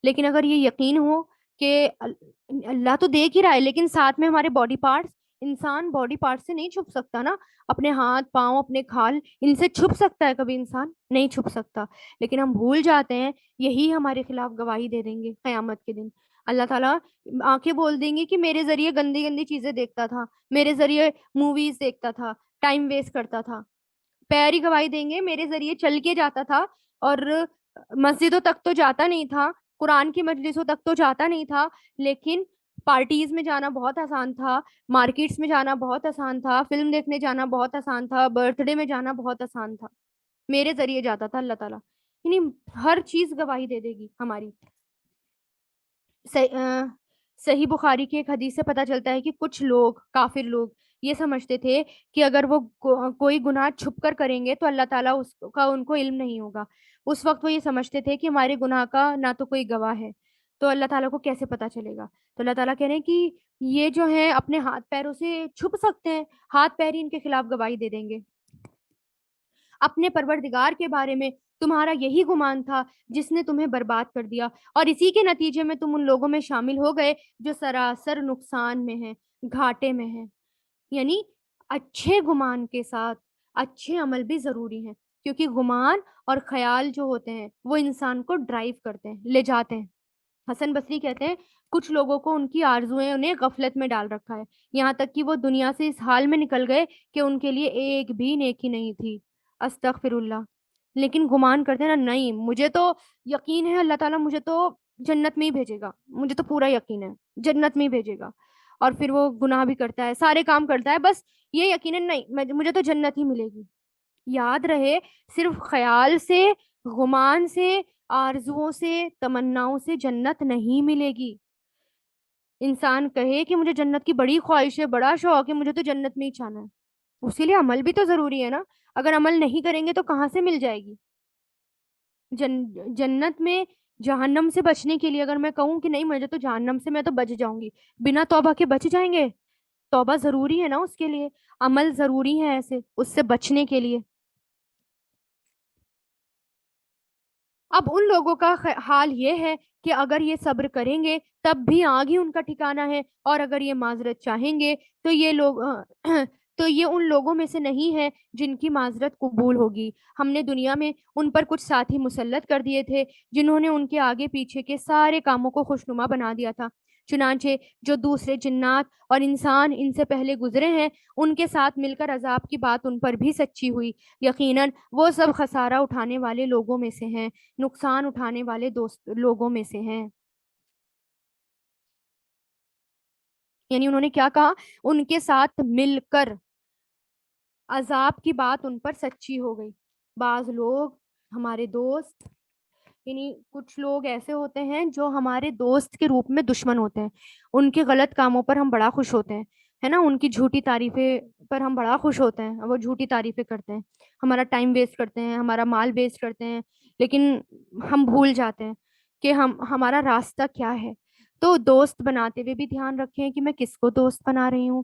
لیکن اگر یہ یقین ہو کہ اللہ تو دیکھ ہی رہا ہے، لیکن ساتھ میں ہمارے باڈی پارٹس، انسان باڈی پارٹ سے نہیں چھپ سکتا نا، اپنے ہاتھ پاؤں اپنے کھال، ان سے چھپ سکتا ہے کبھی انسان؟ نہیں چھپ سکتا. لیکن ہم بھول جاتے ہیں، یہی ہمارے خلاف گواہی دے دیں گے قیامت کے دن. اللہ تعالیٰ آنکھیں بول دیں گے کہ میرے ذریعے گندی گندی چیزیں دیکھتا تھا، میرے ذریعے موویز دیکھتا تھا، ٹائم ویسٹ کرتا تھا. پیر ہی گواہی دیں گے میرے ذریعے چل کے جاتا تھا، اور مسجدوں تک تو جاتا نہیں تھا، قرآن کی مجلسوں تک تو جاتا نہیں تھا، لیکن پارٹیز میں جانا بہت آسان تھا، مارکیٹس میں جانا بہت آسان تھا، فلم دیکھنے جانا بہت آسان تھا، برتھ ڈے میں جانا بہت آسان تھا. میرے ذریعے جاتا تھا اللہ تعالیٰ. یعنی ہر چیز گواہی دے دے گی ہماری. صحیح بخاری کی ایک حدیث سے پتہ چلتا ہے کہ کچھ لوگ، کافر لوگ، یہ سمجھتے تھے کہ اگر وہ کوئی گناہ چھپ کر کریں گے تو اللہ تعالیٰ اس کا ان کو علم نہیں ہوگا. اس وقت وہ یہ سمجھتے تھے کہ ہمارے گناہ کا نہ تو کوئی گواہ ہے، تو اللہ تعالیٰ کو کیسے پتہ چلے گا. تو اللہ تعالیٰ کہہ رہے ہیں کہ یہ جو ہیں اپنے ہاتھ پیروں سے چھپ سکتے ہیں، ہاتھ پیر ہی ان کے خلاف گواہی دے دیں گے. اپنے پروردگار کے بارے میں تمہارا یہی گمان تھا جس نے تمہیں برباد کر دیا، اور اسی کے نتیجے میں تم ان لوگوں میں شامل ہو گئے جو سراسر نقصان میں ہیں، گھاٹے میں ہیں. یعنی اچھے گمان کے ساتھ اچھے عمل بھی ضروری ہیں، کیونکہ گمان اور خیال جو ہوتے ہیں وہ انسان کو ڈرائیو کرتے ہیں، لے جاتے ہیں. حسن بصری کہتے ہیں کچھ لوگوں کو ان کی آرزویں انہیں غفلت میں ڈال رکھا ہے، یہاں تک کہ وہ دنیا سے اس حال میں نکل گئے کہ ان کے لیے ایک بھی نیکی نہیں تھی. استغفر اللہ. لیکن گمان کرتے ہیں نا، نہیں مجھے تو یقین ہے اللہ تعالیٰ مجھے تو جنت میں ہی بھیجے گا، مجھے تو پورا یقین ہے جنت میں ہی بھیجے گا. اور پھر وہ گناہ بھی کرتا ہے، سارے کام کرتا ہے، بس یہ یقین ہے نہیں مجھے تو جنت ہی ملے گی. یاد رہے، صرف خیال سے، گمان سے، آرزوؤں سے، تمناؤں سے جنت نہیں ملے گی. انسان کہے کہ مجھے جنت کی بڑی خواہش ہے، بڑا شوق ہے، مجھے تو جنت میں ہی جانا ہے، اسی لیے عمل بھی تو ضروری ہے نا. اگر عمل نہیں کریں گے تو کہاں سے مل جائے گی جنت میں؟ جہنم سے بچنے کے لیے اگر میں کہوں کہ نہیں مجھے تو جہنم سے میں تو بچ جاؤں گی، بنا توبہ کے بچ جائیں گے؟ توبہ ضروری ہے نا اس کے لیے، عمل ضروری ہے ایسے اس سے بچنے کے لیے. اب ان لوگوں کا حال یہ ہے کہ اگر یہ صبر کریں گے تب بھی آگ ہی ان کا ٹھکانہ ہے، اور اگر یہ معذرت چاہیں گے تو یہ لوگ تو یہ ان لوگوں میں سے نہیں ہے جن کی معذرت قبول ہوگی. ہم نے دنیا میں ان پر کچھ ساتھی مسلط کر دیے تھے جنہوں نے ان کے آگے پیچھے کے سارے کاموں کو خوشنما بنا دیا تھا. چنانچہ جو دوسرے جنات اور انسان ان سے پہلے گزرے ہیں ان کے ساتھ مل کر عذاب کی بات ان پر بھی سچی ہوئی. یقیناً وہ سب خسارہ اٹھانے والے لوگوں میں سے ہیں، نقصان اٹھانے والے دوست لوگوں میں سے ہیں. یعنی انہوں نے کیا کہا؟ ان کے ساتھ مل کر عذاب کی بات ان پر سچی ہو گئی. بعض لوگ ہمارے دوست، یعنی کچھ لوگ ایسے ہوتے ہیں جو ہمارے دوست کے روپ میں دشمن ہوتے ہیں. ان کے غلط کاموں پر ہم بڑا خوش ہوتے ہیں، ہے نا، ان کی جھوٹی تعریفیں پر ہم بڑا خوش ہوتے ہیں، وہ جھوٹی تعریفیں کرتے ہیں، ہمارا ٹائم ویسٹ کرتے ہیں، ہمارا مال ویسٹ کرتے ہیں، لیکن ہم بھول جاتے ہیں کہ ہمارا راستہ کیا ہے. تو دوست بناتے ہوئے بھی دھیان رکھیں کہ میں کس کو دوست بنا رہی ہوں.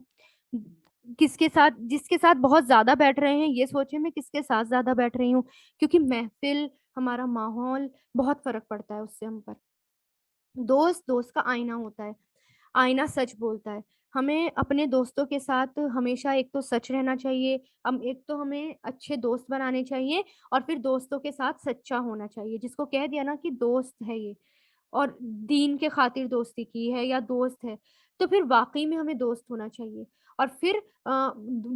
کس کے ساتھ، جس کے ساتھ بہت زیادہ بیٹھ رہے ہیں یہ سوچیں میں کس کے ساتھ زیادہ بیٹھ رہی ہوں، کیونکہ محفل، ہمارا ماحول بہت فرق پڑتا ہے اس سے ہم پر. دوست دوست کا آئینہ ہوتا ہے، آئینہ سچ بولتا ہے. ہمیں اپنے دوستوں کے ساتھ ہمیشہ ایک تو سچ رہنا چاہیے، ایک تو ہمیں اچھے دوست بنانے چاہیے، اور پھر دوستوں کے ساتھ سچا ہونا چاہیے. جس کو کہہ دیا نا کہ دوست ہے یہ، اور دین کے خاطر دوستی کی ہے یا دوست ہے، تو پھر واقعی میں ہمیں دوست ہونا چاہیے. اور پھر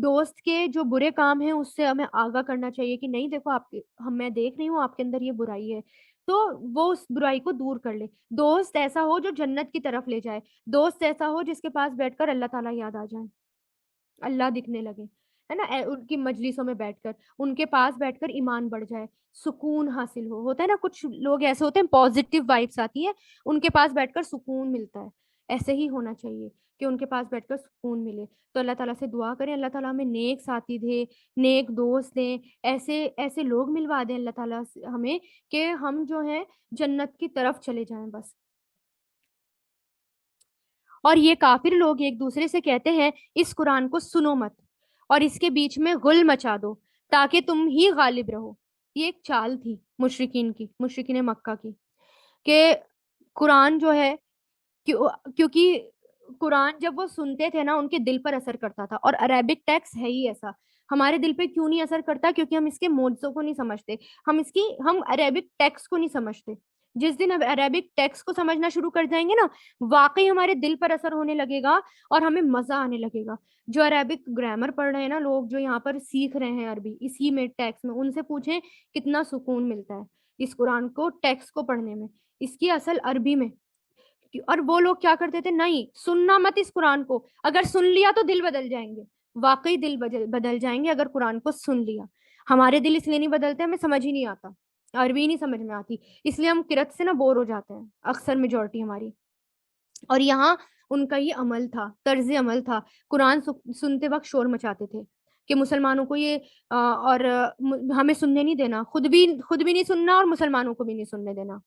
دوست کے جو برے کام ہیں اس سے ہمیں آگاہ کرنا چاہیے کہ نہیں دیکھو آپ کے، میں دیکھ رہی ہوں آپ کے اندر یہ برائی ہے، تو وہ اس برائی کو دور کر لے. دوست ایسا ہو جو جنت کی طرف لے جائے، دوست ایسا ہو جس کے پاس بیٹھ کر اللہ تعالیٰ یاد آ جائے، اللہ دکھنے لگے، ہے نا، ان کی مجلسوں میں بیٹھ کر، ان کے پاس بیٹھ کر ایمان بڑھ جائے، سکون حاصل ہو. ہوتا ہے نا کچھ لوگ ایسے ہوتے ہیں پازیٹیو وائبس آتی ہیں، ان کے پاس بیٹھ کر سکون ملتا ہے. ایسے ہی ہونا چاہیے کہ ان کے پاس بیٹھ کر سکون ملے. تو اللہ تعالیٰ سے دعا کریں اللہ تعالیٰ ہمیں نیک ساتھی دے، نیک دوست دیں، ایسے ایسے لوگ ملوا دیں اللہ تعالیٰ ہمیں کہ ہم جو ہیں جنت کی طرف چلے جائیں بس. اور یہ کافر لوگ ایک دوسرے سے کہتے ہیں اس قرآن کو سنو مت، اور اس کے بیچ میں غل مچا دو تاکہ تم ہی غالب رہو. یہ ایک چال تھی مشرکین کی، مشرکین مکہ کی، کہ قرآن جو ہے کیونکہ قرآن جب وہ سنتے تھے نا ان کے دل پر اثر کرتا تھا، اور عربک ٹیکسٹ ہے ہی ایسا. ہمارے دل پہ کیوں نہیں اثر کرتا؟ کیونکہ ہم اس کے موضوع کو نہیں سمجھتے، ہم عربک ٹیکسٹ کو نہیں سمجھتے. جس دن اب عربک ٹیکسٹ کو سمجھنا شروع کر جائیں گے نا، واقعی ہمارے دل پر اثر ہونے لگے گا اور ہمیں مزہ آنے لگے گا. جو عربک گرامر پڑھ رہے ہیں نا لوگ، جو یہاں پر سیکھ رہے ہیں عربی اسی میں ٹیکسٹ میں، ان سے پوچھیں کتنا سکون ملتا ہے اس قرآن کو ٹیکسٹ کو پڑھنے میں، اس کی اصل عربی میں. اور وہ لوگ کیا کرتے تھے، نہیں سننا مت اس قرآن کو، اگر سن لیا تو دل بدل جائیں گے. واقعی دل بدل جائیں گے اگر قرآن کو سن لیا. ہمارے دل اس لیے نہیں بدلتے، ہمیں سمجھ ہی نہیں آتا، عربی نہیں سمجھ میں آتی، اس لیے ہم قرأت سے نا بور ہو جاتے ہیں اکثر میجورٹی ہماری. اور یہاں ان کا یہ عمل تھا، طرز عمل تھا. قرآن سنتے وقت شور مچاتے تھے کہ مسلمانوں کو یہ اور ہمیں سننے نہیں دینا، خود بھی نہیں سننا اور مسلمانوں کو بھی نہیں سننے دینا.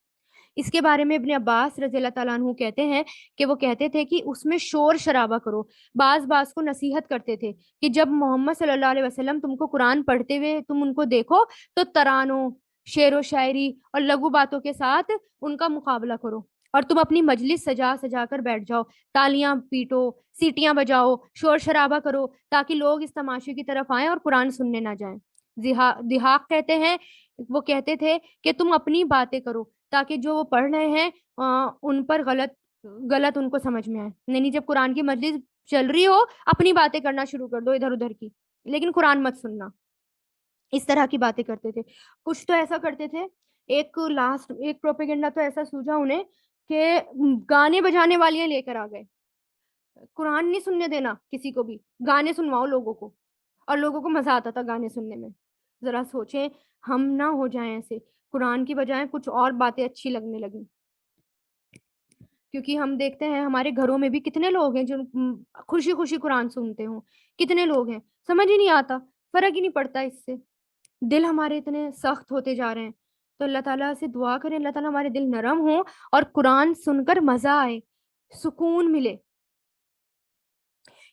اس کے بارے میں ابن عباس رضی اللہ تعالیٰ عنہ کہتے ہیں کہ وہ کہتے تھے کہ اس میں شور شرابہ کرو. بعض کو نصیحت کرتے تھے کہ جب محمد صلی اللہ علیہ وسلم تم کو قرآن پڑھتے ہوئے تم ان کو دیکھو تو ترانوں، شعر و شاعری اور لغو باتوں کے ساتھ ان کا مقابلہ کرو، اور تم اپنی مجلس سجا کر بیٹھ جاؤ، تالیاں پیٹو، سیٹیاں بجاؤ، شور شرابہ کرو، تاکہ لوگ اس تماشے کی طرف آئیں اور قرآن سننے نہ جائیں. دہاق کہتے ہیں، وہ کہتے تھے کہ تم اپنی باتیں کرو تاکہ جو وہ پڑھ رہے ہیں ان پر غلط ان کو سمجھ میں آئے. نہیں جب قرآن کی مجلس چل رہی ہو اپنی باتیں کرنا شروع کر دو ادھر ادھر کی، لیکن قرآن مت سننا. اس طرح کی باتیں کرتے تھے. کچھ تو ایسا کرتے تھے، ایک پروپیگنڈا تو ایسا سوجا انہیں کہ گانے بجانے والیاں لے کر آ گئے. قرآن نہیں سننے دینا کسی کو بھی، گانے سنواؤ لوگوں کو، اور لوگوں کو مزہ آتا تھا گانے سننے میں. ذرا سوچیں ہم نہ ہو جائیں ایسے، قرآن کی بجائے کچھ اور باتیں اچھی لگنے لگیں. کیونکہ ہم دیکھتے ہیں ہمارے گھروں میں بھی کتنے لوگ ہیں جو خوشی خوشی قرآن سنتے ہوں، کتنے لوگ ہیں سمجھ ہی نہیں آتا، فرق ہی نہیں پڑتا اس سے. دل ہمارے اتنے سخت ہوتے جا رہے ہیں. تو اللہ تعالیٰ سے دعا کریں اللہ تعالیٰ ہمارے دل نرم ہوں اور قرآن سن کر مزہ آئے، سکون ملے.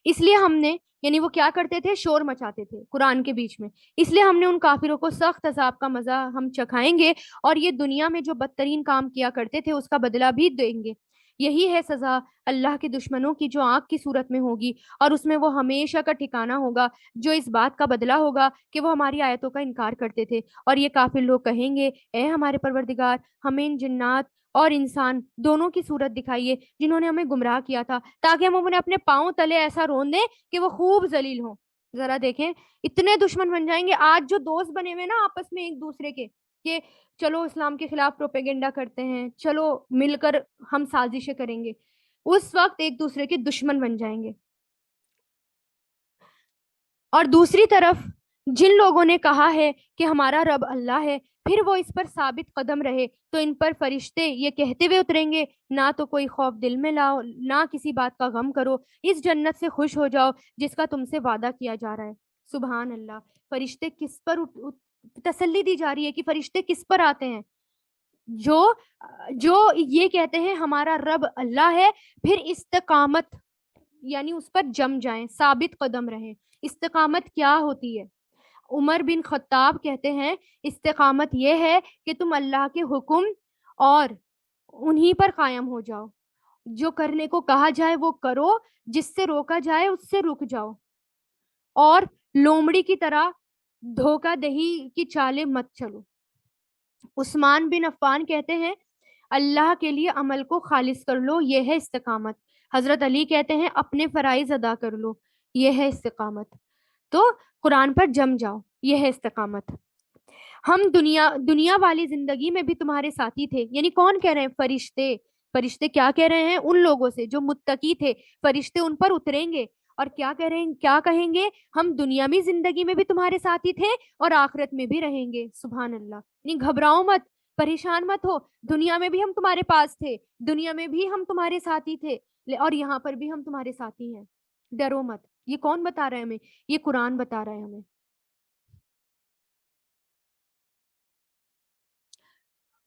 اس لیے ہم نے، یعنی وہ کیا کرتے تھے، شور مچاتے تھے قرآن کے بیچ میں، اس لیے ہم نے ان کافروں کو سخت عذاب کا مزہ ہم چکھائیں گے، اور یہ دنیا میں جو بدترین کام کیا کرتے تھے اس کا بدلہ بھی دیں گے. یہی ہے سزا اللہ کے دشمنوں کی جو آگ کی صورت میں ہوگی، اور اس میں وہ ہمیشہ کا ٹھکانہ ہوگا، جو اس بات کا بدلہ ہوگا کہ وہ ہماری آیتوں کا انکار کرتے تھے. اور یہ کافر لوگ کہیں گے اے ہمارے پروردگار، ہمیں ان جنات اور انسان دونوں کی صورت دکھائیے جنہوں نے ہمیں گمراہ کیا تھا، تاکہ ہم انہیں اپنے پاؤں تلے ایسا رون دیں کہ وہ خوب ذلیل ہوں. ذرا دیکھیں اتنے دشمن بن جائیں گے. آج جو دوست بنے ہوئے نا آپس میں ایک دوسرے کے، کہ چلو اسلام کے خلاف پروپیگنڈا کرتے ہیں، چلو مل کر ہم سازشیں کریں گے، اس وقت ایک دوسرے کے دشمن بن جائیں گے. اور دوسری طرف جن لوگوں نے کہا ہے کہ ہمارا رب اللہ ہے، پھر وہ اس پر ثابت قدم رہے، تو ان پر فرشتے یہ کہتے ہوئے اتریں گے، نہ تو کوئی خوف دل میں لاؤ، نہ کسی بات کا غم کرو، اس جنت سے خوش ہو جاؤ جس کا تم سے وعدہ کیا جا رہا ہے. سبحان اللہ. فرشتے کس پر تسلی دی جا رہی ہے کہ فرشتے کس پر آتے ہیں؟ جو یہ کہتے ہیں ہمارا رب اللہ ہے، پھر استقامت یعنی اس پر جم جائیں، ثابت قدم رہیں. استقامت کیا ہوتی ہے؟ عمر بن خطاب کہتے ہیں استقامت یہ ہے کہ تم اللہ کے حکم اور انہی پر قائم ہو جاؤ، جو کرنے کو کہا جائے وہ کرو، جس سے روکا جائے اس سے رک جاؤ، اور لومڑی کی طرح دھوکہ دہی کی چالیں مت چلو. عثمان بن عفان کہتے ہیں اللہ کے لیے عمل کو خالص کر لو، یہ ہے استقامت. حضرت علی کہتے ہیں اپنے فرائض ادا کر لو، یہ ہے استقامت. تو قرآن پر جم جاؤ، یہ ہے استقامت. ہم دنیا والی زندگی میں بھی تمہارے ساتھی تھے. یعنی کون کہہ رہے ہیں؟ فرشتے کیا کہہ رہے ہیں؟ ان لوگوں سے جو متقی تھے. فرشتے ان پر اتریں گے اور کیا کہیں گے؟ ہم دنیاوی زندگی میں بھی تمہارے ساتھی تھے اور آخرت میں بھی رہیں گے. سبحان اللہ. یعنی گھبراؤ مت، پریشان مت ہو، دنیا میں بھی ہم تمہارے پاس تھے، دنیا میں بھی ہم تمہارے ساتھی تھے، اور یہاں پر بھی ہم تمہارے ساتھی ہیں. ڈرو مت. یہ کون بتا رہا ہے ہمیں؟ یہ قرآن بتا رہا ہے ہمیں.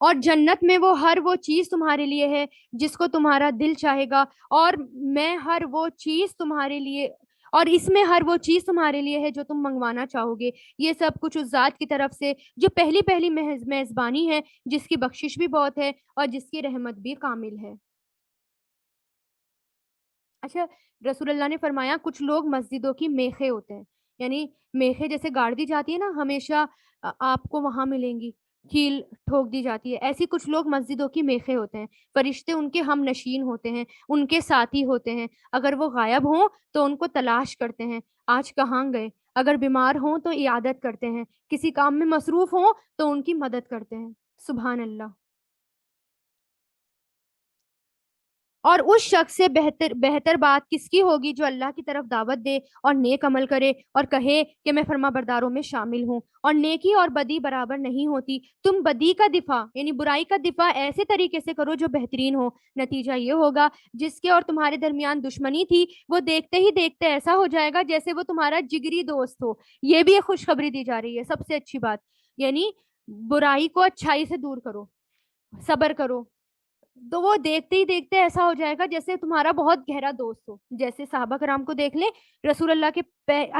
اور جنت میں ہر وہ چیز تمہارے لیے ہے جس کو تمہارا دل چاہے گا، اور میں ہر وہ چیز تمہارے لیے، اور اس میں ہر وہ چیز تمہارے لیے ہے جو تم منگوانا چاہو گے. یہ سب کچھ اس ذات کی طرف سے جو پہلی میزبانی ہے، جس کی بخشش بھی بہت ہے اور جس کی رحمت بھی کامل ہے. اچھا، رسول اللہ نے فرمایا کچھ لوگ مسجدوں کی میخیں ہوتے ہیں، یعنی میخیں جیسے گاڑ دی جاتی ہے نا، ہمیشہ آپ کو وہاں ملیں گی، کیل ٹھوک دی جاتی ہے، ایسی کچھ لوگ مسجدوں کی میخیں ہوتے ہیں، فرشتے ان کے ہم نشین ہوتے ہیں، ان کے ساتھی ہوتے ہیں، اگر وہ غائب ہوں تو ان کو تلاش کرتے ہیں، آج کہاں گئے، اگر بیمار ہوں تو عیادت کرتے ہیں، کسی کام میں مصروف ہوں تو ان کی مدد کرتے ہیں. سبحان اللہ. اور اس شخص سے بہتر بات کس کی ہوگی جو اللہ کی طرف دعوت دے اور نیک عمل کرے اور کہے کہ میں فرما برداروں میں شامل ہوں. اور نیکی اور بدی برابر نہیں ہوتی. تم بدی کا دفاع یعنی برائی کا دفاع ایسے طریقے سے کرو جو بہترین ہو. نتیجہ یہ ہوگا جس کے اور تمہارے درمیان دشمنی تھی وہ دیکھتے ہی دیکھتے ایسا ہو جائے گا جیسے وہ تمہارا جگری دوست ہو. یہ بھی ایک خوشخبری دی جا رہی ہے. سب سے اچھی بات یعنی برائی کو اچھائی سے دور کرو، صبر کرو، تو وہ دیکھتے ہی دیکھتے ایسا ہو جائے گا جیسے تمہارا بہت گہرا دوست ہو. جیسے صحابہ کرام کو دیکھ لیں، رسول اللہ کے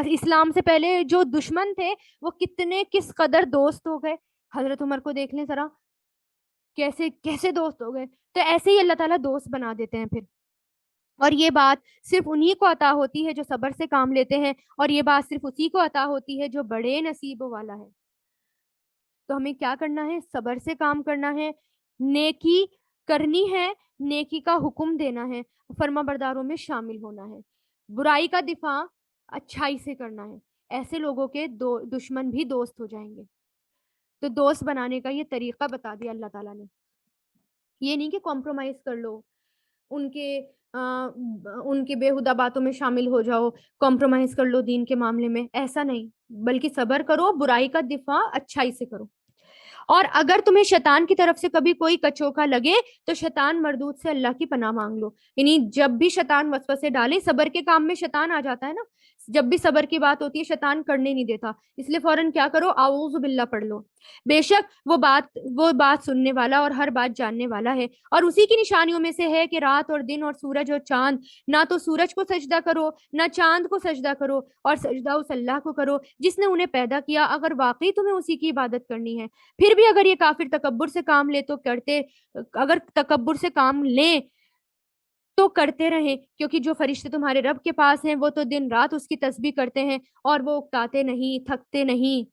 اسلام سے پہلے جو دشمن تھے وہ کتنے کس قدر دوست ہو گئے. حضرت عمر کو دیکھ لیں ذرا، کیسے کیسے دوست ہو گئے. تو ایسے ہی اللہ تعالیٰ دوست بنا دیتے ہیں پھر. اور یہ بات صرف انہی کو عطا ہوتی ہے جو صبر سے کام لیتے ہیں، اور یہ بات صرف اسی کو عطا ہوتی ہے جو بڑے نصیبوں والا ہے. تو ہمیں کیا کرنا ہے؟ صبر سے کام کرنا ہے، نیکی کرنی ہے، نیکی کا حکم دینا ہے، فرما برداروں میں شامل ہونا ہے، برائی کا دفاع اچھائی سے کرنا ہے. ایسے لوگوں کے دشمن بھی دوست ہو جائیں گے. تو دوست بنانے کا یہ طریقہ بتا دیا اللہ تعالیٰ نے. یہ نہیں کہ کمپرومائز کر لو، ان کے ان کے بےہودہ باتوں میں شامل ہو جاؤ، کمپرومائز کر لو دین کے معاملے میں، ایسا نہیں. بلکہ صبر کرو، برائی کا دفاع اچھائی سے کرو. اور اگر تمہیں شیطان کی طرف سے کبھی کوئی کچوکا لگے تو شیطان مردود سے اللہ کی پناہ مانگ لو. یعنی جب بھی شیطان وسوسے ڈالے، صبر کے کام میں شیطان آ جاتا ہے نا، جب بھی صبر کی بات ہوتی ہے شیطان کرنے نہیں دیتا، اس لیے فوراً کیا کرو؟ اعوذ باللہ پڑھ لو. بے شک وہ بات سننے والا اور ہر بات جاننے والا ہے. اور اسی کی نشانیوں میں سے ہے کہ رات اور دن اور سورج اور چاند، نہ تو سورج کو سجدہ کرو نہ چاند کو سجدہ کرو، اور سجدہ اس اللہ کو کرو جس نے انہیں پیدا کیا، اگر واقعی تمہیں اسی کی عبادت کرنی ہے. پھر بھی اگر یہ کافر تکبر سے کام لے تو کرتے اگر تکبر سے کام لیں تو کرتے رہیں، کیونکہ جو فرشتے تمہارے رب کے پاس ہیں وہ تو دن رات اس کی تسبیح کرتے ہیں اور وہ اکتاتے نہیں، تھکتے نہیں.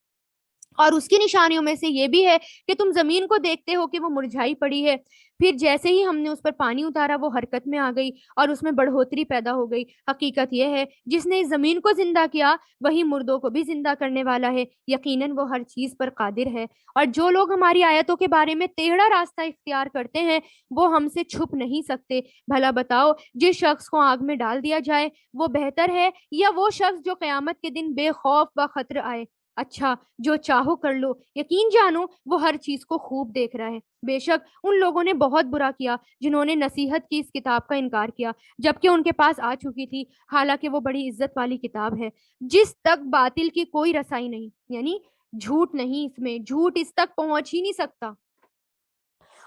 اور اس کی نشانیوں میں سے یہ بھی ہے کہ تم زمین کو دیکھتے ہو کہ وہ مرجھائی پڑی ہے، پھر جیسے ہی ہم نے اس پر پانی اتارا وہ حرکت میں آ گئی اور اس میں بڑھوتری پیدا ہو گئی. حقیقت یہ ہے جس نے اس زمین کو زندہ کیا وہی مردوں کو بھی زندہ کرنے والا ہے، یقیناً وہ ہر چیز پر قادر ہے. اور جو لوگ ہماری آیتوں کے بارے میں ٹیڑھا راستہ اختیار کرتے ہیں وہ ہم سے چھپ نہیں سکتے. بھلا بتاؤ، جس شخص کو آگ میں ڈال دیا جائے وہ بہتر ہے یا وہ شخص جو قیامت کے دن بے خوف و خطر آئے؟ اچھا، جو چاہو کر لو، یقین جانو وہ ہر چیز کو خوب دیکھ رہا ہے. بے شک ان لوگوں نے بہت برا کیا جنہوں نے نصیحت کی اس کتاب کا انکار کیا جبکہ ان کے پاس آ چکی تھی، حالانکہ وہ بڑی عزت والی کتاب ہے جس تک باطل کی کوئی رسائی نہیں، یعنی جھوٹ نہیں، اس میں جھوٹ اس تک پہنچ ہی نہیں سکتا،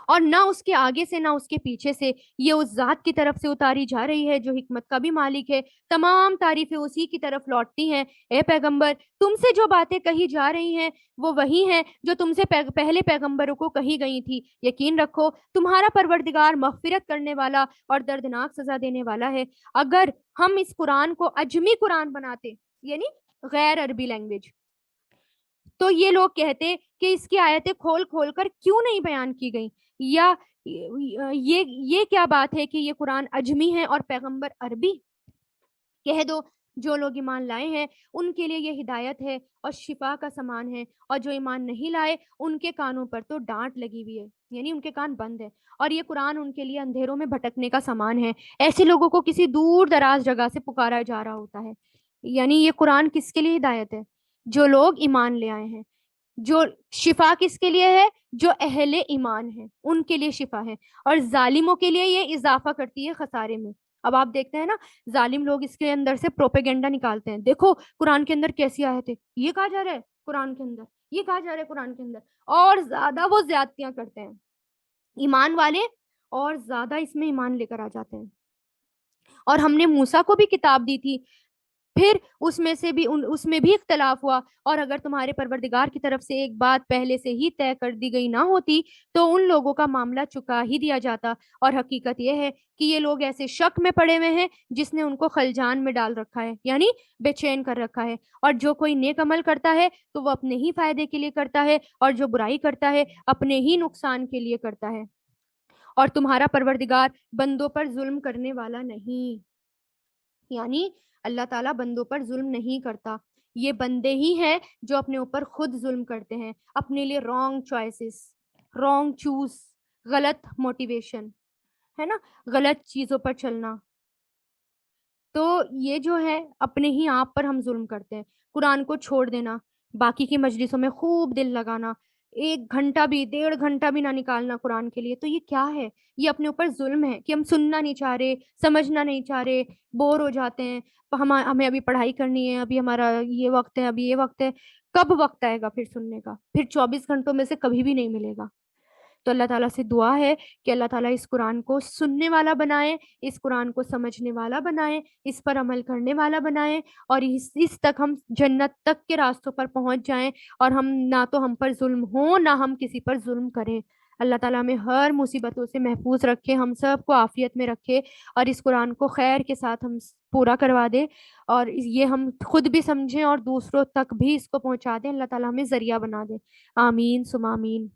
اور نہ اس کے آگے سے نہ اس کے پیچھے سے. یہ اس ذات کی طرف سے اتاری جا رہی ہے جو حکمت کا بھی مالک ہے. تمام تعریفیں اسی کی طرف لوٹتی ہیں. اے پیغمبر، تم سے جو باتیں کہی جا رہی ہیں وہ وہی ہیں جو تم سے پہلے پیغمبروں کو کہی گئی تھی. یقین رکھو تمہارا پروردگار مغفرت کرنے والا اور دردناک سزا دینے والا ہے. اگر ہم اس قرآن کو اجمی قرآن بناتے، یعنی غیر عربی لینگویج، تو یہ لوگ کہتے کہ اس کی آیتیں کھول کھول کر کیوں نہیں بیان کی گئیں، یا یہ کیا بات ہے کہ یہ قرآن اجمی ہے اور پیغمبر عربی. کہہ دو جو لوگ ایمان لائے ہیں ان کے لیے یہ ہدایت ہے اور شفا کا سامان ہے، اور جو ایمان نہیں لائے ان کے کانوں پر تو ڈانٹ لگی ہوئی ہے، یعنی ان کے کان بند ہے، اور یہ قرآن ان کے لیے اندھیروں میں بھٹکنے کا سامان ہے. ایسے لوگوں کو کسی دور دراز جگہ سے پکارا جا رہا ہوتا ہے. یعنی یہ قرآن کس کے لیے ہدایت ہے؟ جو لوگ ایمان لے آئے ہیں. جو شفا کس کے لیے ہے؟ جو اہل ایمان ہے ان کے لیے شفا ہے، اور ظالموں کے لیے یہ اضافہ کرتی ہے خسارے میں. اب آپ دیکھتے ہیں نا ظالم لوگ اس کے اندر سے پروپیگنڈا نکالتے ہیں، دیکھو قرآن کے اندر کیسی آیت ہے، یہ کہا جا رہا ہے قرآن کے اندر، یہ کہا جا رہا ہے قرآن کے اندر، اور زیادہ وہ زیادتیاں کرتے ہیں. ایمان والے اور زیادہ اس میں ایمان لے کر آ جاتے ہیں. اور ہم نے موسیٰ کو بھی کتاب دی تھی، پھر اس میں بھی اختلاف ہوا، اور اگر تمہارے پروردگار کی طرف سے ایک بات پہلے سے ہی طے کر دی گئی نہ ہوتی تو ان لوگوں کا معاملہ چکا ہی دیا جاتا، اور حقیقت یہ ہے کہ یہ لوگ ایسے شک میں پڑے ہوئے ہیں جس نے ان کو خلجان میں ڈال رکھا ہے، یعنی بے چین کر رکھا ہے۔ اور جو کوئی نیک عمل کرتا ہے تو وہ اپنے ہی فائدے کے لیے کرتا ہے، اور جو برائی کرتا ہے اپنے ہی نقصان کے لیے کرتا ہے، اور تمہارا پروردگار بندوں پر ظلم کرنے والا نہیں، یعنی اللہ تعالیٰ بندوں پر ظلم نہیں کرتا، یہ بندے ہی ہیں جو اپنے اوپر خود ظلم کرتے ہیں، اپنے لیے رانگ چوائسز، رانگ چوز، غلط موٹیویشن، ہے نا، غلط چیزوں پر چلنا۔ تو یہ جو ہے اپنے ہی آپ پر ہم ظلم کرتے ہیں، قرآن کو چھوڑ دینا، باقی کی مجلسوں میں خوب دل لگانا، 1 گھنٹہ بھی 1.5 گھنٹہ بھی نہ نکالنا قرآن کے لیے، تو یہ کیا ہے؟ یہ اپنے اوپر ظلم ہے کہ ہم سننا نہیں چاہ رہے، سمجھنا نہیں چاہ رہے، بور ہو جاتے ہیں، ہمیں ابھی پڑھائی کرنی ہے، ابھی ہمارا یہ وقت ہے، ابھی یہ وقت ہے۔ کب وقت آئے گا پھر سننے کا؟ پھر 24 گھنٹوں میں سے کبھی بھی نہیں ملے گا۔ تو اللہ تعالیٰ سے دعا ہے کہ اللہ تعالیٰ اس قرآن کو سننے والا بنائے، اس قرآن کو سمجھنے والا بنائے، اس پر عمل کرنے والا بنائے، اور اس تک ہم جنت تک کے راستوں پر پہنچ جائیں، اور ہم نہ تو ہم پر ظلم ہو نہ ہم کسی پر ظلم کریں۔ اللہ تعالیٰ ہمیں ہر مصیبتوں سے محفوظ رکھے، ہم سب کو عافیت میں رکھے، اور اس قرآن کو خیر کے ساتھ ہم پورا کروا دے، اور یہ ہم خود بھی سمجھیں اور دوسروں تک بھی اس کو پہنچا دیں۔ اللہ تعالیٰ ہمیں ذریعہ بنا دے۔ آمین ثم آمین۔